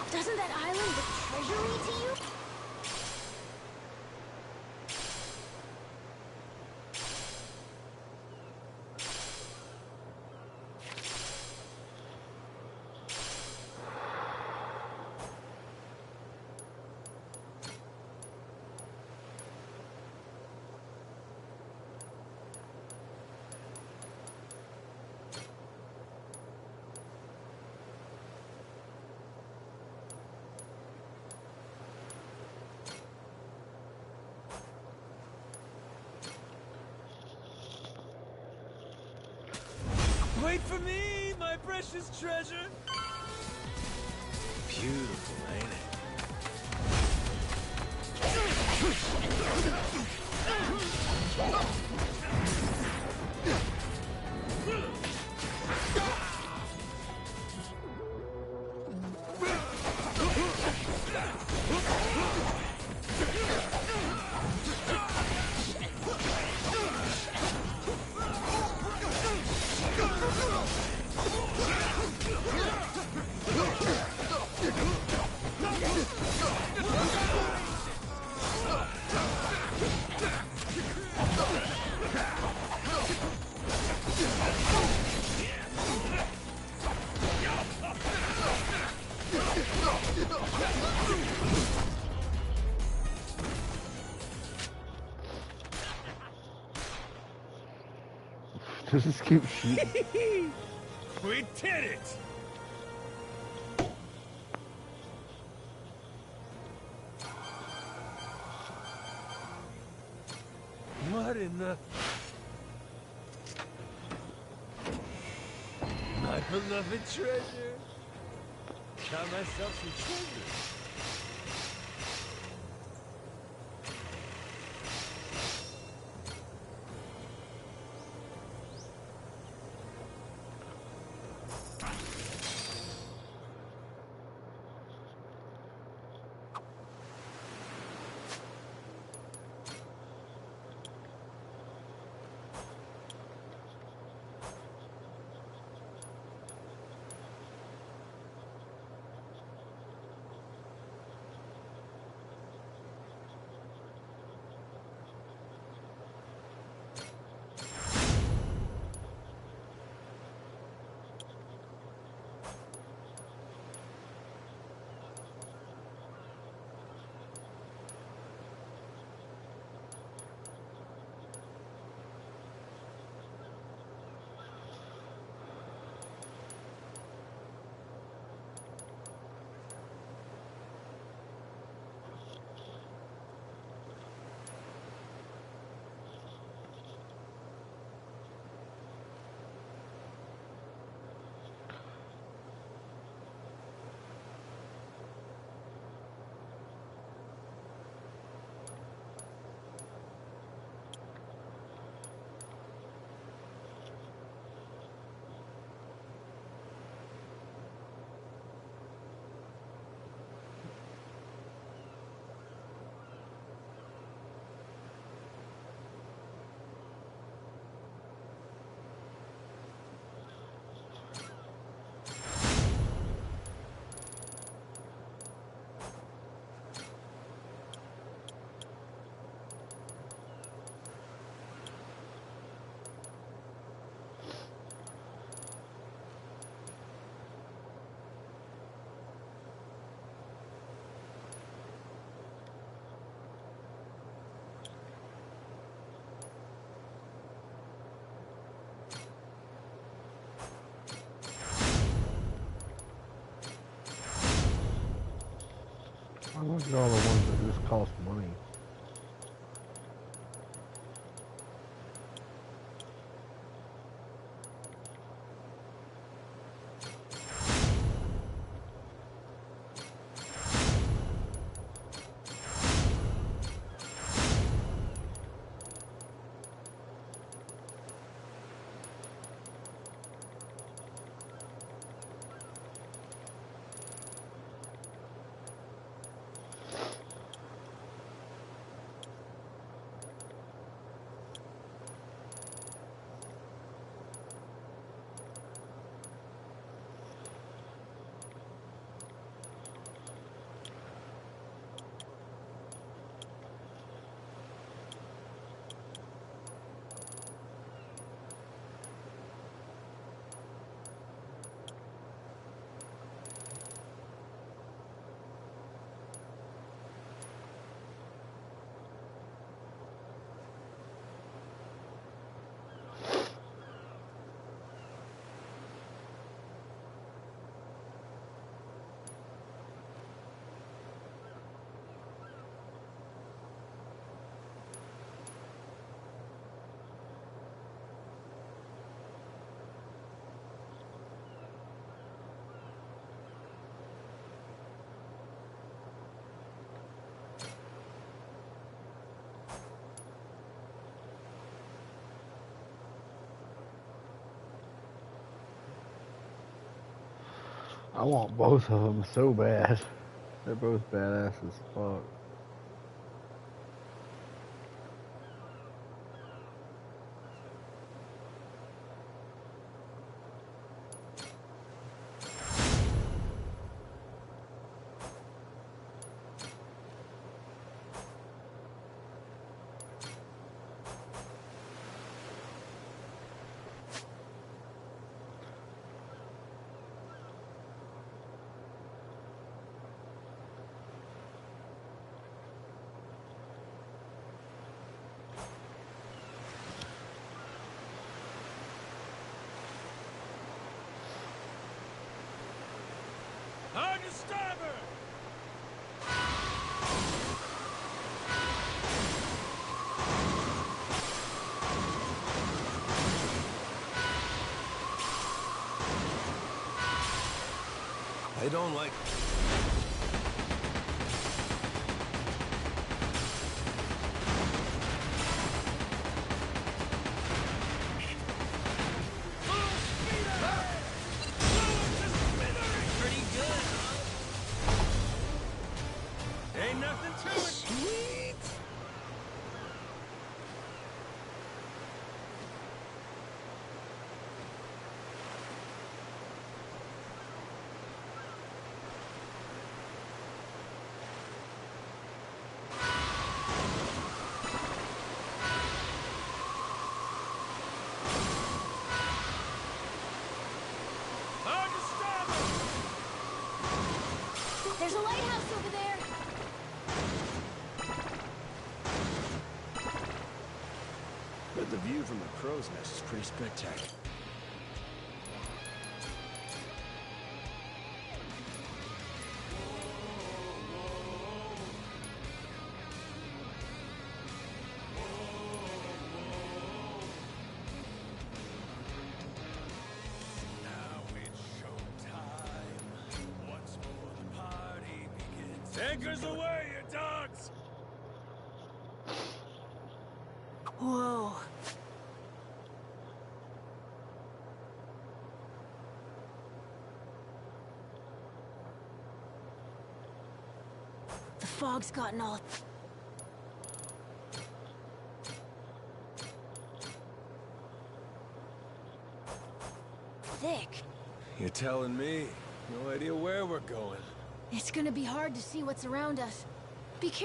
Doesn't that island look treasury to you? Wait for me, my precious treasure! Beautiful, ain't it? Just keep shooting. We did it! What in the... My beloved treasure! Found myself some treasure. I look at all the ones that just cost money. I want both of them so bad. They're both badass as fuck. I don't like... Pretty good, huh? Ain't nothing to it. Sweet! There's a lighthouse over there! But the view from the crow's nest is pretty spectacular. Anchors away, you dogs! Whoa. The fog's gotten all... thick. You're telling me? No idea where we're going. It's gonna be hard to see what's around us. Be careful.